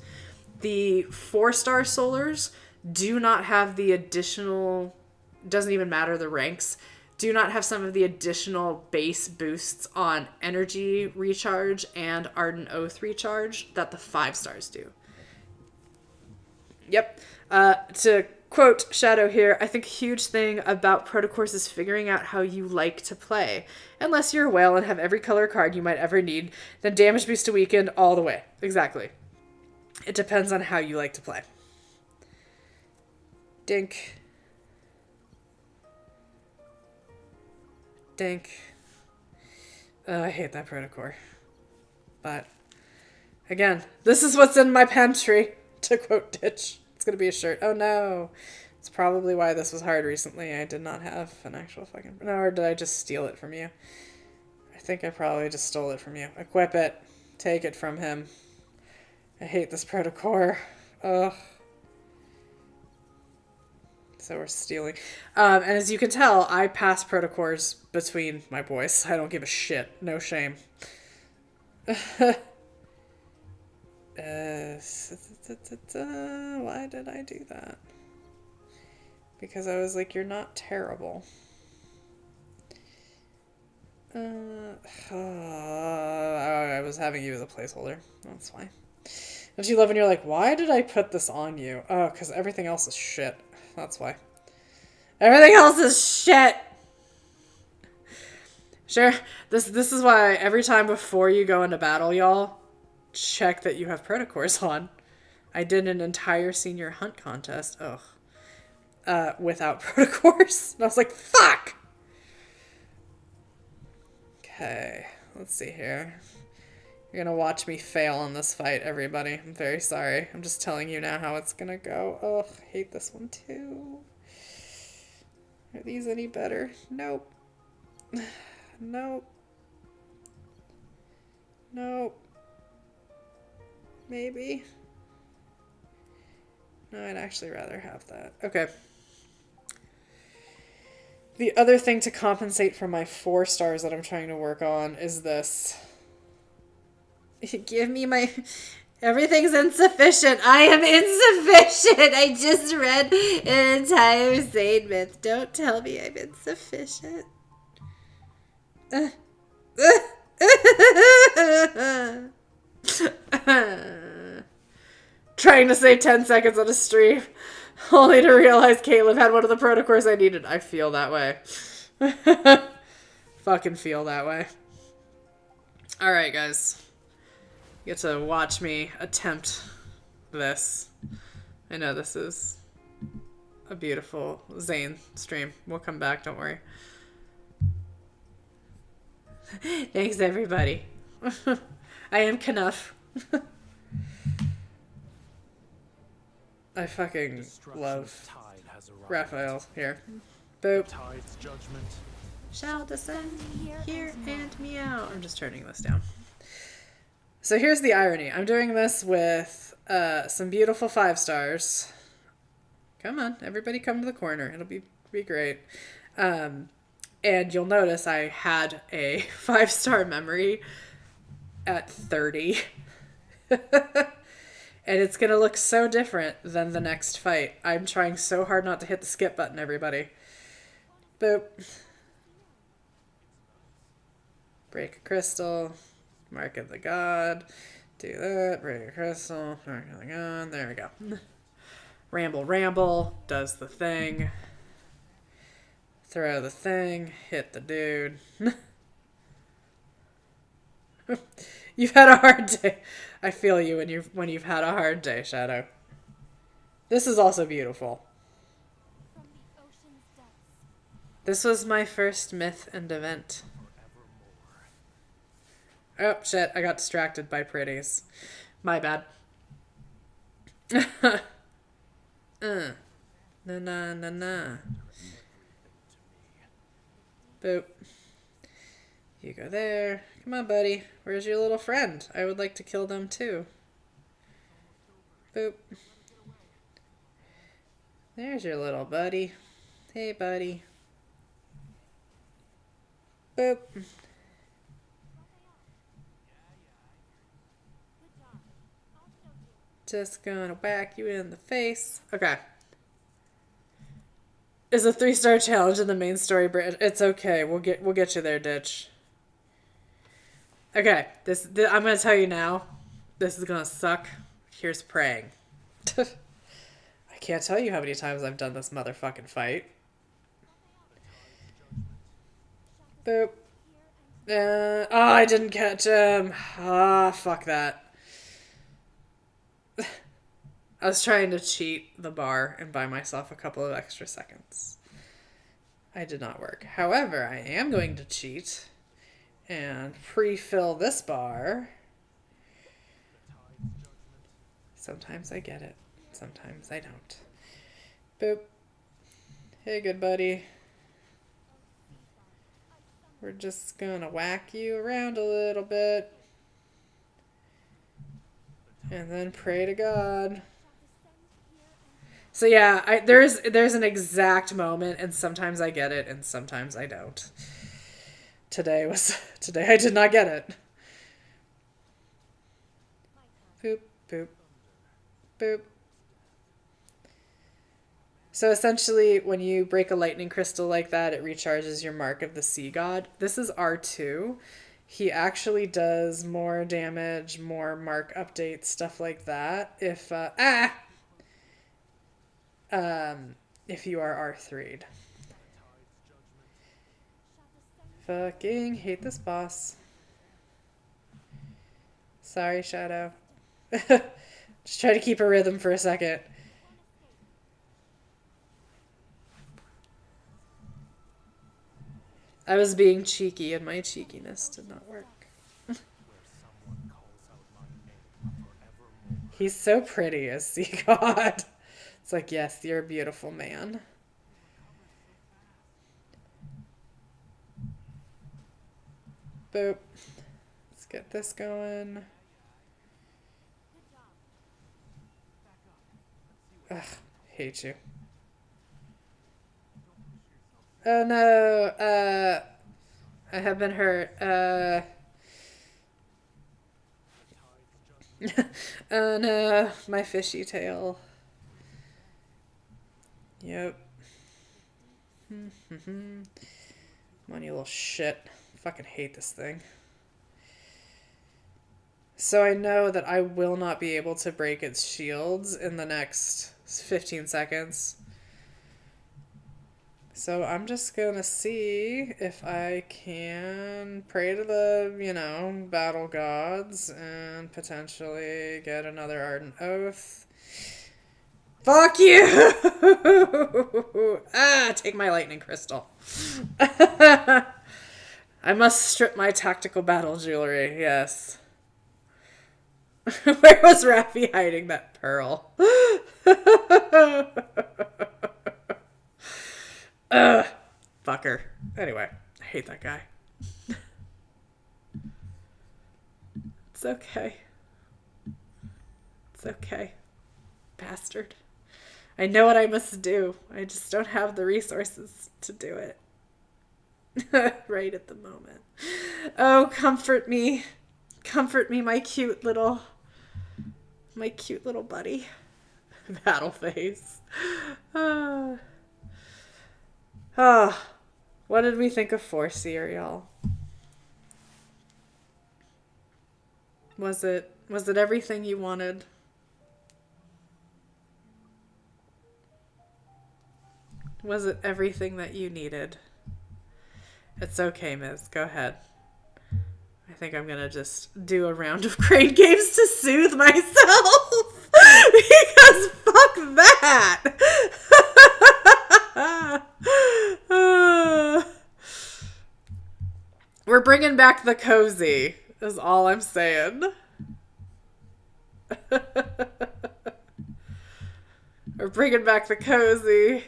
The 4-star solars do not have the additional, doesn't even matter the ranks, do not have some of the additional base boosts on energy recharge and Ardent Oath recharge that the 5 stars do. Yep. To quote Shadow here, I think a huge thing about Protocourse is figuring out how you like to play. Unless you're a whale and have every color card you might ever need, then damage boost to weakened all the way. Exactly. It depends on how you like to play. Dink. Dink. Oh, I hate that Protocore. But, again, this is what's in my pantry, to quote Ditch. It's gonna be a shirt. Oh no. It's probably why this was hard recently. I did not have an actual fucking... No, or did I just steal it from you? I think I probably just stole it from you. Equip it. Take it from him. I hate this Protocore. Ugh. So we're stealing. And as you can tell, I pass Protocores between my boys. I don't give a shit. No shame. Why did I do that? Because I was like, you're not terrible. I was having you as a placeholder. That's fine. Don't you love when you're like, why did I put this on you? Oh, because everything else is shit. That's why. Everything else is shit! Sure, this is why every time before you go into battle, y'all, check that you have Protocores on. I did an entire senior hunt contest, without Protocores. And I was like, fuck! Okay, let's see here. You're gonna watch me fail in this fight, everybody. I'm very sorry. I'm just telling you now how it's gonna go. Oh, I hate this one too. Are these any better? Nope. Nope. Nope. Maybe. No, I'd actually rather have that. Okay. The other thing to compensate for my 4 stars that I'm trying to work on is this. Give me my... Everything's insufficient. I am insufficient. I just read an entire Zayne myth. Don't tell me I'm insufficient. Trying to save 10 seconds on a stream, only to realize Caleb had one of the Protocores I needed. I feel that way. Fucking feel that way. Alright, guys. You get to watch me attempt this. I know this is a beautiful Zayne stream. We'll come back, don't worry. Thanks, everybody. I am Knuff. I fucking love Rafayel here. Boop. Shall descend here and meow. I'm just turning this down. So here's the irony. I'm doing this with some beautiful 5 stars. Come on, everybody come to the corner. It'll be great. And you'll notice I had a 5-star memory at 30. And it's going to look so different than the next fight. I'm trying so hard not to hit the skip button, everybody. Boop. Break a crystal. Mark of the god. Do that. Break a crystal. Mark of the god. There we go. Ramble. Does the thing. Throw the thing. Hit the dude. You've had a hard day. I feel you when you've had a hard day, Shadow. This is also beautiful. This was my first myth and event. Oh, shit. I got distracted by pretties. My bad. Na. Boop. You go there. Come on, buddy. Where's your little friend? I would like to kill them, too. Boop. There's your little buddy. Hey, buddy. Boop. Just gonna whack you in the face. Okay. is a 3-star challenge in the main story bridge. It's okay. We'll get you there, Ditch. Okay, I'm gonna tell you now. This is gonna suck. Here's praying. I can't tell you how many times I've done this motherfucking fight. Boop. Oh, I didn't catch him. Ah, fuck that. I was trying to cheat the bar and buy myself a couple of extra seconds. I did not work. However, I am going to cheat and pre-fill this bar. Sometimes I get it. Sometimes I don't. Boop. Hey, good buddy. We're just gonna whack you around a little bit. And then pray to God. So yeah, there's an exact moment, and sometimes I get it, and sometimes I don't. Today I did not get it. Boop, boop, boop. So essentially, when you break a lightning crystal like that, it recharges your Mark of the Sea God. This is R2. He actually does more damage, more mark updates, stuff like that. If you are R3'd. Fucking hate this boss. Sorry, Shadow. Just try to keep a rhythm for a second. I was being cheeky and my cheekiness did not work. He's so pretty as Sea God. It's like, yes, you're a beautiful man. Boop. Let's get this going. Ugh, hate you. Oh no, I have been hurt. Oh no, my fishy tail. Yep. Come on, you little shit. Fucking hate this thing. So I know that I will not be able to break its shields in the next 15 seconds. So I'm just gonna see if I can pray to the, battle gods and potentially get another Ardent Oath. Fuck you! Take my lightning crystal. I must strip my tactical battle jewelry, yes. Where was Raffi hiding that pearl? Fucker. Anyway, I hate that guy. It's okay. It's okay. Bastard. I know what I must do. I just don't have the resources to do it. Right at the moment. Oh, comfort me. Comfort me, my cute little buddy. Battle face. What did we think of Foreseer, y'all? Was it everything you wanted? Was it everything that you needed? It's okay, Miz. Go ahead. I think I'm gonna just do a round of crane games to soothe myself. Because fuck that. We're bringing back the cozy, is all I'm saying. We're bringing back the cozy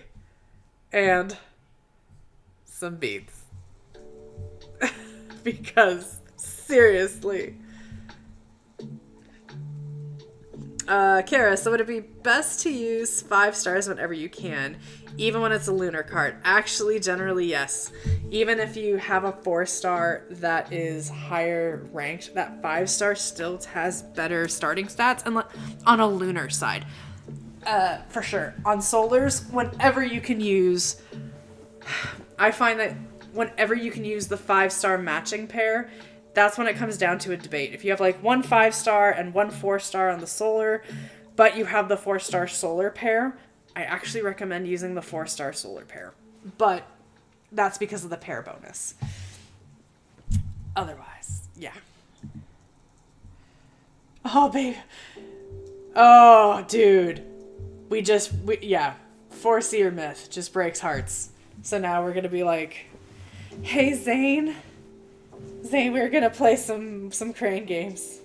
and some beats. Because, seriously. Kara, so would it be best to use 5 stars whenever you can, even when it's a lunar card? Actually, generally, yes. Even if you have a 4-star that is higher ranked, that 5-star still has better starting stats on a lunar side. For sure. On solars, whenever you can use... I find that whenever you can use the 5-star matching pair, that's when it comes down to a debate. If you have like 1 5-star and 1 4-star on the solar, but you have the 4-star solar pair, I actually recommend using the 4-star solar pair. But that's because of the pair bonus. Otherwise, yeah. Oh, babe. Oh, dude. Yeah. Foreseer myth just breaks hearts. So now we're gonna be like, hey, Zayne. Zayne, we're gonna play some crane games.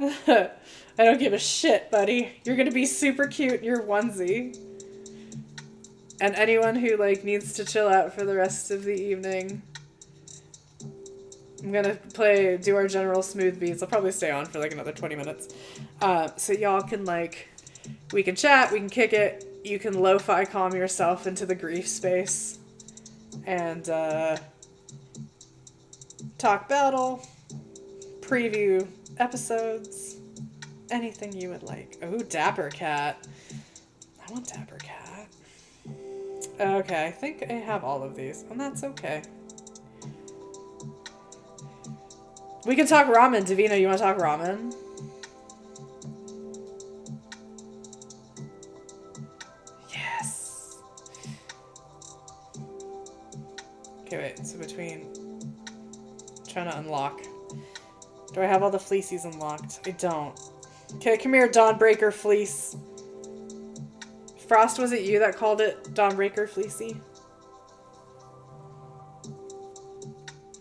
I don't give a shit, buddy. You're gonna be super cute in your onesie. And anyone who, like, needs to chill out for the rest of the evening, I'm gonna do our general smooth beats. I'll probably stay on for, like, another 20 minutes. So y'all can, like, we can chat, we can kick it. You can lo-fi calm yourself into the grief space. And, talk battle, preview episodes, anything you would like. Oh, Dapper Cat. I want Dapper Cat. Okay, I think I have all of these, and that's okay. We can talk ramen. Davina, you want to talk ramen? Yes. Okay, wait, so between... trying to unlock. Do I have all the fleecies unlocked? I don't. Okay, come here, Dawnbreaker Fleece. Frost, was it you that called it Dawnbreaker Fleecy?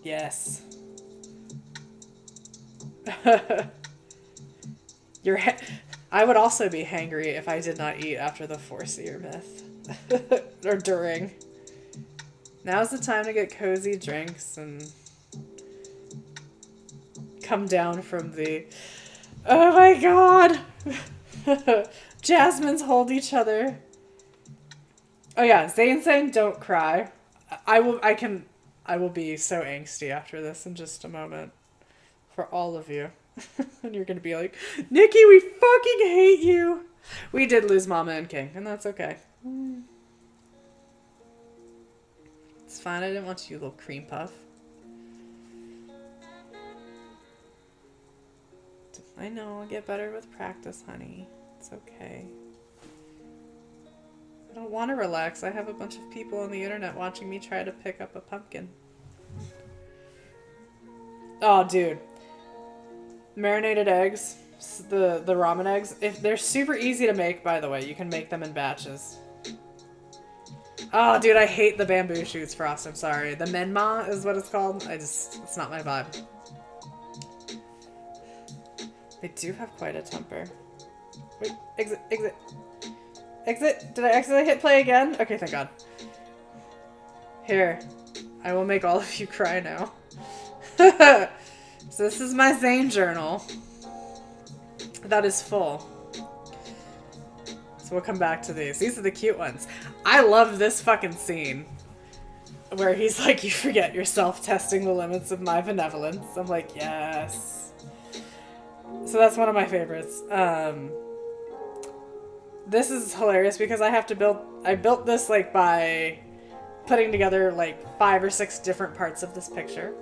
Yes. I would also be hangry if I did not eat after the Foreseer myth. Or during. Now's the time to get cozy drinks and come down from the... Oh my god! Jasmines hold each other. Oh yeah, Zayne saying don't cry. I will be so angsty after this in just a moment. For all of you. And you're gonna be like, Nikki, we fucking hate you! We did lose Mama and King, and that's okay. It's fine, I didn't want you, little cream puff. I know, I'll get better with practice, honey. It's okay. I don't want to relax. I have a bunch of people on the internet watching me try to pick up a pumpkin. Oh, dude. Marinated eggs. The ramen eggs. If they're super easy to make, by the way. You can make them in batches. Oh, dude, I hate the bamboo shoots, Frost. I'm sorry. The menma is what it's called. It's not my vibe. They do have quite a temper. Wait, exit, exit. Exit! Did I accidentally hit play again? Okay, thank god. Here. I will make all of you cry now. So this is my Zayne journal. That is full. So we'll come back to these. These are the cute ones. I love this fucking scene. Where he's like, you forget yourself testing the limits of my benevolence. I'm like, yes. So that's one of my favorites. This is hilarious because I built this like by putting together like 5 or 6 different parts of this picture.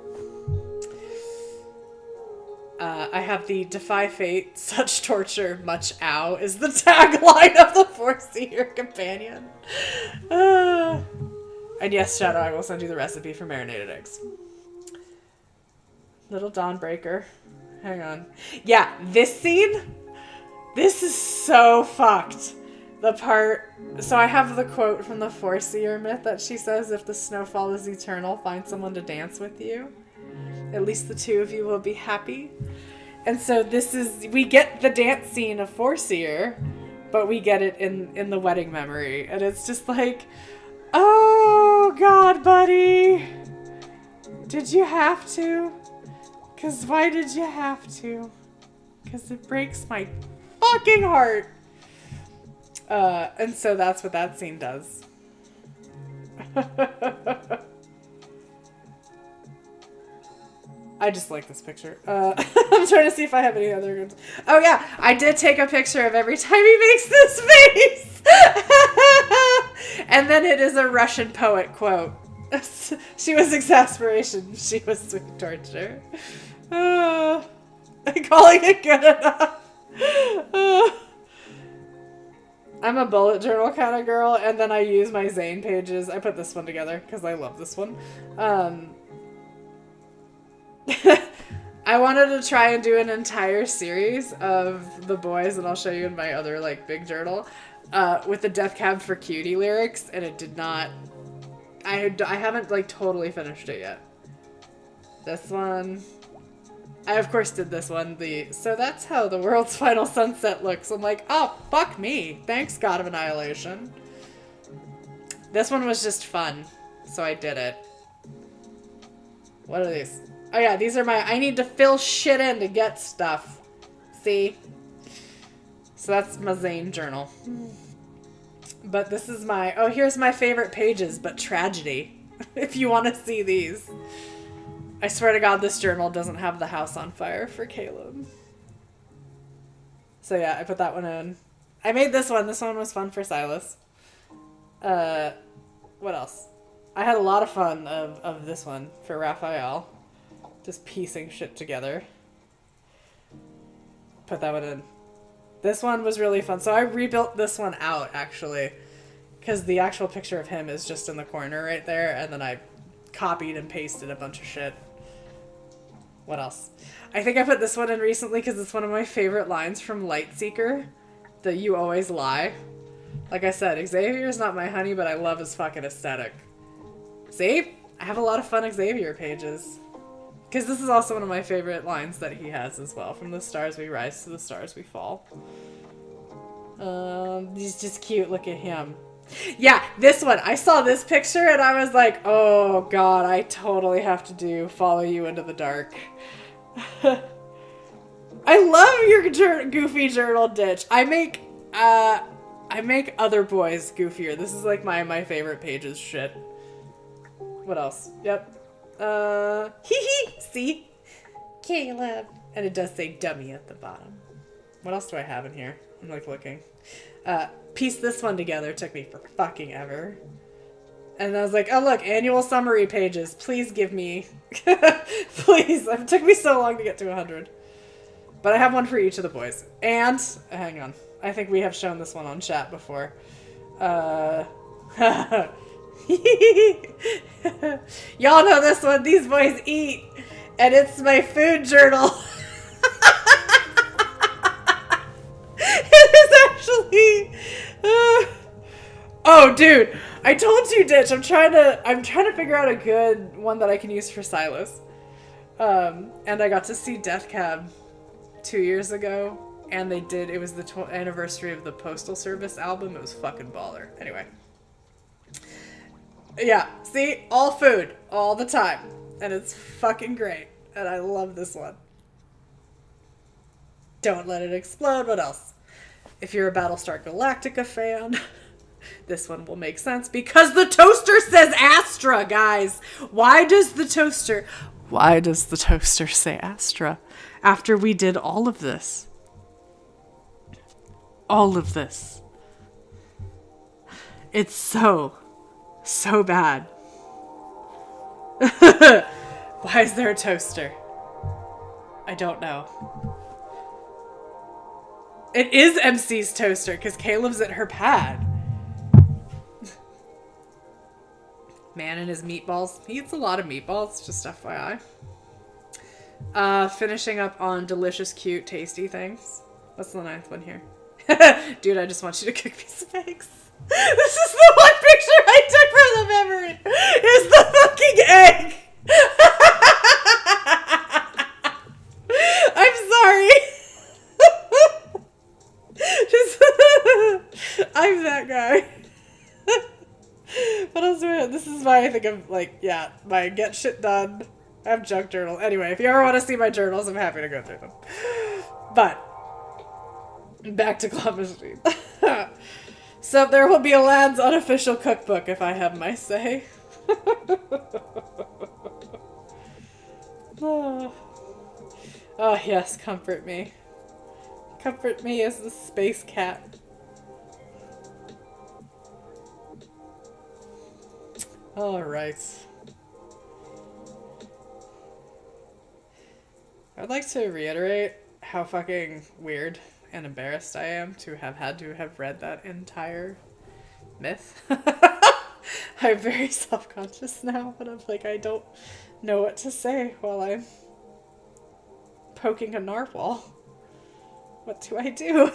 I have the defy fate, such torture, much ow is the tagline of the Foreseer companion. And yes, Shadow, I will send you the recipe for marinated eggs. Little Dawnbreaker. Hang on. Yeah, this scene? This is so fucked. The part... So I have the quote from the Foreseer myth that she says, if the snowfall is eternal, find someone to dance with you. At least the 2 of you will be happy. And so this is... We get the dance scene of Foreseer, but we get it in the wedding memory. And it's just like... Oh, God, buddy. Did you have to? Because why did you have to? Because it breaks my fucking heart. And so that's what that scene does. I just like this picture. I'm trying to see if I have any other good. Oh yeah, I did take a picture of every time he makes this face. And then it is a Russian poet quote. She was exasperation. She was sweet torture. Calling it good enough. I'm a bullet journal kind of girl, and then I use my Zayne pages. I put this one together because I love this one. I wanted to try and do an entire series of the boys, and I'll show you in my other like big journal, with the Death Cab for Cutie lyrics, and it did not. I haven't like totally finished it yet. This one. I, of course, did this one, so that's how the world's final sunset looks. I'm like, oh, fuck me. Thanks, God of Annihilation. This one was just fun, so I did it. What are these? Oh, yeah, these are I need to fill shit in to get stuff. See? So that's my Zayne journal. But this is here's my favorite pages, but tragedy. If you want to see these. I swear to God, this journal doesn't have the house on fire for Caleb. So yeah, I put that one in. I made this one. This one was fun for Sylus. What else? I had a lot of fun of this one for Rafayel. Just piecing shit together. Put that one in. This one was really fun. So I rebuilt this one out, actually. Because the actual picture of him is just in the corner right there. And then I copied and pasted a bunch of shit. What else? I think I put this one in recently because it's one of my favorite lines from Lightseeker. The "you always lie." Like I said, Xavier's not my honey, but I love his fucking aesthetic. See? I have a lot of fun Xavier pages. Because this is also one of my favorite lines that he has as well. From the stars we rise to the stars we fall. He's just cute. Look at him. Yeah, this one. I saw this picture and I was like, oh God, I totally have to follow you into the dark. I love your goofy journal ditch. I make other boys goofier. This is like my favorite pages shit. What else? Yep. See? Caleb. And it does say dummy at the bottom. What else do I have in here? I'm like looking. Piece this one together took me for fucking ever. And I was like, oh look, annual summary pages. Please give me. Please. It took me so long to get to 100. But I have one for each of the boys. And, hang on. I think we have shown this one on chat before. Y'all know this one. These boys eat. And it's my food journal. It is actually... Oh, dude. I told you, Ditch. I'm trying to figure out a good one that I can use for Sylus. And I got to see Death Cab 2 years ago. And it was the anniversary of the Postal Service album. It was fucking baller. Anyway. Yeah, see? All food. All the time. And it's fucking great. And I love this one. Don't let it explode. What else? If you're a Battlestar Galactica fan, this one will make sense because the toaster says Astra, guys. Why does the toaster say Astra after we did all of this? All of this. It's so bad. Why is there a toaster? I don't know. It is MC's toaster because Caleb's at her pad. Man and his meatballs. He eats a lot of meatballs, just FYI. Finishing up on delicious, cute, tasty things. What's the 9th one here? Dude, I just want you to cook me some eggs. This is the one picture I took from the memory. Is the fucking egg. I'm sorry. I'm that guy. What else do I have? This is my, I think I'm like, yeah, my get shit done. I have junk journal. Anyway, if you ever want to see my journals, I'm happy to go through them. But, back to Claw Machine. So there will be a lad's unofficial cookbook if I have my say. Oh. Oh, yes, comfort me. Comfort me as the space cat. Alright. I'd like to reiterate how fucking weird and embarrassed I am to have read that entire myth. I'm very self-conscious now, but I'm like, I don't know what to say while I'm poking a narwhal. What do I do?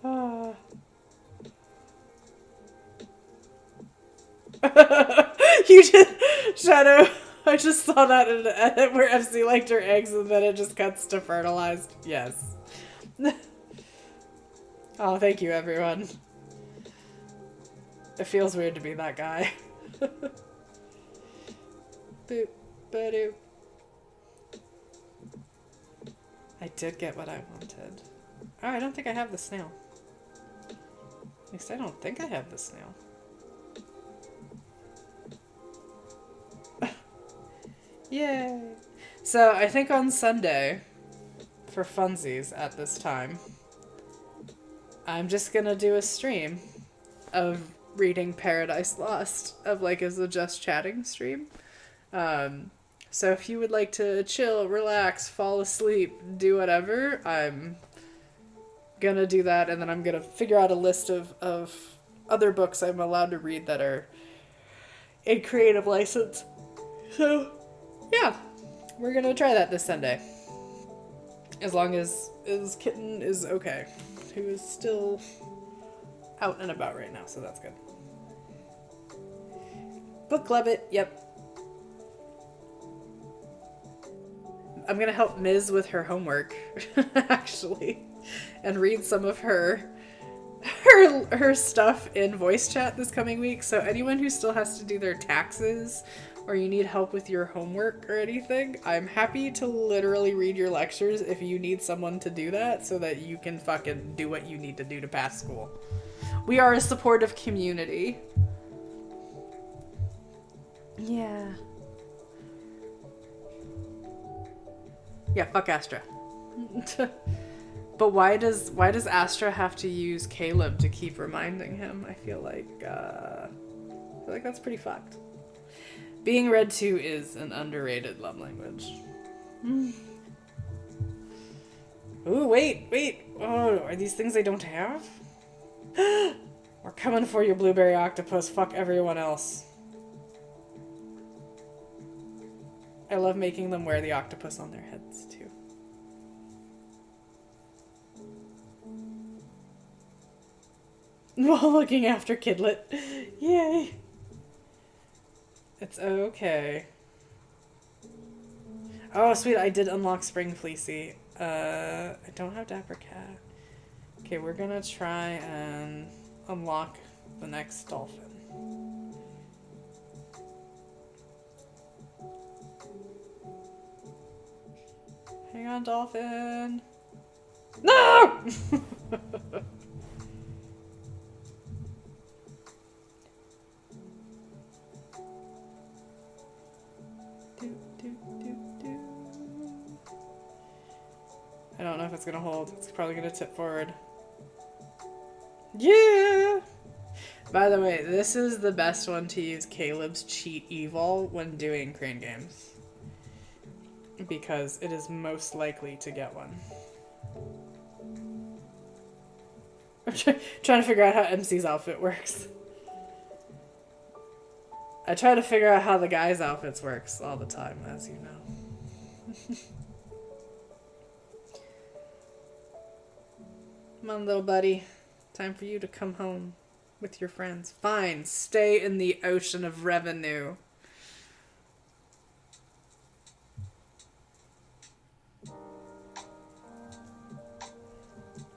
Ah. You just, Shadow, I just saw that in an edit where FC liked her eggs and then it just cuts to fertilized. Yes. Oh, thank you, everyone. It feels weird to be that guy. Boop, ba-doop. I did get what I wanted. Oh, I don't think I have the snail. At least I don't think I have the snail. Yay! So I think on Sunday, for funsies at this time, I'm just gonna do a stream of reading Paradise Lost, of like as a just chatting stream. So if you would like to chill, relax, fall asleep, do whatever, I'm gonna do that, and then I'm gonna figure out a list of other books I'm allowed to read that are in creative license. So yeah, we're gonna try that this Sunday. As long as Kitten is okay, who is still out and about right now, so that's good. Book club it, yep. I'm gonna help Ms. with her homework, actually, and read some of her stuff in voice chat this coming week. So anyone who still has to do their taxes or you need help with your homework or anything, I'm happy to literally read your lectures if you need someone to do that so that you can fucking do what you need to do to pass school. We are a supportive community. Yeah. Yeah, fuck Astra. But why does Astra have to use Caleb to keep reminding him? I feel like that's pretty fucked. Being read to is an underrated love language. Ooh, wait. Oh, are these things I don't have? We're coming for your blueberry octopus. Fuck everyone else. I love making them wear the octopus on their heads, too. While looking after Kidlet. Yay. It's okay. Oh, sweet. I did unlock Spring Fleecy. I don't have Dapper Cat. Okay, we're gonna try and unlock the next dolphin. Hang on, dolphin. No! I don't know if it's gonna hold. It's probably gonna tip forward. Yeah! By the way, this is the best one to use Caleb's cheat evol when doing crane games. Because it is most likely to get one. I'm trying to figure out how MC's outfit works. I try to figure out how the guys' outfits works all the time, as you know. Come on, little buddy. Time for you to come home with your friends. Fine, stay in the ocean of revenue.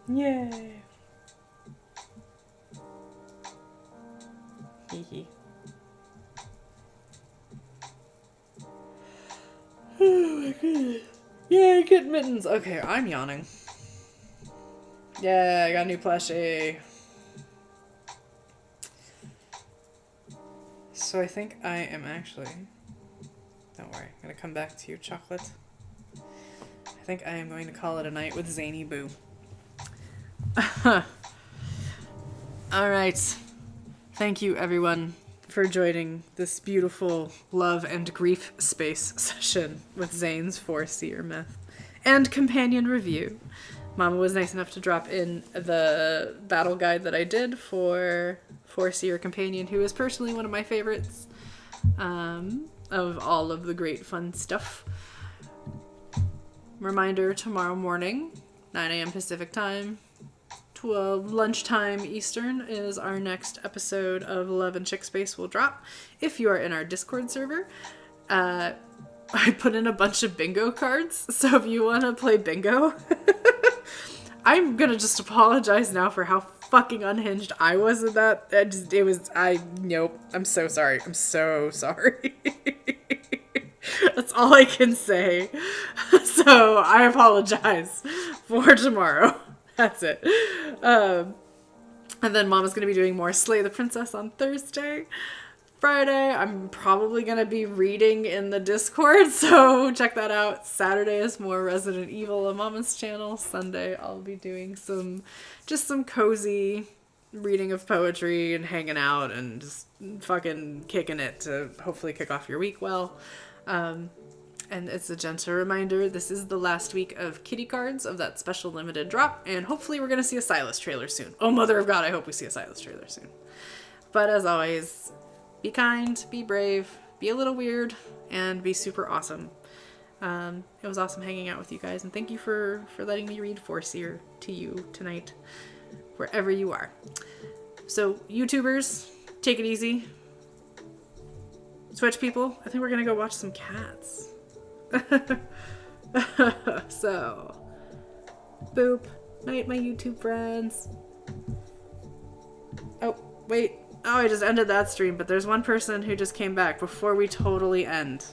Yay. Hee. Oh my goodness. Yay, get mittens. Okay, I'm yawning. Yeah, I got a new plushie. So I think I am actually Don't worry. I'm gonna come back to you, chocolate. I think I am going to call it a night with Zany Boo. Alright. Thank you, everyone, for joining this beautiful Love and Griefspace session with Zayne's Foreseer myth and companion review. Mama was nice enough to drop in the battle guide that I did for Foreseer Companion, who is personally one of my favorites of all of the great fun stuff. Reminder, tomorrow morning, 9 a.m. Pacific time, 12 lunchtime Eastern is our next episode of Love and Chickspace will drop. If you are in our Discord server, I put in a bunch of bingo cards, so if you want to play bingo, I'm gonna just apologize now for how fucking unhinged I was in that. Nope. I'm so sorry. I'm so sorry. That's all I can say. So I apologize for tomorrow. That's it. And then Mama's gonna be doing more Slay the Princess on Thursday. Friday, I'm probably going to be reading in the Discord, so check that out. Saturday is more Resident Evil on Mama's channel. Sunday, I'll be doing some cozy reading of poetry and hanging out and just fucking kicking it to hopefully kick off your week well. And it's a gentle reminder, this is the last week of kitty cards of that special limited drop, and hopefully we're going to see a Sylus trailer soon. Oh, mother of God, I hope we see a Sylus trailer soon. But as always, be kind, be brave, be a little weird, and be super awesome. It was awesome hanging out with you guys, and thank you for letting me read Foreseer to you tonight, wherever you are. So, YouTubers, take it easy. Twitch people, I think we're gonna go watch some cats. So, boop. Night, my YouTube friends. Oh, wait. Oh, I just ended that stream, but there's one person who just came back before we totally end.